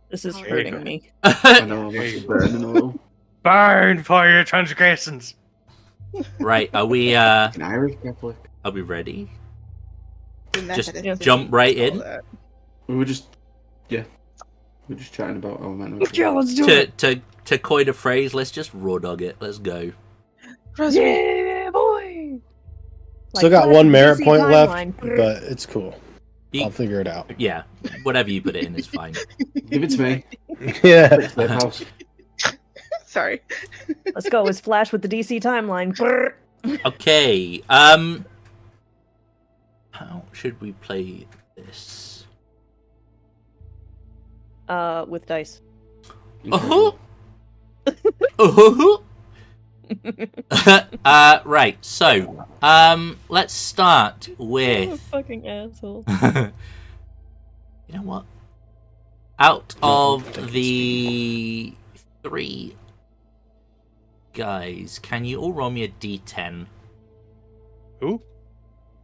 This is Oh, there you hurting go. me. I know, I'm actually burning a little. Burn for your transgressions. Right, are we An Irish Catholic. are we ready? The Just Methodist jump right all in. that. We were just, we're just chatting about our man. Yeah, let's do it. To coin a phrase, let's just raw dog it. Let's go. Rosary. Yeah, boy. Still got one merit point left, but it's cool. You- I'll figure it out. Yeah, whatever you put it in is fine. Give it to me. Yeah. Safe house. Sorry. Let's go. It's Flash with the DC timeline. Brrr. Okay. How should we play this? With dice. Uh-huh. Right, so let's start with Fucking asshole. you know what? Out of the 3 guys, can you all roll me a d10? Who?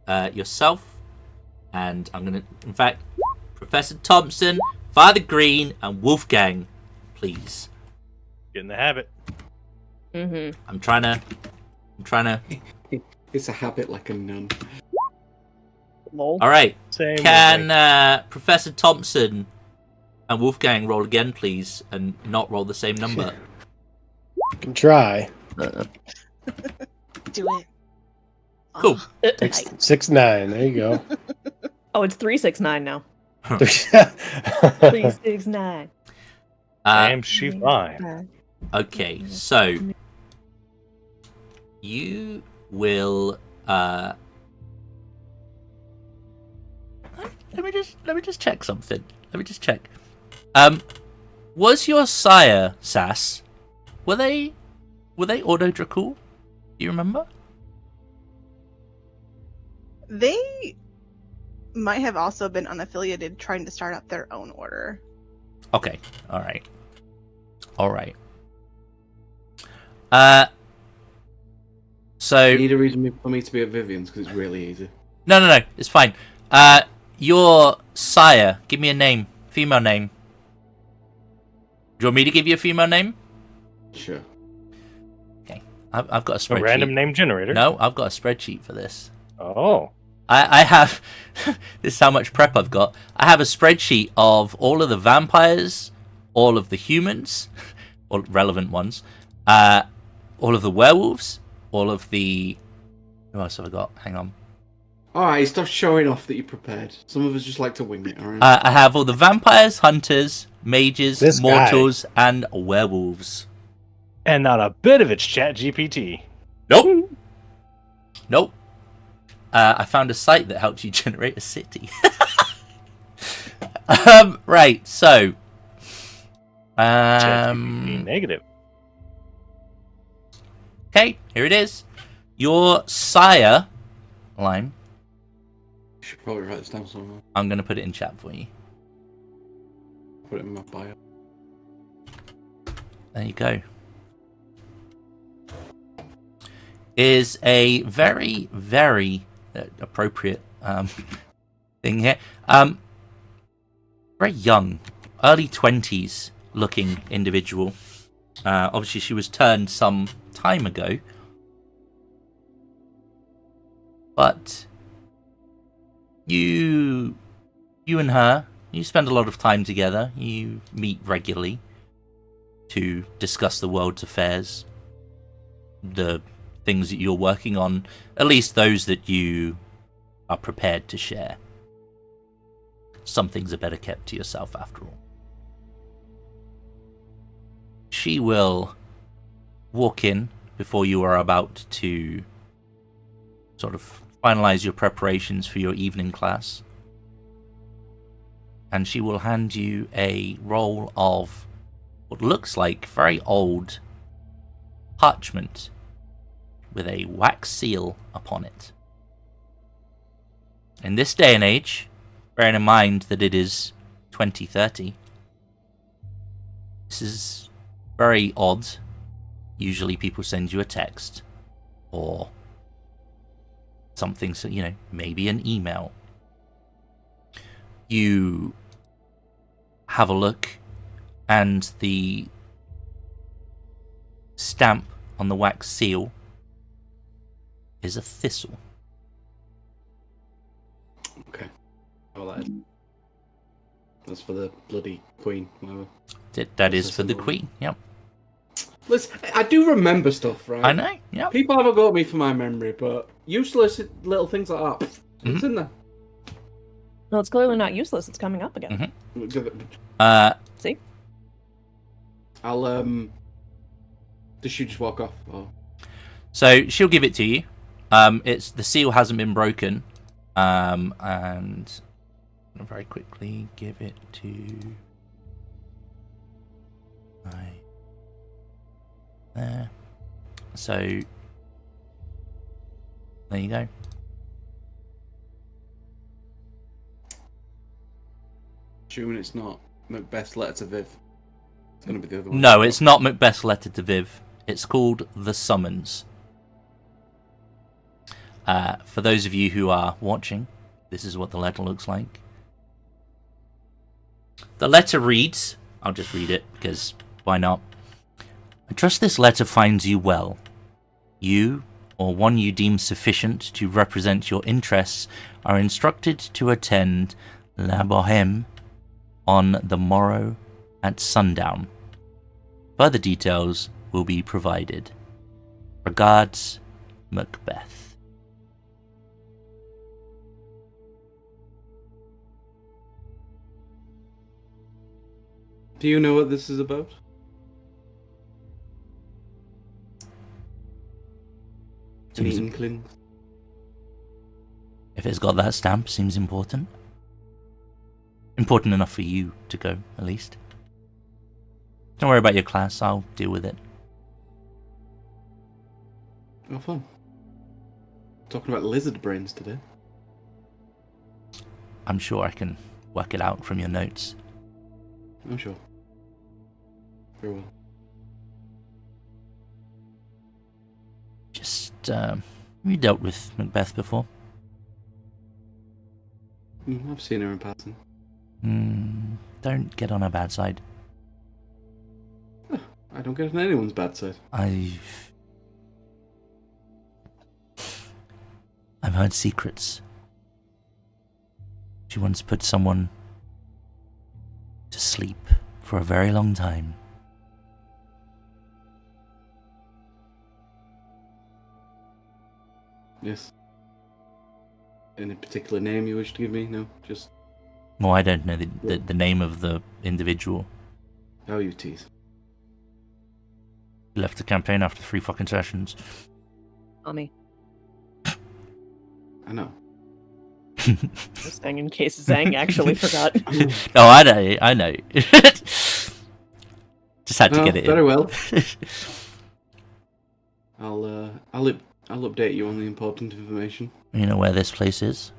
Yourself, and I'm gonna, in fact, Professor Thompson, Father Green, and Wolfgang, please. Get in the habit. Mm-hmm. I'm trying to. It's a habit like a nun. Lol. All right. Same. Can Professor Thompson and Wolfgang roll again, please, and not roll the same number? You can try. Do it. Cool. 6-9. There you go. Oh, it's 369 now. 369. Damn, she fine. Okay, so you will let me just check something. Let me just check. Was your sire Sass? Were they Ordo Dracul? Do you remember? They might have also been unaffiliated, trying to start up their own order. Okay. All right. So You need a reason for me to be at Vivian's because it's really easy. no, it's fine. Your sire, give me a name, female name. Do you want me to give you a female name? Sure. Okay, I've got a A spreadsheet. random name generator. No, I've got a spreadsheet for this. Oh. I have. This is how much prep I've got. I have a spreadsheet of all of the vampires, all of the humans, all relevant ones, all of the werewolves, all of the. Who else have I got? Hang on. Alright, stop showing off that you're prepared. Some of us just like to wing it, alright? I have all the vampires, hunters, mages, This guy. mortals, and werewolves. And not a bit of it's Chat GPT. Nope. I found a site that helps you generate a city. Right, so. ChatGPT negative. Okay, here it is. Your sire line. You should probably write this down somewhere. I'm going to put it in chat for you. Put it in my bio. There you go. Is a very, very appropriate thing here. Very young, early 20s looking individual. Obviously, she was turned some time ago. But you and her, you spend a lot of time together. You meet regularly to discuss the world's affairs, the things that you're working on, at least those that you are prepared to share. Some things are better kept to yourself after all. She will walk in before you are about to sort of finalize your preparations for your evening class. And she will hand you a roll of what looks like very old parchment with a wax seal upon it. In this day and age, bearing in mind that it is 2030, this is very odd. Usually people send you a text or something, so maybe an email. You have a look, and the stamp on the wax seal is a thistle. Okay. Well, that's for the bloody queen. Whatever. That is for the queen. Yep. Listen, I do remember stuff, right? I know. Yep. People have a go at me for my memory, but useless little things like that. It's in there. No, it's clearly not useless. It's coming up again. See? I'll Does she just walk off? Or... So she'll give it to you. It's the seal hasn't been broken, and I'm gonna very quickly give it to there. So there you go. Assuming it's not Macbeth's letter to Viv. It's going to be the other one. No, it's not Macbeth's letter to Viv. It's called The Summons. For those of you who are watching, this is what the letter looks like. The letter reads, I'll just read it because why not? I trust this letter finds you well. You, or one you deem sufficient to represent your interests, are instructed to attend La Bohème on the morrow at sundown. Further details will be provided. Regards, Macbeth. Do you know what this is about? Any Seems- inklings? If it's got that stamp, seems important. Important enough for you to go, at least. Don't worry about your class, I'll deal with it. Oh, fun. Talking about lizard brains today. I'm sure I can work it out from your notes. I'm sure. Very well. Just, we dealt with Macbeth before. I've seen her in passing. Don't get on her bad side. I don't get on anyone's bad side. I've heard secrets. She once put someone to sleep for a very long time. Yes. Any particular name you wish to give me? No, just... Well, I don't know the name of the individual. how you tease. He left the campaign after 3 fucking sessions. Mommy. I know. Just saying in case Zhang actually forgot. No, I know. Just had to get it very in. well. I'll update you on the important information. You know where this place is?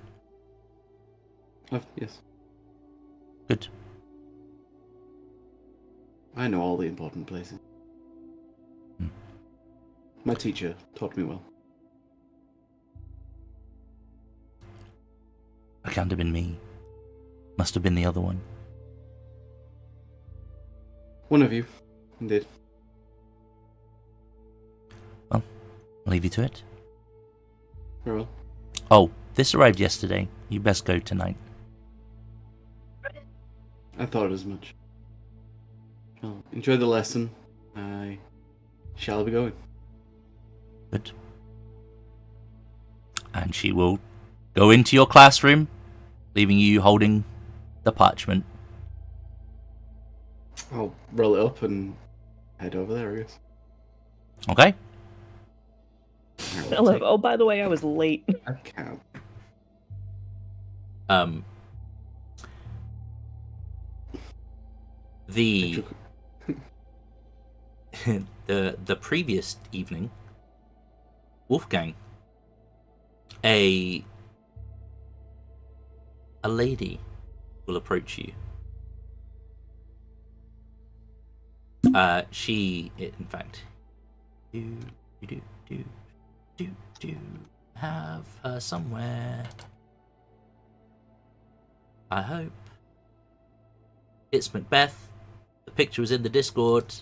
Yes. Good. I know all the important places. My teacher taught me well. It can't have been me. Must have been the other one. One of you, indeed. Well, I'll leave you to it. Very well. Oh, this arrived yesterday. You best go tonight. I thought as much. Well, enjoy the lesson. I shall be going. Good. And she will go into your classroom, leaving you holding the parchment. I'll roll it up and head over there, I guess. Okay? I love, oh, by the way, I was late. I can't. The the previous evening, Wolfgang, a lady will approach you. She, in fact, do have her somewhere. I hope. It's Macbeth. The picture was in the Discord.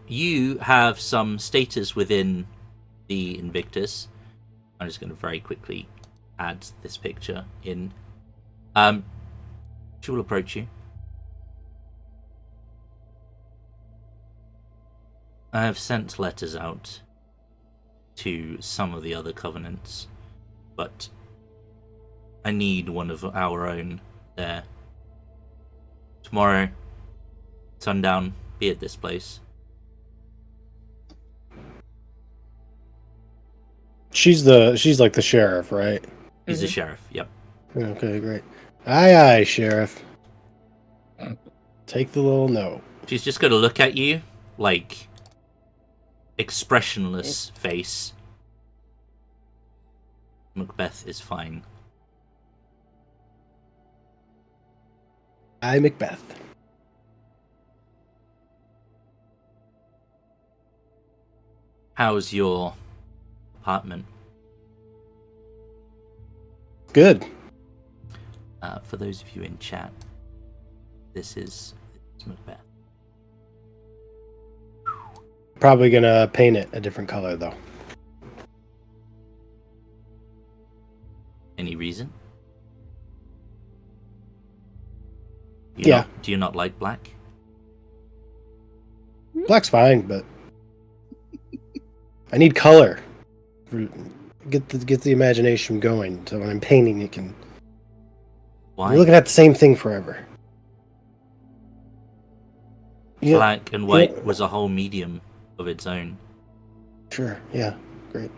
You have some status within the Invictus. I'm just going to very quickly add this picture in. She will approach you. I have sent letters out to some of the other covenants, but I need one of our own there. Tomorrow, sundown, be at this place. She's like the sheriff, right? He's the sheriff, yep. Okay, great. Aye, sheriff. Take the little note. She's just going to look at you like expressionless face, Macbeth is fine. I Macbeth. How's your apartment? Good. For those of you in chat, this is Macbeth. Probably gonna paint it a different color though. Any reason? Yeah. Do you not like black? Black's fine, but I need color. Get the imagination going, so when I'm painting, it can. Why? You're looking at the same thing forever. Yeah, Black and white was a whole medium of its own. sure. Yeah, great.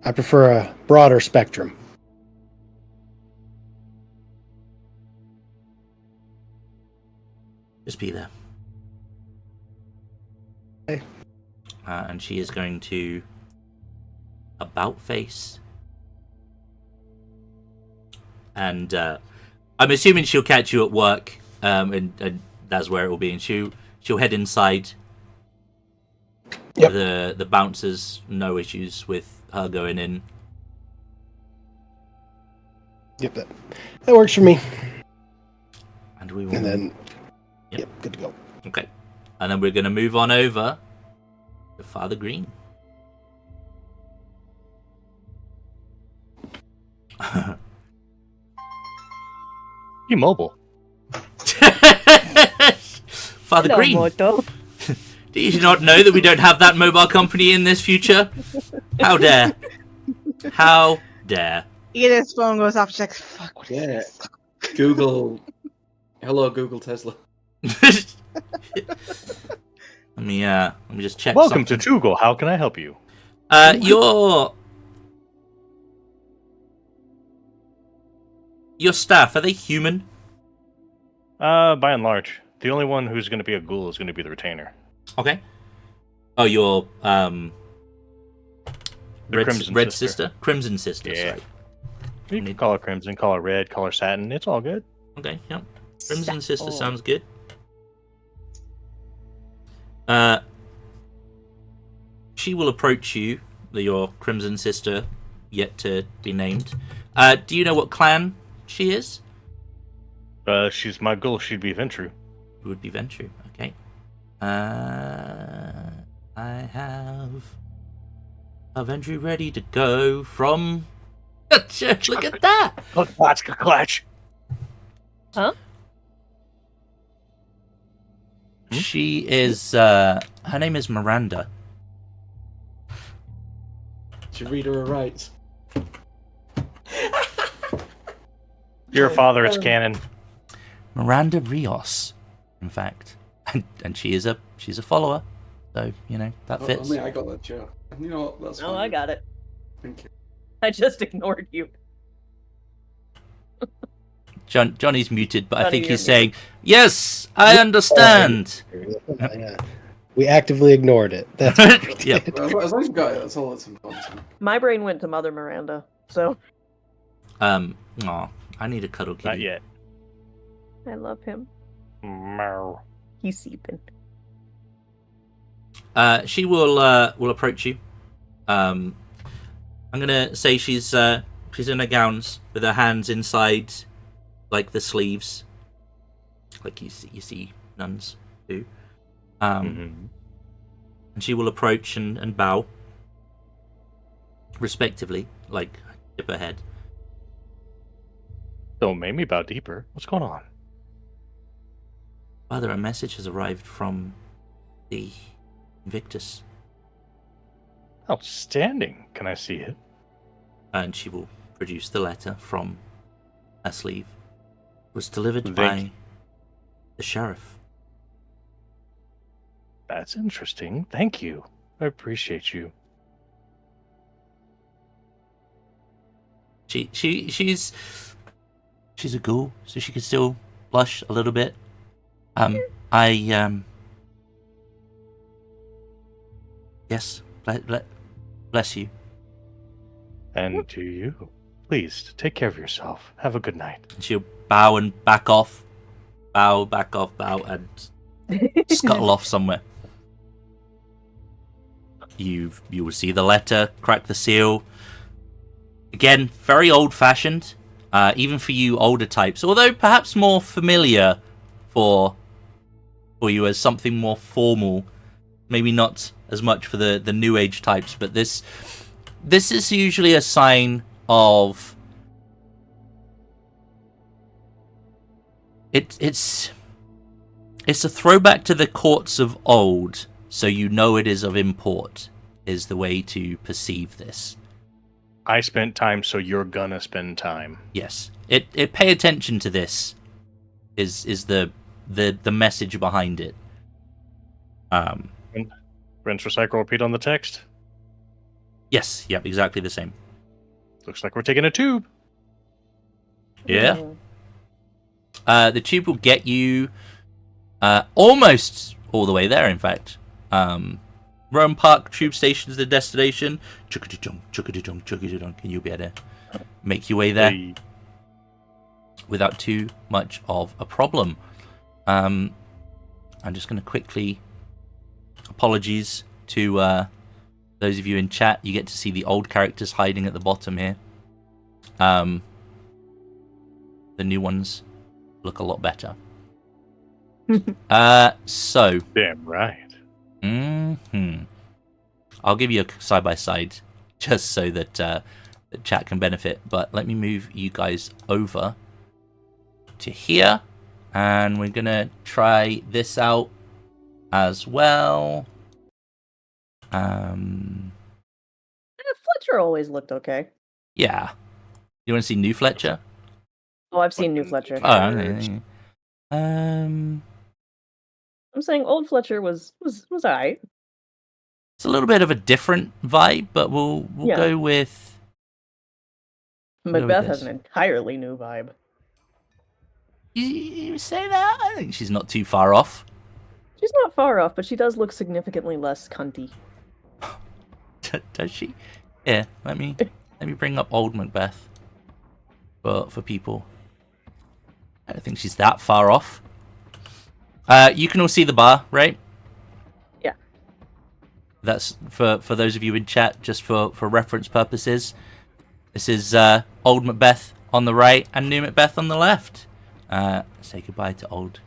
I prefer a broader spectrum. Just be there. Okay. And she is going to about face. And I'm assuming she'll catch you at work, and that's where it will be. And she'll head inside. Yep. The bouncers, no issues with her going in. Yep, that works for me. And we will. And then, Yep. yep, good to go. Okay. And then we're going to move on over to Father Green. Immobile. Father Hello, Green, Moto. do you not know that we don't have that mobile company in this future? How dare? How dare? Edith's phone goes off. She's like, "Fuck, what is Yeah. this?" Google. Hello, Google Tesla. Let me just check. Welcome something. to Google. How can I help you? Your staff, are they human? By and large, the only one who's going to be a ghoul is going to be the retainer. Okay. Oh, your The Crimson Red Sister. Sister? Crimson Sister, Yeah. sorry. You can call her crimson, call her red, call her satin. It's all good. Okay, yep. Crimson Sister Oh. sounds good. She will approach you, your Crimson Sister, yet to be named. Do you know what clan she is? She's my ghoul. She'd be Ventru. It would be Ventru, okay. I have a Ventru ready to go from... Look at that! Clutch. Huh? She is, her name is Miranda. Should read her rights. Your father, it's canon. Miranda Rios, in fact. And she's a follower. So, that fits. I mean, I got that joke. You know what? That's No, fine. I got it. Thank you. I just ignored you. Johnny's muted, but I Johnny, think you're he's saying, yes, I understand. Yeah. We actively ignored it. That's Yeah. Well, as long as you got it, that's all that's important. My brain went to Mother Miranda, so Aw, I need a cuddle kitty. Not yet. I love him. Meow. He's seeping. She will approach you. I'm gonna say she's in her gowns with her hands inside, like the sleeves, like you see nuns do. And she will approach and bow, respectively, like tip her head. Don't make me bow deeper. What's going on? Father, a message has arrived from the Invictus, Outstanding. Can I see it? and she will produce the letter from her sleeve. It was delivered Thank by you. the sheriff. That's interesting. Thank you. I appreciate you. She's a ghoul, so she can still blush a little bit. I Yes, bless you. And to you. Please, take care of yourself. Have a good night. And she'll bow and back off. Bow, back off, bow, and scuttle off somewhere. You will see the letter, crack the seal. Again, very old-fashioned, even for you older types. Although perhaps more familiar for you as something more formal. Maybe not as much for the new age types, but this is usually a sign of it's a throwback to the courts of old, so you know it is of import, is the way to perceive this. I spent time, so you're gonna spend time. Yes. It pay attention to this is the message behind it. Rinse, recycle, repeat on the text. Yes, yep, exactly the same. Looks like we're taking a tube. Yeah. The tube will get you almost all the way there, in fact. Rome Park tube station is the destination. Chuckity-dunk, chuckity-dunk, chuckity-dunk, and you'll be able to make your way there without too much of a problem. I'm just going to quickly... Apologies to those of you in chat. You get to see the old characters hiding at the bottom here. The new ones look a lot better. So... Damn right. I'll give you a side-by-side just so that the chat can benefit. But let me move you guys over to here. And we're going to try this out as well. Fletcher always looked okay. Yeah. You want to see new Fletcher? Oh, I've seen new Fletcher. Oh, okay. I'm saying old Fletcher was alright. It's a little bit of a different vibe, but we'll go with... Macbeth has an entirely new vibe. You say that? I think she's not too far off. She's not far off, but she does look significantly less cunty. Does she? Yeah, let me bring up old Macbeth for people. I don't think she's that far off. You can all see the bar, right? Yeah. That's for those of you in chat, just for reference purposes. This is old Macbeth on the right and new Macbeth on the left. Say goodbye to old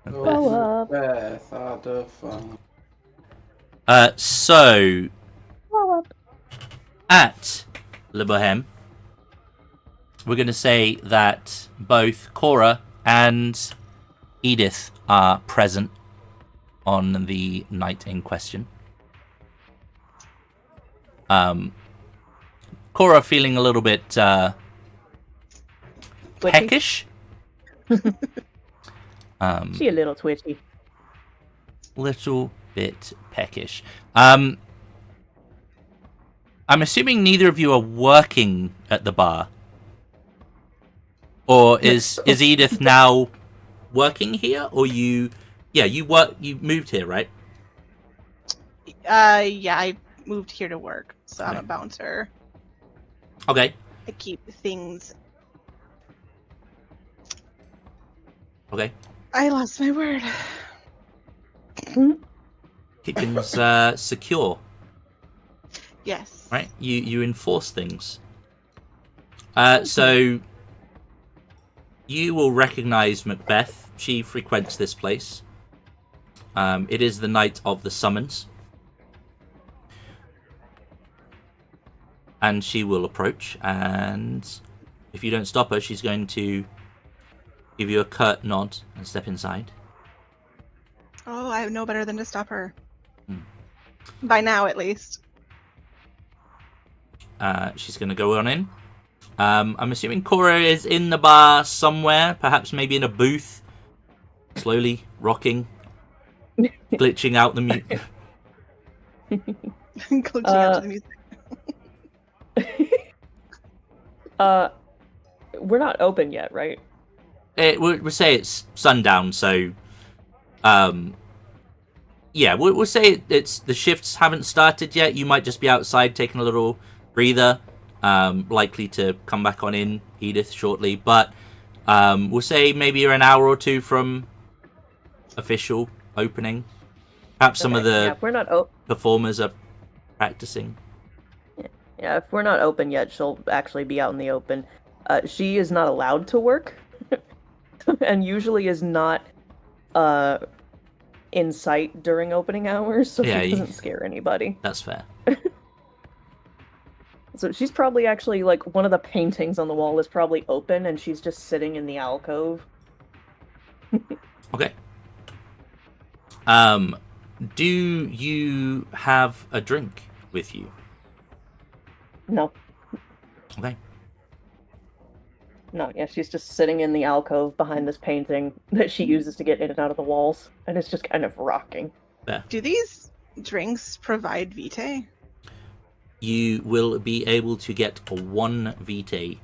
Macbeth. So at Le Bohème, we're going to say that both Cora and Edith are present on the night in question. Cora feeling a little bit peckish. She a little twitchy. Little bit peckish. I'm assuming neither of you are working at the bar. Or is Edith now working here? Or you moved here, right? Yeah, I moved here to work, so I'm a bouncer. Okay. I keep things. Okay. I lost my word. Keep things secure. Yes. Right? You enforce things. So you will recognize Macbeth. She frequents this place. It is the night of the summons. And she will approach, and if you don't stop her, she's going to give you a curt nod and step inside. Oh, I know better than to stop her. By now, at least. She's going to go on in. I'm assuming Cora is in the bar somewhere, perhaps maybe in a booth, slowly rocking, glitching out the music. Glitching out to the music. We're not open yet, right? We'll say it's sundown, so Yeah, we'll say it's the shifts haven't started yet. You might just be outside taking a little breather. Likely to come back on in, Edith, shortly. But we'll say maybe you're an hour or two from official opening. Perhaps some of the if we're not performers are practicing. Yeah, if we're not open yet, she'll actually be out in the open. She is not allowed to work, and usually is not in sight during opening hours, so Yeah, she doesn't scare anybody. That's fair. So she's probably actually, like, one of the paintings on the wall is probably open, and she's just sitting in the alcove. Okay. Do you have a drink with you? No. Okay. No, yeah, she's just sitting in the alcove behind this painting that she uses to get in and out of the walls, and it's just kind of rocking. Fair. Do these drinks provide vitae? You will be able to get a 1 vitae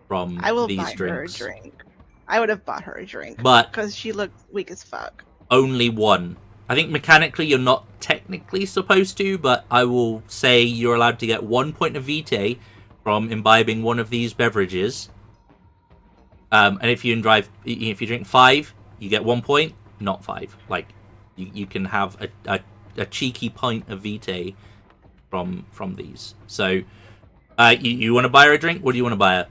from I will these buy drinks. her a drink. I would have bought her a drink, But because she looked weak as fuck. only 1. I think mechanically you're not technically supposed to, but I will say you're allowed to get 1 point of vitae from imbibing one of these beverages. And if you drink 5, you get 1 point, not 5. Like you can have a cheeky pint of vitae from these. So you want to buy her a drink? What do you want to buy her?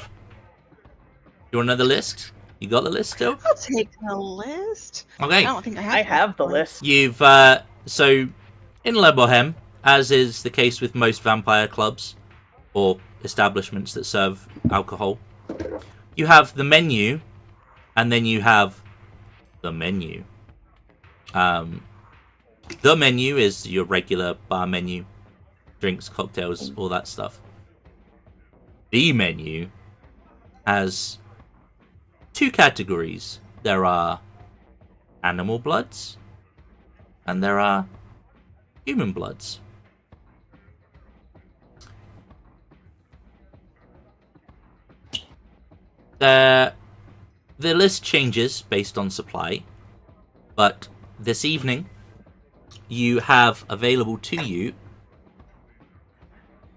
You want another list? You got the list still? I'll take the list. Okay. I don't think I have the list. You've so in Le Bohème, as is the case with most vampire clubs or establishments that serve alcohol, you have the menu, and then you have the menu. The menu is your regular bar menu, drinks, cocktails, all that stuff. The menu has 2 categories. There are animal bloods, and there are human bloods. The list changes based on supply, but this evening you have available to you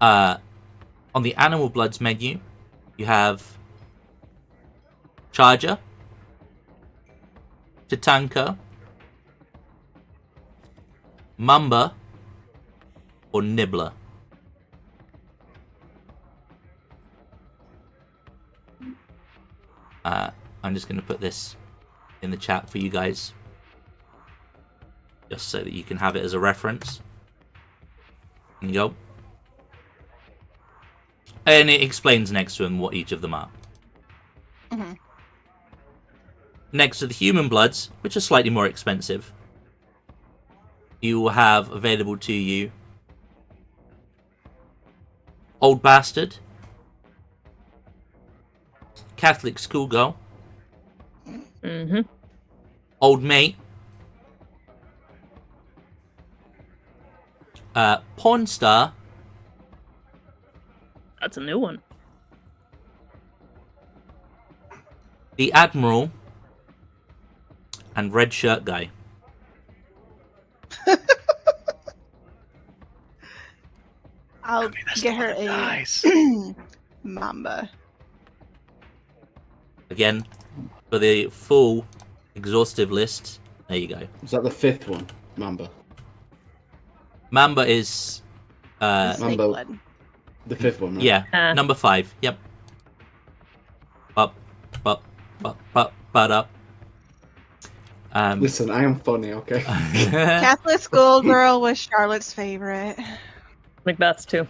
on the animal bloods menu, you have Charger, Tatanka, Mamba, or Nibbler. I'm just going to put this in the chat for you guys, just so that you can have it as a reference. There you go. And it explains next to them what each of them are. Mm-hmm. Next to the human bloods, which are slightly more expensive, you will have available to you Old Bastard, Catholic Schoolgirl, Old Mate, Porn Star. That's a new one. The Admiral, and Red Shirt Guy. I'll get her a Nice. Mamba. Again, for the full exhaustive list, there you go. Is that the 5th one, Mamba? Mamba is Snake Mamba. blood. The 5th one, right? yeah, number 5. Yep. Up. Listen, I am funny, okay? Catholic schoolgirl was Charlotte's favorite. Macbeth's too.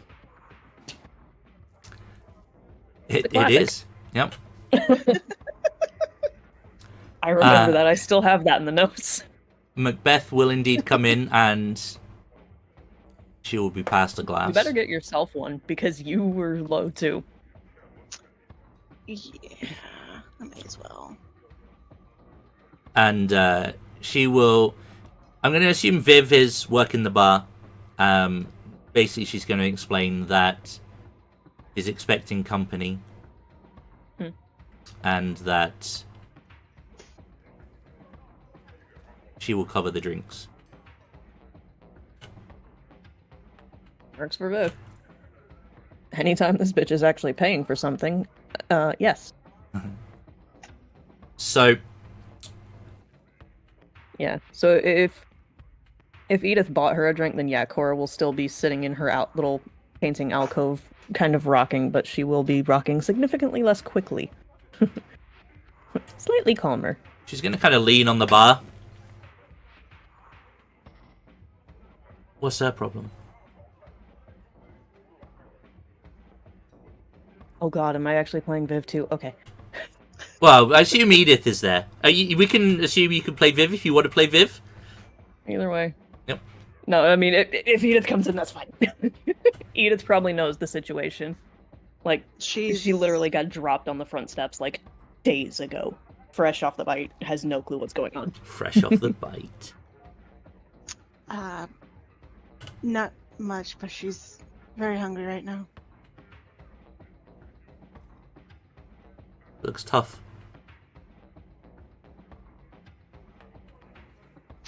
It classic. is. Yep. I remember that. I still have that in the notes. Macbeth will indeed come in, and she will be passed a glass. You better get yourself one, because you were low too. Yeah, I may as well. And she will. I'm going to assume Viv is working the bar. Basically, she's going to explain that she's expecting company, and that She will cover the drinks. Works for Viv. Anytime this bitch is actually paying for something, yes. So, Yeah. So if Edith bought her a drink, then yeah, Cora will still be sitting in her little painting alcove, kind of rocking, but she will be rocking significantly less quickly. Slightly calmer. she's going to kind of lean on the bar. What's her problem? Oh god, am I actually playing Viv too? Okay. Well, I assume Edith is there. We can assume you can play Viv if you want to play Viv. Either way. Yep. No, I mean, if Edith comes in, that's fine. Edith probably knows the situation. Like, she literally got dropped on the front steps, like, days ago. Fresh off the bite, has no clue what's going on. Fresh off the bite. Not much, but she's very hungry right now. Looks tough.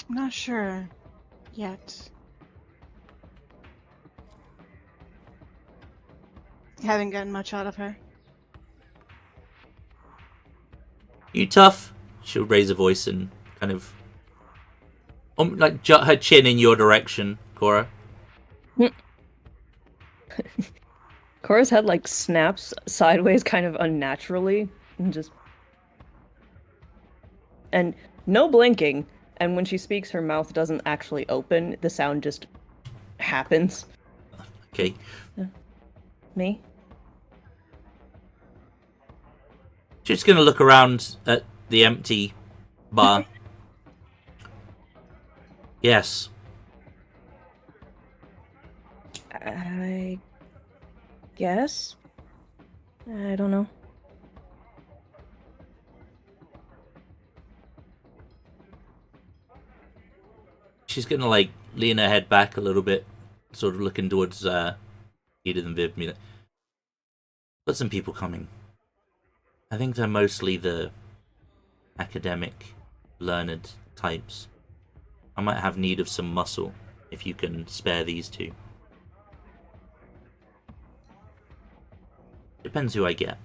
I'm not sure yet. Haven't gotten much out of her. You tough? She'll raise a voice and kind of like jut her chin in your direction, Cora. Cora's head, like, snaps sideways kind of unnaturally, and just... And no blinking, and when she speaks, her mouth doesn't actually open, the sound just happens. Okay. Me? She's gonna look around at the empty bar. Yes. I guess? I don't know. She's gonna like lean her head back a little bit, sort of looking towards Edith and Viv. Got some people coming. I think they're mostly the academic, learned types. I might have need of some muscle if you can spare these two. Depends who I get.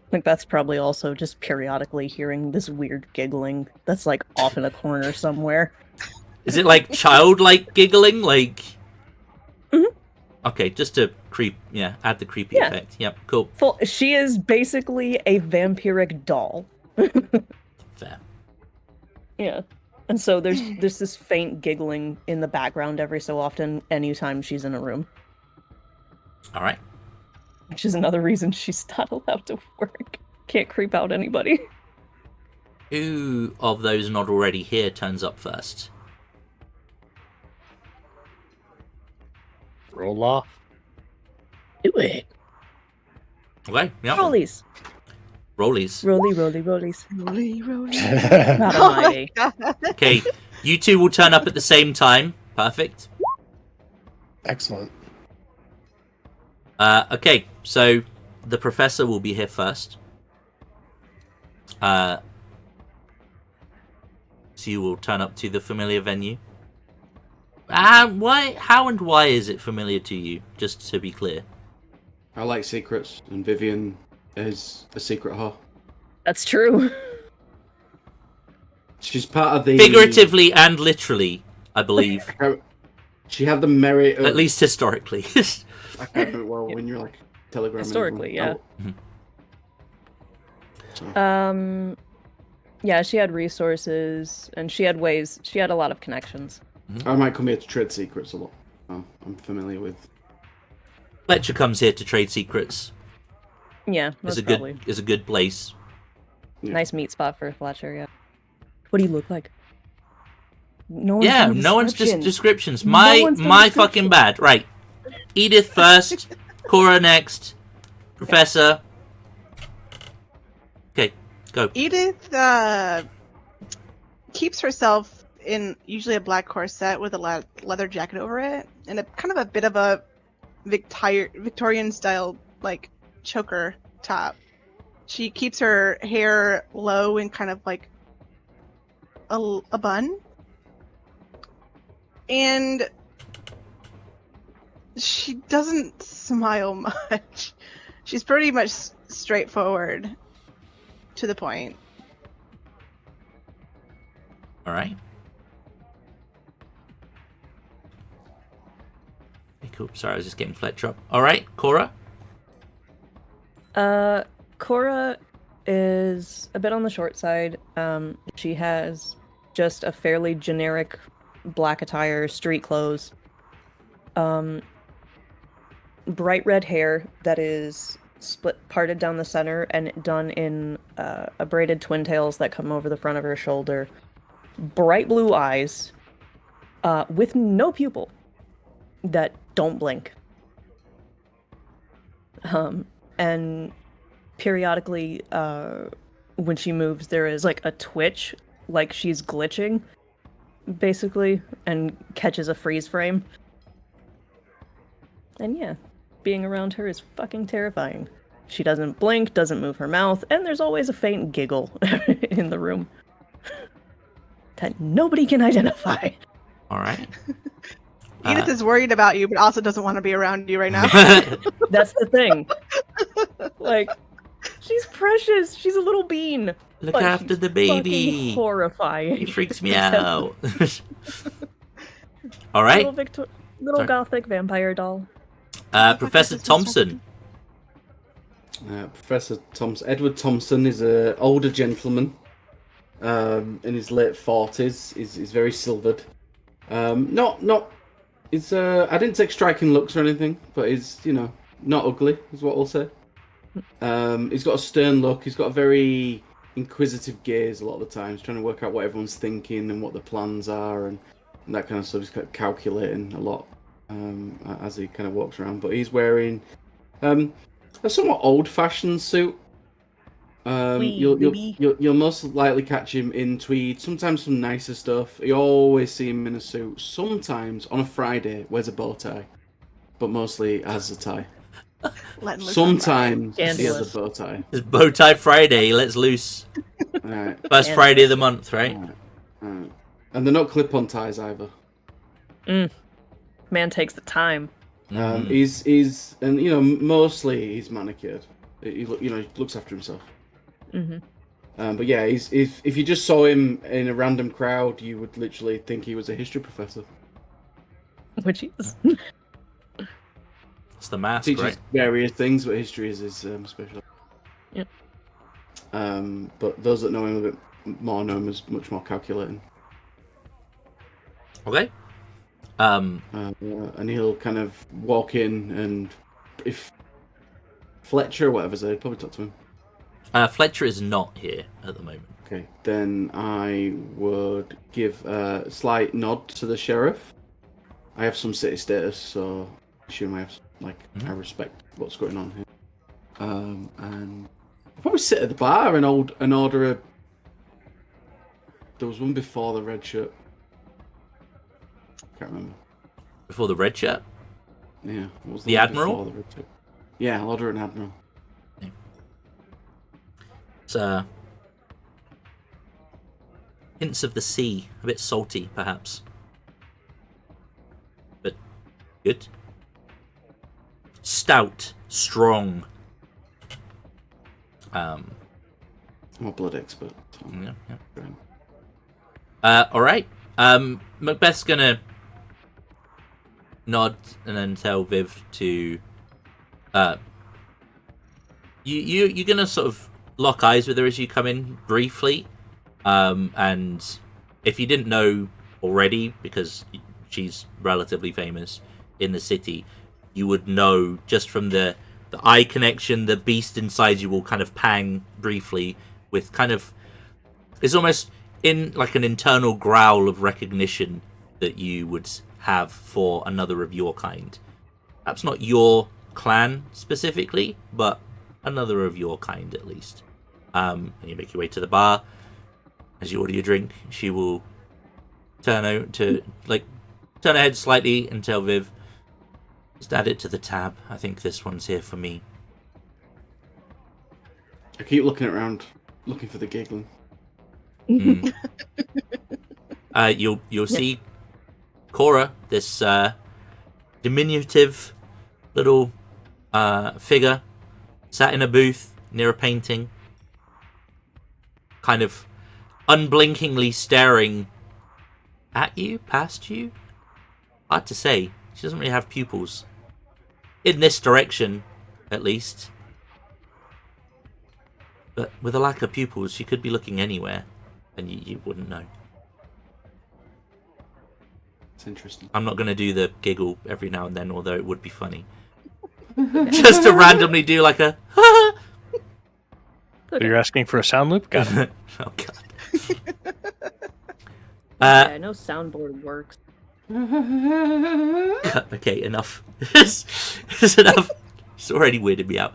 I think that's probably also just periodically hearing this weird giggling that's, like, off in a corner somewhere. Is it like childlike giggling? Like... Mhm. Okay, just to add the creepy effect. Yep, cool. She is basically a vampiric doll. Fair. Yeah. And so there's this faint giggling in the background every so often, anytime she's in a room. Alright. Which is another reason she's not allowed to work. Can't creep out anybody. Who of those not already here turns up first? Roll off. Do it. Okay, yeah. Rollies. Rollies. Rollies. Roly. Not Oh my almighty. god. Okay, you two will turn up at the same time. Perfect. Excellent. Okay, so the professor will be here first. So you will turn up to the familiar venue. Why? How and why is it familiar to you? Just to be clear. I like secrets, and Vivian is a secret whore. That's true. She's part of the... Figuratively and literally, I believe. She had the merit of... At least historically. I can't do it well when you're like Telegram. Historically, yeah. So. Yeah, she had resources, and she had ways, she had a lot of connections. I might come here to trade secrets a lot. I'm familiar with... Fletcher comes here to trade secrets. Yeah, It's that's a probably good. It's a good place. Yeah. nice meat spot for Fletcher, yeah. What do you look like? No one's Yeah, done a no one's description. descriptions. No My one's done my description. fucking bad. Right. Edith first. Cora next. Professor. Okay, go. Edith keeps herself in usually a black corset with a leather jacket over it, and a kind of a bit of a Victorian style like choker top. She keeps her hair low and kind of like a bun. And she doesn't smile much. She's pretty much straightforward, to the point. All right. Okay, cool. Sorry, I was just getting Fletcher up. All right, Cora. Cora is a bit on the short side. She has just a fairly generic black attire, street clothes. Bright red hair that is parted down the center and done in a braided twin tails that come over the front of her shoulder. Bright blue eyes, with no pupil that don't blink. And periodically, when she moves, there is like a twitch, like she's glitching, basically, and catches a freeze frame. And yeah, being around her is fucking terrifying. She doesn't blink, doesn't move her mouth, and there's always a faint giggle in the room that nobody can identify. All right. Edith is worried about you, but also doesn't want to be around you right now. That's the thing. Like, she's precious. She's a little bean. Look but after she's the baby. fucking horrifying. He freaks me out. All right. Little Sorry. gothic vampire doll. Professor Thompson. Professor Thompson. Edward Thompson is an older gentleman in his late 40s. He's very silvered. It's I didn't take striking looks or anything, but he's not ugly is what I'll say. He's got a stern look. He's got a very inquisitive gaze a lot of the time. He's trying to work out what everyone's thinking and what the plans are and that kind of stuff. He's kind of calculating a lot as he kind of walks around. But he's wearing a somewhat old-fashioned suit. You'll most likely catch him in tweed, sometimes some nicer stuff. You always see him in a suit. Sometimes on a Friday wears a bow tie, but mostly has a tie. Sometimes he has a bow tie. It's bow tie Friday. He lets loose. Right. First Friday of the month, right? Right. And they're not clip-on ties either. Man takes the time. He's mostly he's manicured. He looks after himself. Mm-hmm. But yeah, if you just saw him in a random crowd, you would literally think he was a history professor. Which is. It's the mask, Teaches right? various things, but history is his special. Yep. But those that know him a bit more know him as much more calculating. Okay. And he'll kind of walk in, and if Fletcher or whatever's there, he'd probably talk to him. Fletcher is not here at the moment. Okay, then I would give a slight nod to the sheriff. I have some city status, so I assume I have I respect what's going on here. And I'll probably sit at the bar and order a. There was one before the red shirt. Can't remember. Before the red shirt? Yeah. What was The one Admiral? before the red shirt? Yeah, I'll order an Admiral. It's hints of the sea, a bit salty, perhaps, but good. Stout, strong. I'm a blood expert. So Yeah. All right. Macbeth's gonna nod and then tell Viv to. You're gonna sort of lock eyes with her as you come in briefly, and if you didn't know already, because she's relatively famous in the city, you would know just from the eye connection. The beast inside you will kind of pang briefly with kind of, it's almost in like an internal growl of recognition that you would have for another of your kind. Perhaps not your clan specifically, but another of your kind at least. And you make your way to the bar. As you order your drink, she will turn her head slightly and tell Viv, just add it to the tab. I think this one's here for me. I keep looking around, looking for the giggling. Mm. You'll see Cora, this diminutive little figure, sat in a booth near a painting, kind of unblinkingly staring at you, past you. Hard to say. She doesn't really have pupils. In this direction, at least. But with a lack of pupils, she could be looking anywhere, and you wouldn't know. It's interesting. I'm not going to do the giggle every now and then, although it would be funny. Just to randomly do like a... So you're asking for a sound loop? Got it. Oh, God. Yeah, I know soundboard works. Okay, enough. It's enough. It's already weirded me out.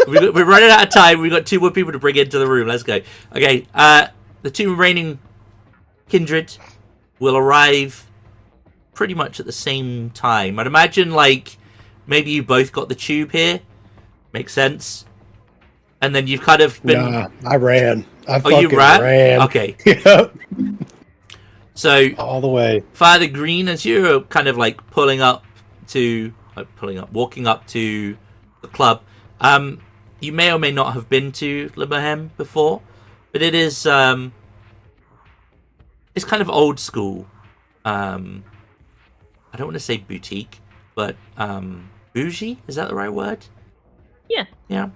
We're running out of time. We've got 2 more people to bring into the room. Let's go. Okay, the 2 remaining Kindred will arrive pretty much at the same time. I'd imagine, like, maybe you both got the tube here. Makes sense. And then you've kind of been... Nah, I ran. I you fucking ran? ran. Okay. Yep. So, All the way. Father Green, as you're kind of like walking up to the club, you may or may not have been to Le Bohème before, but it is, it's kind of old school. I don't want to say boutique, but bougie, is that the right word? Yeah. Yeah.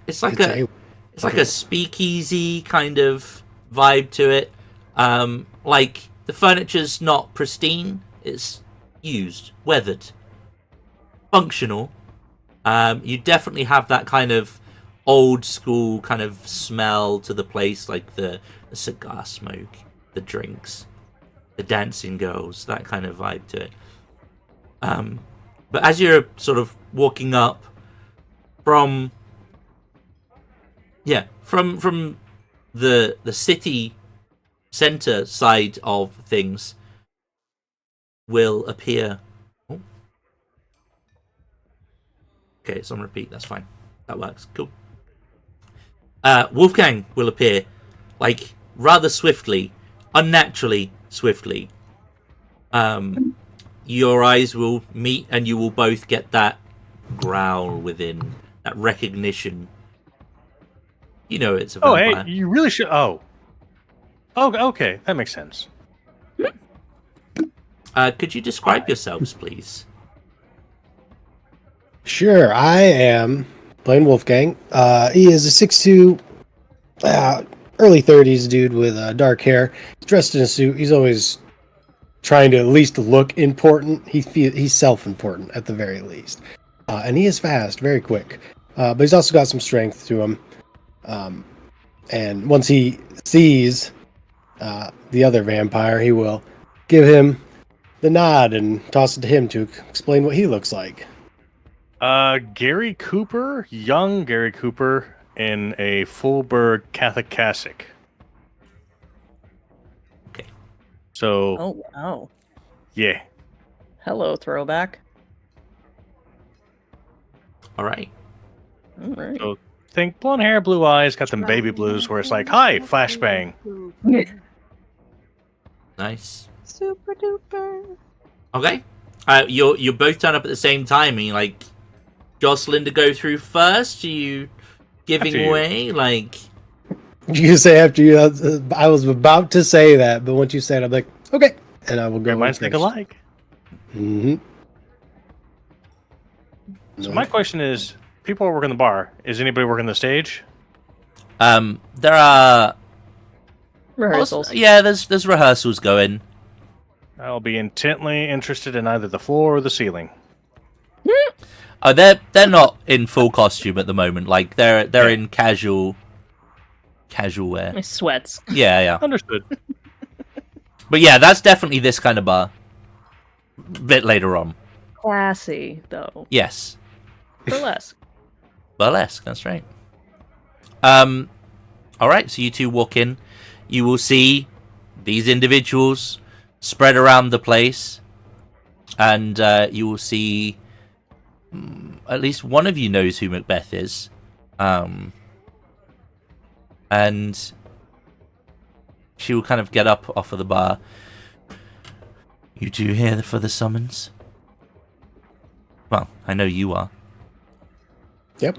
It's like a speakeasy kind of vibe to it. Like the furniture's not pristine, it's used, weathered, functional. You definitely have that kind of old school kind of smell to the place, like the cigar smoke, the drinks, the dancing girls, that kind of vibe to it. But as you're sort of walking up from the city center side of things, will appear. Oh. Okay, it's on repeat. That's fine. That works. Cool. Wolfgang will appear, like, rather swiftly, unnaturally swiftly. Your eyes will meet, and you will both get that growl within, that recognition. You know it's a vampire. Oh, hey, you really should. Oh, okay, that makes sense. Could you describe yourselves, please? Sure, I am playing Wolfgang. He is a 6'2", early 30s dude with dark hair. He's dressed in a suit. He's always trying to at least look important. He's self-important at the very least. And he is fast, very quick. But he's also got some strength to him. And once he sees the other vampire, he will give him the nod and toss it to him to explain what he looks like. Gary Cooper, young Gary Cooper, in a Fulberg Catholic cassock. Okay. So. Oh, wow. Yeah. Hello, throwback. All right. All right. So think blonde hair, blue eyes, got them baby blues where it's like, hi, flashbang. Nice. Super duper. Okay. You both turn up at the same time, and you like Jocelyn to go through first. Are you giving After you. away? Like, You say after you, I was about to say that, but once you said it, I'm like, okay. And I will go. Your minds think alike. Mm-hmm. So my question is, people are working the bar. Is anybody working the stage? there are Rehearsals. Yeah, there's rehearsals going. I'll be intently interested in either the floor or the ceiling. Oh, they're not in full costume at the moment. Like they're in casual wear. My sweats. Yeah. Understood. But yeah, that's definitely this kind of bar. A bit later on. Classy, though. Yes. Burlesque. Burlesque, that's right. Alright, so you two walk in. You will see these individuals spread around the place. And you will see at least one of you knows who Macbeth is. And she will kind of get up off of the bar. You two here for the summons? Well, I know you are. Yep.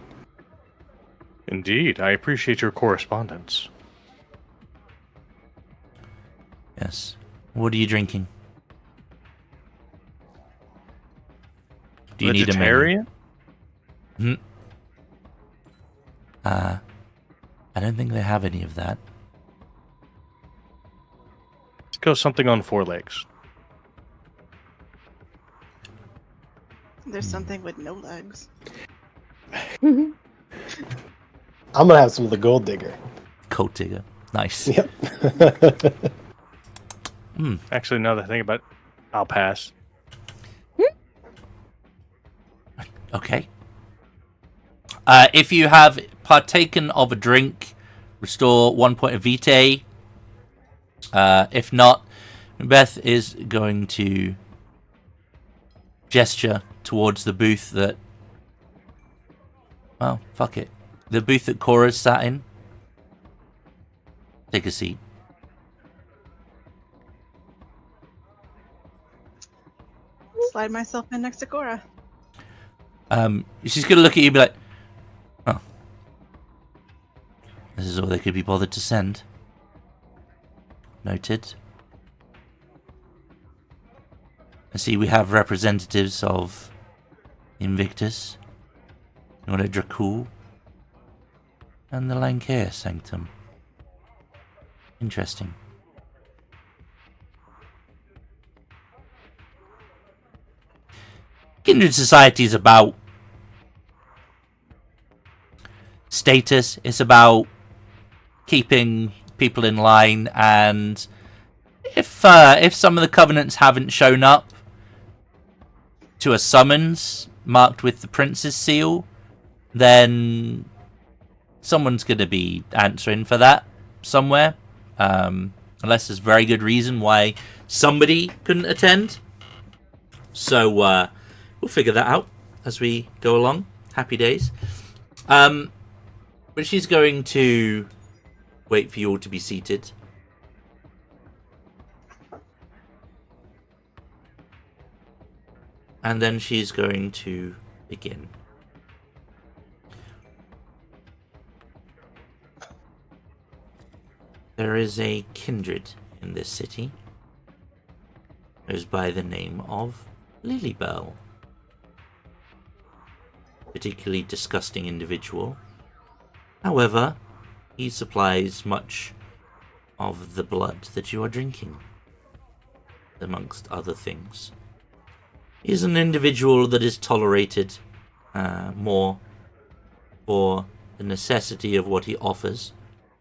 Indeed, I appreciate your correspondence. Yes. What are you drinking? Do you need a menu? Vegetarian? I don't think they have any of that. Let's go something on 4 legs. There's something with no legs. I'm gonna have some of the gold digger. Cold digger. Nice. Yep. Actually, now that I think about it, I'll pass. Okay. If you have partaken of a drink, restore 1 point of vitae. If not, Beth is going to gesture towards the booth that... Well, fuck it. The booth that Cora's sat in. Take a seat. Slide myself in next to Cora. She's going to look at you and be like, oh. This is all they could be bothered to send. Noted. I see we have representatives of Invictus, Order Dracul, and the Lancair Sanctum. Interesting. Kindred Society is about status. It's about keeping people in line, and if some of the covenants haven't shown up to a summons marked with the prince's seal, then someone's going to be answering for that somewhere, unless there's very good reason why somebody couldn't attend. So we'll figure that out as we go along. Happy days. But she's going to wait for you all to be seated. And then she's going to begin. There is a kindred in this city. Goes by the name of Lilybell. Particularly disgusting individual. However, he supplies much of the blood that you are drinking, amongst other things. He is an individual that is tolerated more for the necessity of what he offers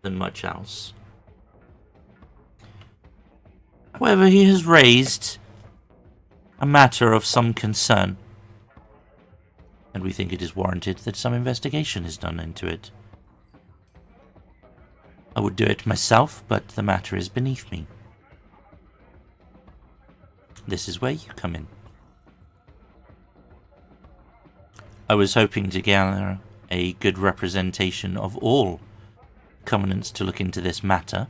than much else. However, he has raised a matter of some concern, and we think it is warranted that some investigation is done into it. I would do it myself, but the matter is beneath me. This is where you come in. I was hoping to gather a good representation of all covenants to look into this matter,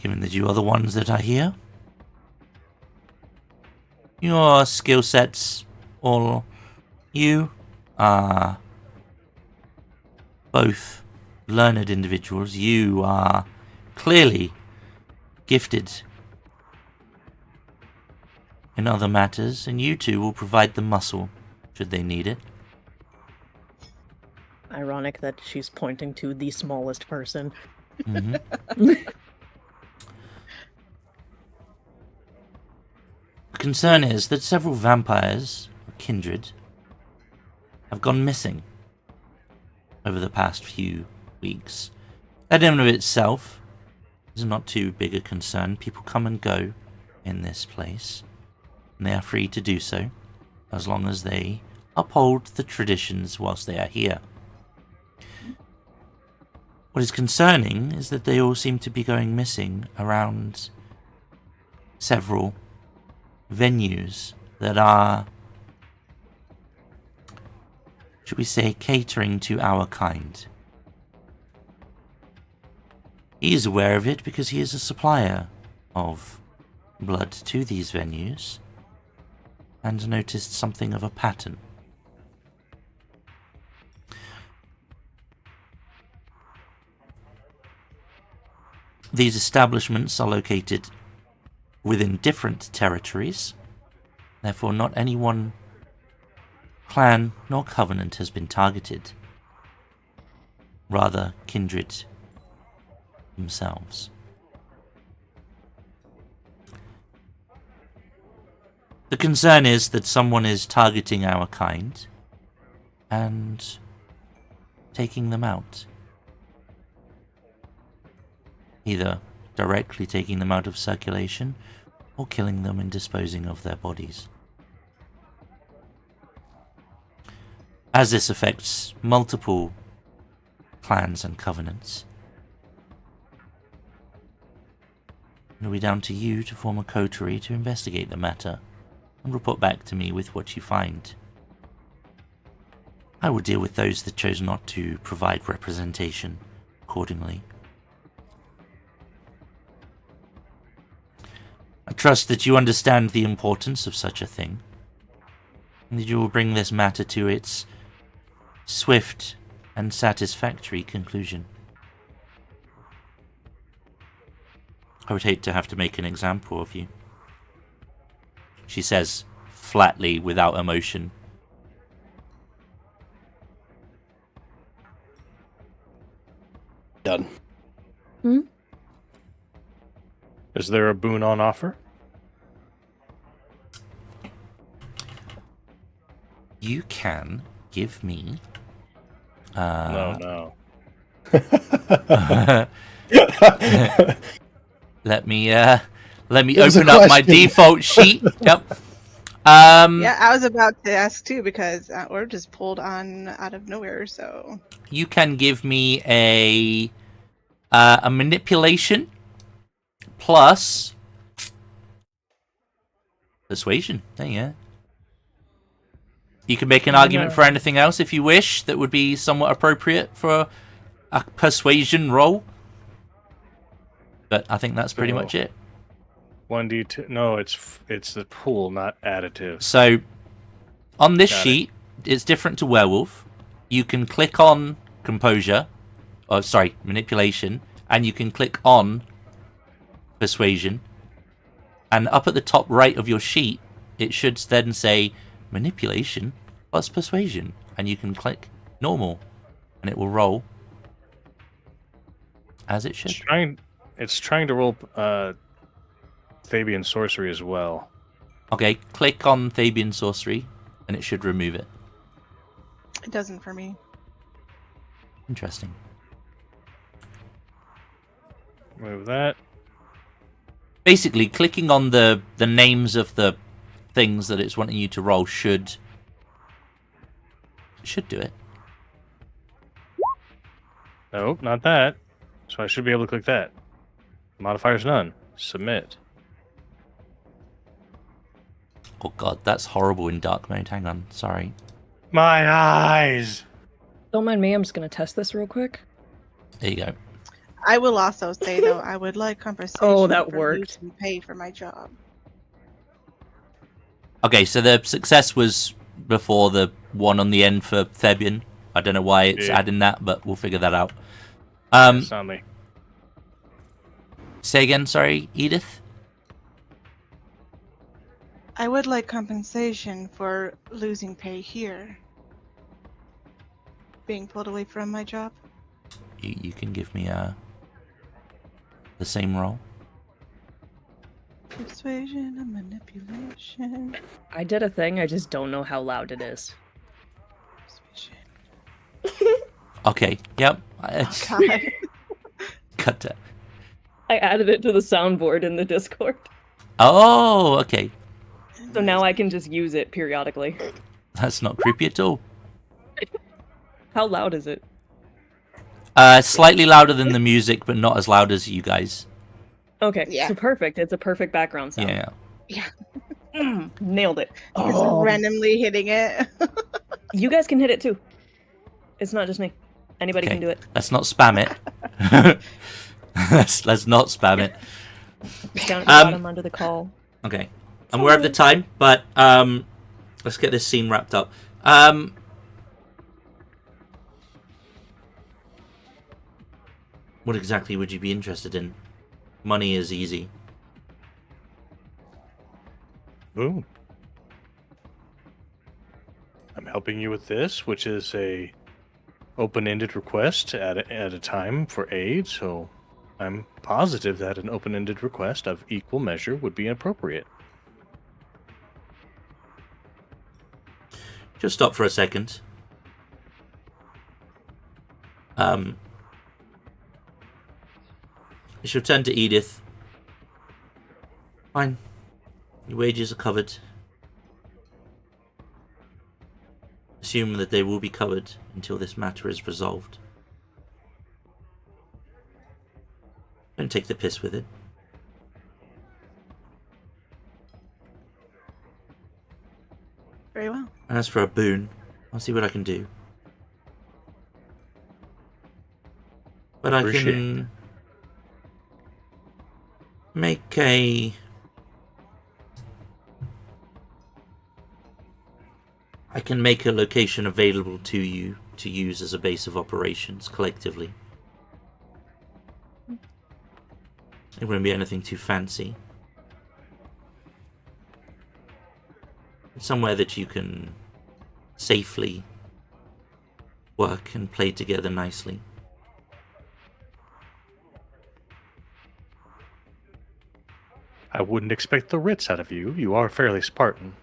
given that you are the ones that are here. Your skill sets, all you are both learned individuals. You are clearly gifted in other matters, and you two will provide the muscle should they need it. Ironic that she's pointing to the smallest person. Mm-hmm. The concern is that several vampires, or kindred, have gone missing over the past few weeks. That in and of itself is not too big a concern. People come and go in this place, and they are free to do so, as long as they uphold the traditions whilst they are here. What is concerning is that they all seem to be going missing around several venues that are should we say, catering to our kind. He is aware of it because he is a supplier of blood to these venues, and noticed something of a pattern. These establishments are located within different territories, therefore not any one clan nor covenant has been targeted. Rather, Kindred themselves. The concern is that someone is targeting our kind and taking them out. Either directly taking them out of circulation or killing them and disposing of their bodies. As this affects multiple clans and covenants, it'll be down to you to form a coterie to investigate the matter and report back to me with what you find. I will deal with those that chose not to provide representation accordingly. I trust that you understand the importance of such a thing, and that you will bring this matter to its swift and satisfactory conclusion. I would hate to have to make an example of you, she says flatly, without emotion. Done. Is there a boon on offer? You can give me... No. Let me There's a open up my question. default sheet. Yep. Yeah, I was about to ask too because we're just pulled on out of nowhere. So You can give me a manipulation plus persuasion. There you go. You can make an argument for anything else if you wish that would be somewhat appropriate for a persuasion roll. But I think that's pretty much it. 1d2. No, it's the pool, not additive. So on this Got it. sheet, it's different to Werewolf. You can click on manipulation, and you can click on persuasion. And up at the top right of your sheet, it should then say manipulation plus persuasion, and you can click normal, and it will roll as it should. It's trying to roll Fabian sorcery as well. Okay, click on Fabian sorcery, and it should remove it. it doesn't for me. Interesting. Move that. Basically, clicking on the names of the things that it's wanting you to roll should do it. Nope, not that. So I should be able to click that. Modifiers none. Submit. Oh god, that's horrible in dark mode. Hang on, sorry. My eyes! Don't mind me, I'm just gonna test this real quick. There you go. I will also say though, I would like compensation. Oh, that for worked. losing pay for my job. Okay, so the success was before the one on the end for Fabian. I don't know why it's Yeah. adding that, but we'll figure that out. It's on me. Say again, sorry, Edith? I would like compensation for losing pay here. Being pulled away from my job. You can give me the same roll. Persuasion and manipulation. I did a thing, I just don't know how loud it is. Persuasion. Okay, yep. It's God. cut that. I added it to the soundboard in the Discord. Oh, okay. So now I can just use it periodically. That's not creepy at all. How loud is it? Slightly louder than the music, but not as loud as you guys. Okay, Yeah. so perfect. It's a perfect background sound. Yeah. Nailed it. Just randomly hitting it. You guys can hit it too. It's not just me. Anybody Okay. can do it. Let's not spam it. let's not spam it. It's down at the bottom under the call. Okay. I'm aware of the time, but let's get this scene wrapped up. What exactly would you be interested in? Money is easy. Boom. I'm helping you with this, which is a open-ended request at a time for aid, so I'm positive that an open-ended request of equal measure would be appropriate. Just stop for a second. She'll turn to Edith. Fine. Your wages are covered. Assume that they will be covered until this matter is resolved. Don't take the piss with it. Very well. And as for a boon, I'll see what I can do. But I can make a... I can make a location available to you to use as a base of operations collectively. It wouldn't be anything too fancy. It's somewhere that you can safely work and play together nicely. I wouldn't expect the Ritz out of you. You are fairly Spartan.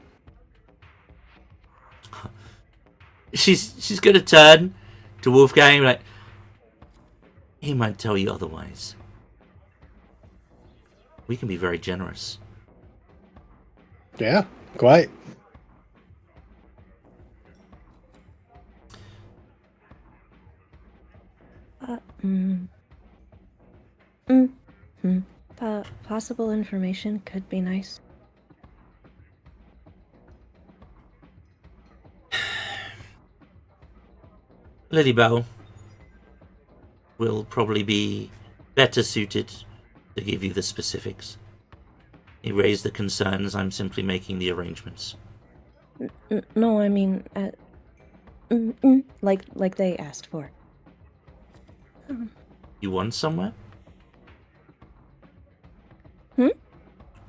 She's gonna turn to Wolfgang like, he might tell you otherwise. We can be very generous. Yeah, quite. Possible information could be nice. Lilybell will probably be better suited to give you the specifics. You raise the concerns, I'm simply making the arrangements. No, I mean, like they asked for. You want somewhere?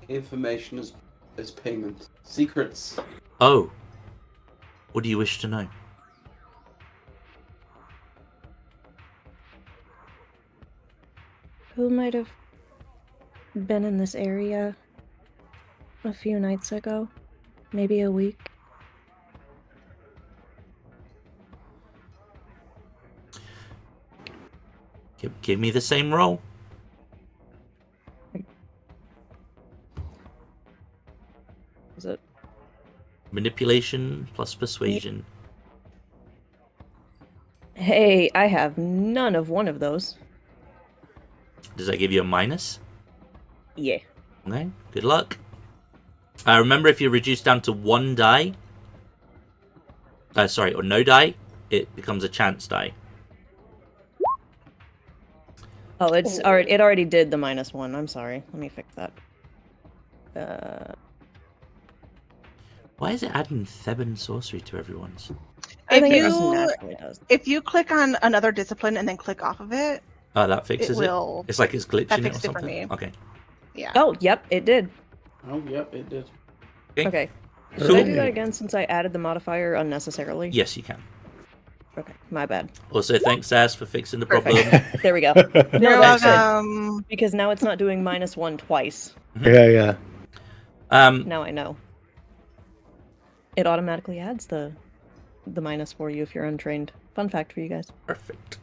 Information as payment. Secrets. Oh. What do you wish to know? Who might have been in this area a few nights ago? Maybe a week? Give me the same roll. Is it? Manipulation plus persuasion. Hey, I have none of one of those. Does that give you a minus? Yeah. Okay, good luck. Remember, if you're reduced down to one die, or no die, it becomes a chance die. Oh, it's already. It already did the -1. I'm sorry. Let me fix that. Why is it adding Theban sorcery to everyone's? I think it If just you naturally does. if you click on another discipline and then click off of it, Oh, that fixes it. will- It's like it's glitching that it or fixed it for something. me. Okay. yeah. Oh, yep, it did. Oh, yep, it did. Okay. Should Cool. I do that again since I added the modifier unnecessarily? Yes, you can. Okay, my bad. Also, thanks, Sass, for fixing the problem. Perfect. There we go. You're No, that's good. welcome. Because now it's not doing -1 twice. Yeah. Now I know. It automatically adds the minus for you if you're untrained. Fun fact for you guys. Perfect.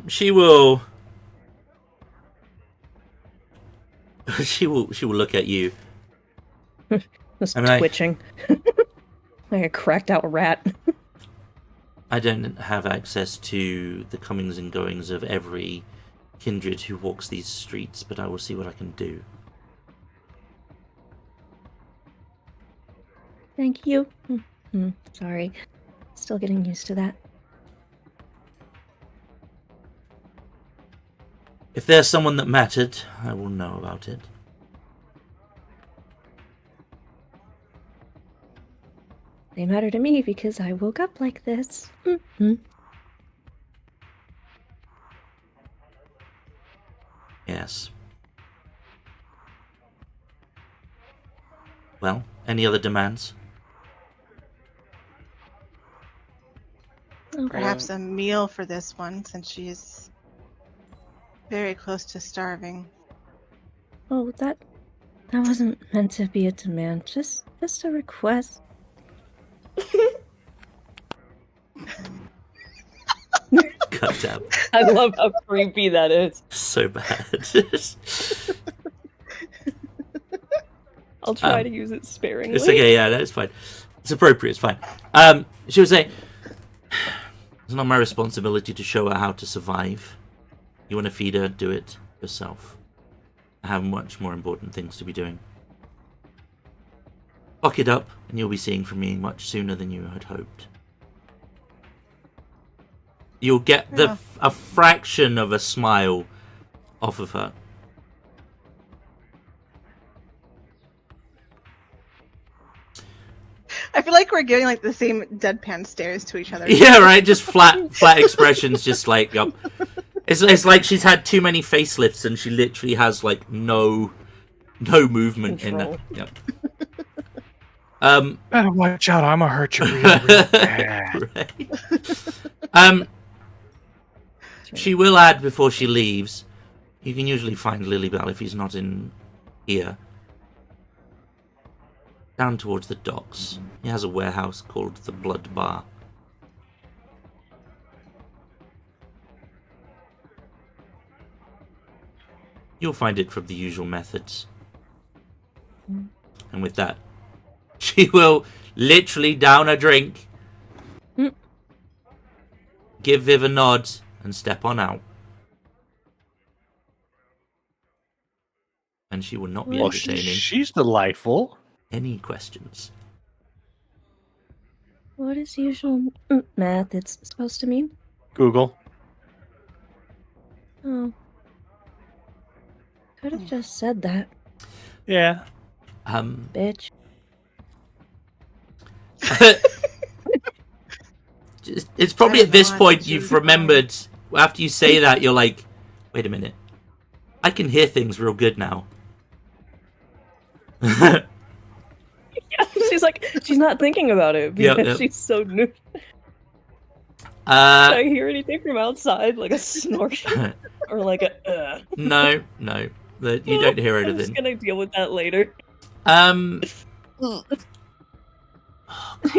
She will. She will look at you. Just I mean, twitching. Like a cracked out rat. I don't have access to the comings and goings of every kindred who walks these streets, but I will see what I can do. Thank you. Sorry. Still getting used to that. If there's someone that mattered, I will know about it. They matter to me because I woke up like this. Yes. Well, any other demands? Perhaps a meal for this one, since she's very close to starving. Oh, that wasn't meant to be a demand. Just a request. God damn. I love how creepy that is. So bad. I'll try to use it sparingly. It's okay, yeah, that's fine. It's appropriate, it's fine. She would say, it's not my responsibility to show her how to survive. You want to feed her, do it yourself. I have much more important things to be doing. Lock it up, and you'll be seeing from me much sooner than you had hoped. You'll get a fraction of a smile off of her. I feel like we're giving like the same deadpan stares to each other. Yeah, right. Just flat expressions. Just like, yep. It's like she's had too many facelifts and she literally has like no movement in it. Yep. Better watch out! I'ma hurt you real bad. Right. She will add before she leaves. You can usually find Lilybell if he's not in here. Down towards the docks. He has a warehouse called the Blood Bar. You'll find it from the usual methods. And with that, she will literally down a drink, give Viv a nod, and step on out. And she will not be entertaining She's delightful. any questions. What is usual math it's supposed to mean? Google. Oh. Could have just said that, Yeah. bitch. It's probably at this point you've remembered, after you say that, you're like, wait a minute. I can hear things real good now. Yeah, she's like, she's not thinking about it because Yep. she's so new. Did I hear anything from outside, like a snort or like a? No, that you don't hear I'm just anything. gonna deal with that later.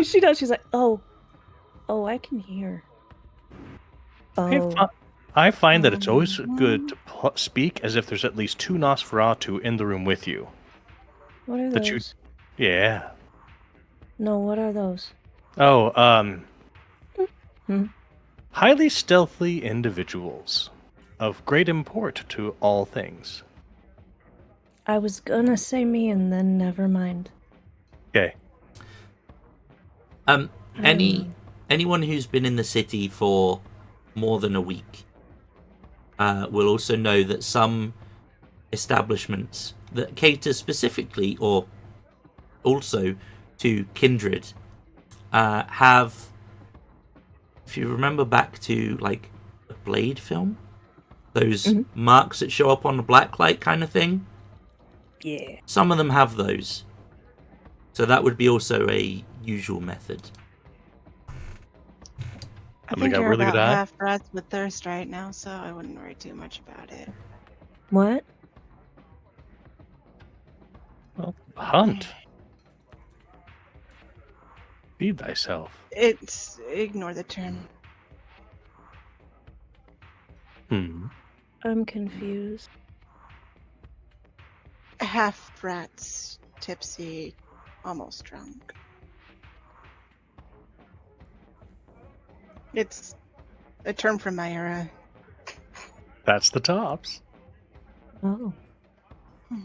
She does. She's like, oh, I can hear. Oh, I find that it's always good to speak as if there's at least 2 Nosferatu in the room with you. what are That those? Yeah. No, what are those? Oh, Hmm. highly stealthy individuals of great import to all things. I was gonna say me and then never mind. Okay. Anyone who's been in the city for more than a week will also know that some establishments that cater specifically or also to Kindred have, if you remember back to like the Blade film, those marks that show up on the blacklight kind of thing. yeah. Some of them have those. So that would be also a usual method. I Somebody think got you're really about good eye? half breath with thirst right now, so I wouldn't worry too much about it. What? Well, hunt. Feed thyself. Ignore the term. I'm confused. Half brats, tipsy, almost drunk. It's a term from my era. That's the tops. Oh. I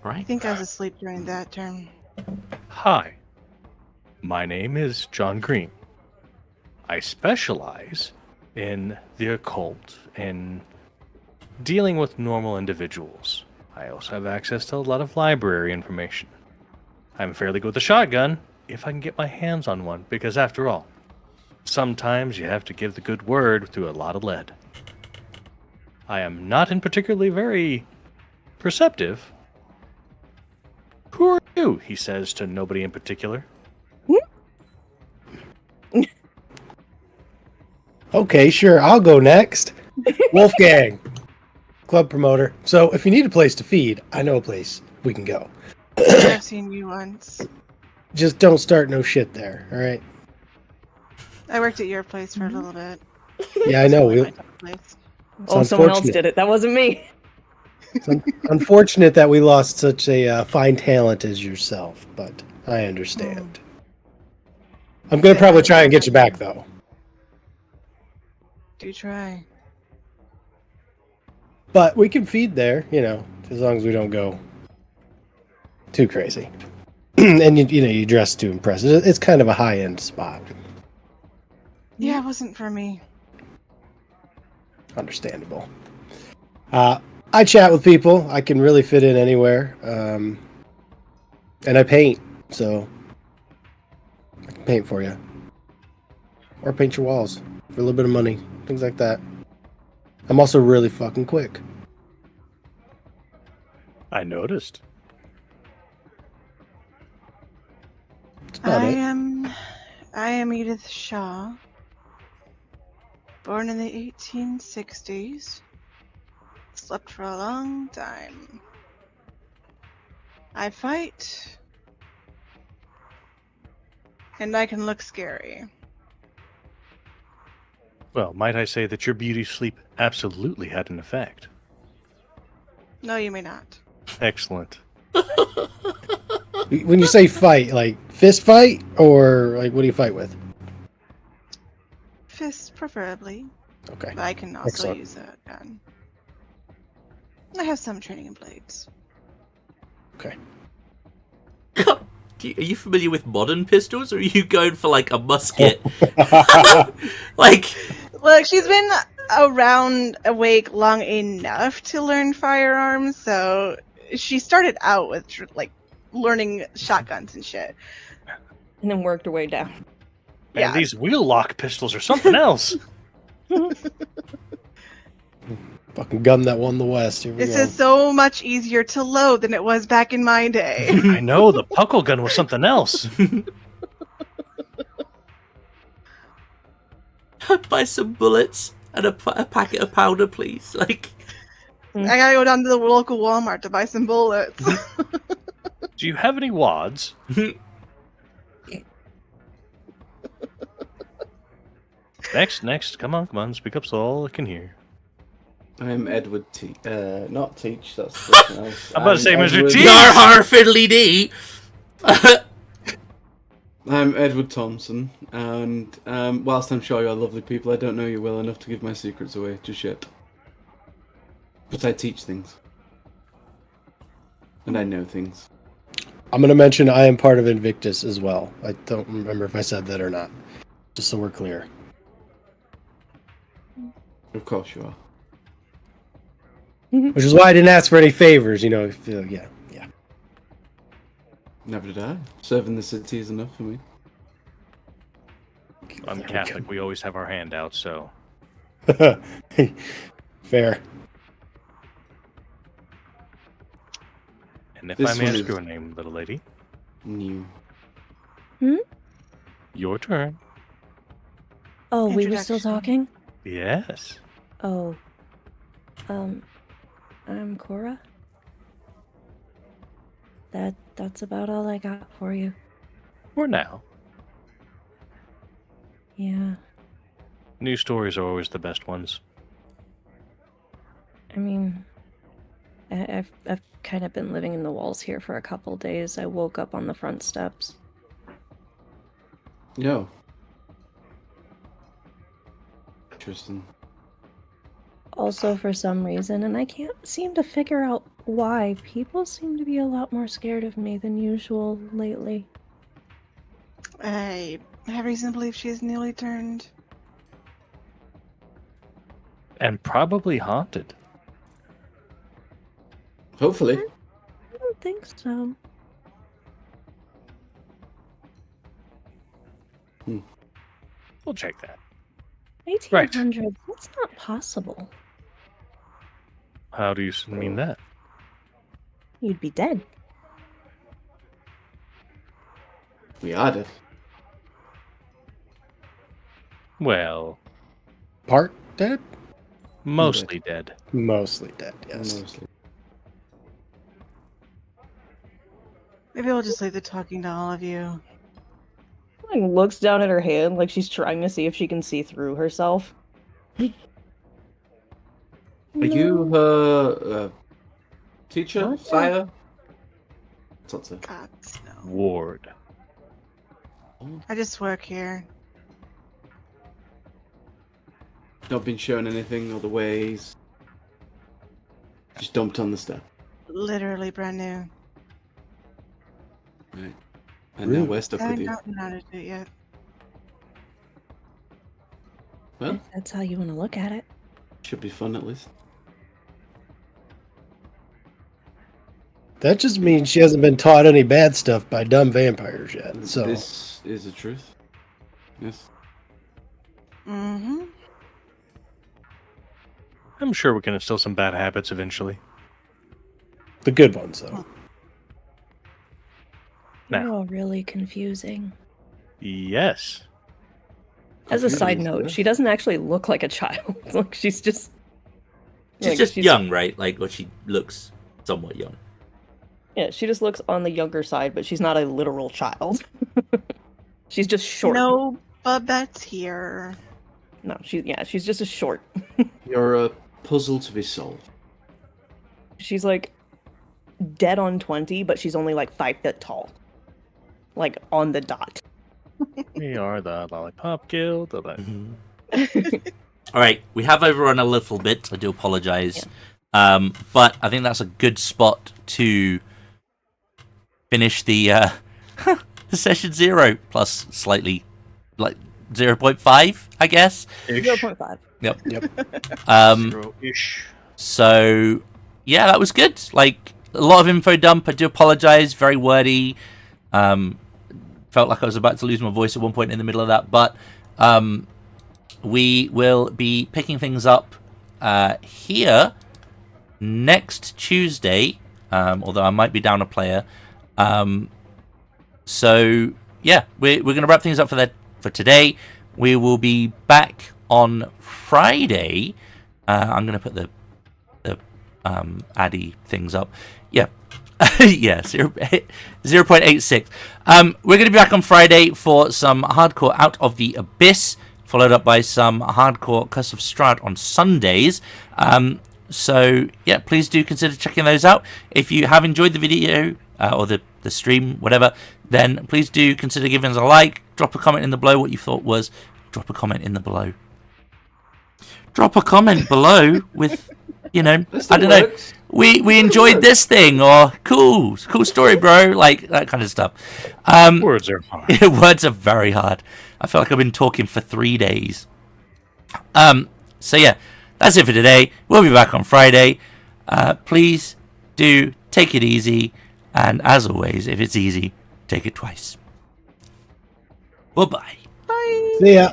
Right? think I was asleep during that term. Hi. My name is John Green. I specialize in the occult and dealing with normal individuals. I also have access to a lot of library information. I'm fairly good with a shotgun, if I can get my hands on one, because after all, sometimes you have to give the good word through a lot of lead. I am not in particularly very perceptive. Who are you? He says to nobody in particular. Okay, sure, I'll go next. Wolfgang, club promoter. So if you need a place to feed, I know a place we can go. I've seen you once. Just don't start no shit there, all right? I worked at your place for a little bit. Yeah, I know. It's my type of place. Oh, someone else unfortunate. did it. That wasn't me. It's unfortunate that we lost such a fine talent as yourself, but I understand. I'm going to probably try and get you back, though. Do try. But we can feed there, as long as we don't go too crazy. And you dress to impress. It's kind of a high-end spot. Yeah, it wasn't for me. Understandable. I chat with people. I can really fit in anywhere. And I paint, so I can paint for you. Or paint your walls for a little bit of money. Things like that. I'm also really fucking quick. I noticed. That's about it. I am Edith Shaw. Born in the 1860s. Slept for a long time. I fight. And I can look scary. Well, might I say that your beauty sleep absolutely had an effect. No, you may not. Excellent. When you say fight, like fist fight, or like what do you fight with? Fists, preferably. Okay. But I can also Excellent. use a gun. I have some training in blades. Okay. Are you familiar with modern pistols, or are you going for like a musket? Like, Look, she's been around awake long enough to learn firearms, so she started out with like learning shotguns and shit. And then worked her way down. Man, Yeah. these wheel lock pistols are something else. Fucking gun that won the West. Here we This go. is so much easier to load than it was back in my day. I know, the puckle gun was something else. buy some bullets and a packet of powder, please. Like, I gotta go down to the local Walmart to buy some bullets. Do you have any wads? Next. Come on. Speak up so all I can hear. I'm Edward not Teach, that's something else. I'm about to say Mr. Edward- Teach! Yar har fiddly dee. I'm Edward Thompson, and whilst I'm sure you're lovely people, I don't know you well enough to give my secrets away just yet. But I teach things. And I know things. I'm going to mention I am part of Invictus as well. I don't remember if I said that or not. Just so we're clear. Of course you are. Which is why I didn't ask for any favors, yeah. Never did I. Serving the city is enough for me. I'm Catholic. We always have our hand out, so. Fair. And if This I may one ask is- your name, little lady, New. your turn. Oh, we were still Introduction. talking? Yes. Oh. I'm Cora. That's about all I got for you. For now. Yeah. New stories are always the best ones. I mean, I've kind of been living in the walls here for a couple days. I woke up on the front steps. Yo. Interesting. Also, for some reason, and I can't seem to figure out why, people seem to be a lot more scared of me than usual lately. I have reason to believe she is newly turned. And probably haunted. Hopefully. I don't think so. We'll check that. 1800s, that's not possible. How do you mean that? You'd be dead. We are dead. Well, Part dead? mostly dead. Mostly dead, yes. Mostly. Maybe I'll just leave the talking to all of you. Like, looks down at her hand like she's trying to see if she can see through herself. Are you her teacher, What? sire? What's that? God, no. Ward. I just work here. Not been shown anything other ways. Just dumped on the step. Literally brand new. Right. And now we're stuck I with haven't you. gotten out of it yet. Well, If that's how you want to look at it. should be fun at least. That just means she hasn't been taught any bad stuff by dumb vampires yet. So This is the truth. Yes. Mm-hmm. I'm sure we can instill some bad habits eventually. the good ones, though. You're Now. all really confusing. Yes. As a side Confusing, note, yeah. she doesn't actually look like a child. Like, she's just... She's like, just young, right? Like, or she looks somewhat young. Yeah, she just looks on the younger side, but she's not a literal child. She's just short. No Babette's here. No, she's just a short. You're a puzzle to be solved. She's like dead on 20, but she's only like 5 foot tall. Like on the dot. We are the Lollipop Guild. The All right, we have overrun a little bit. I do apologize. But I think that's a good spot to finish the the session 0 plus slightly like 0.5, I guess. 0.5. Yep. Yep. Zero-ish. So yeah, that was good. Like a lot of info dump. I do apologize. Very wordy. Felt like I was about to lose my voice at one point in the middle of that, but we will be picking things up here next Tuesday. Although I might be down a player. So yeah, we're going to wrap things up for today. We will be back on Friday. I'm going to put the Addy things up. Yeah. Yeah, 0.86. We're going to be back on Friday for some hardcore Out of the Abyss, followed up by some hardcore Curse of Strahd on Sundays. So yeah, please do consider checking those out. If you have enjoyed the video or the stream, whatever, then please do consider giving us a like. Drop a comment in the below what you thought was. Drop a comment in the below. Drop a comment below with, you know, I don't know. We enjoyed this thing, or cool story, bro, like that kind of stuff. Words are hard. Words are very hard. I feel like I've been talking for 3 days. So yeah, that's it for today. We'll be back on Friday. Please do take it easy, and as always, if it's easy, take it twice. Bye-bye. Bye. See ya.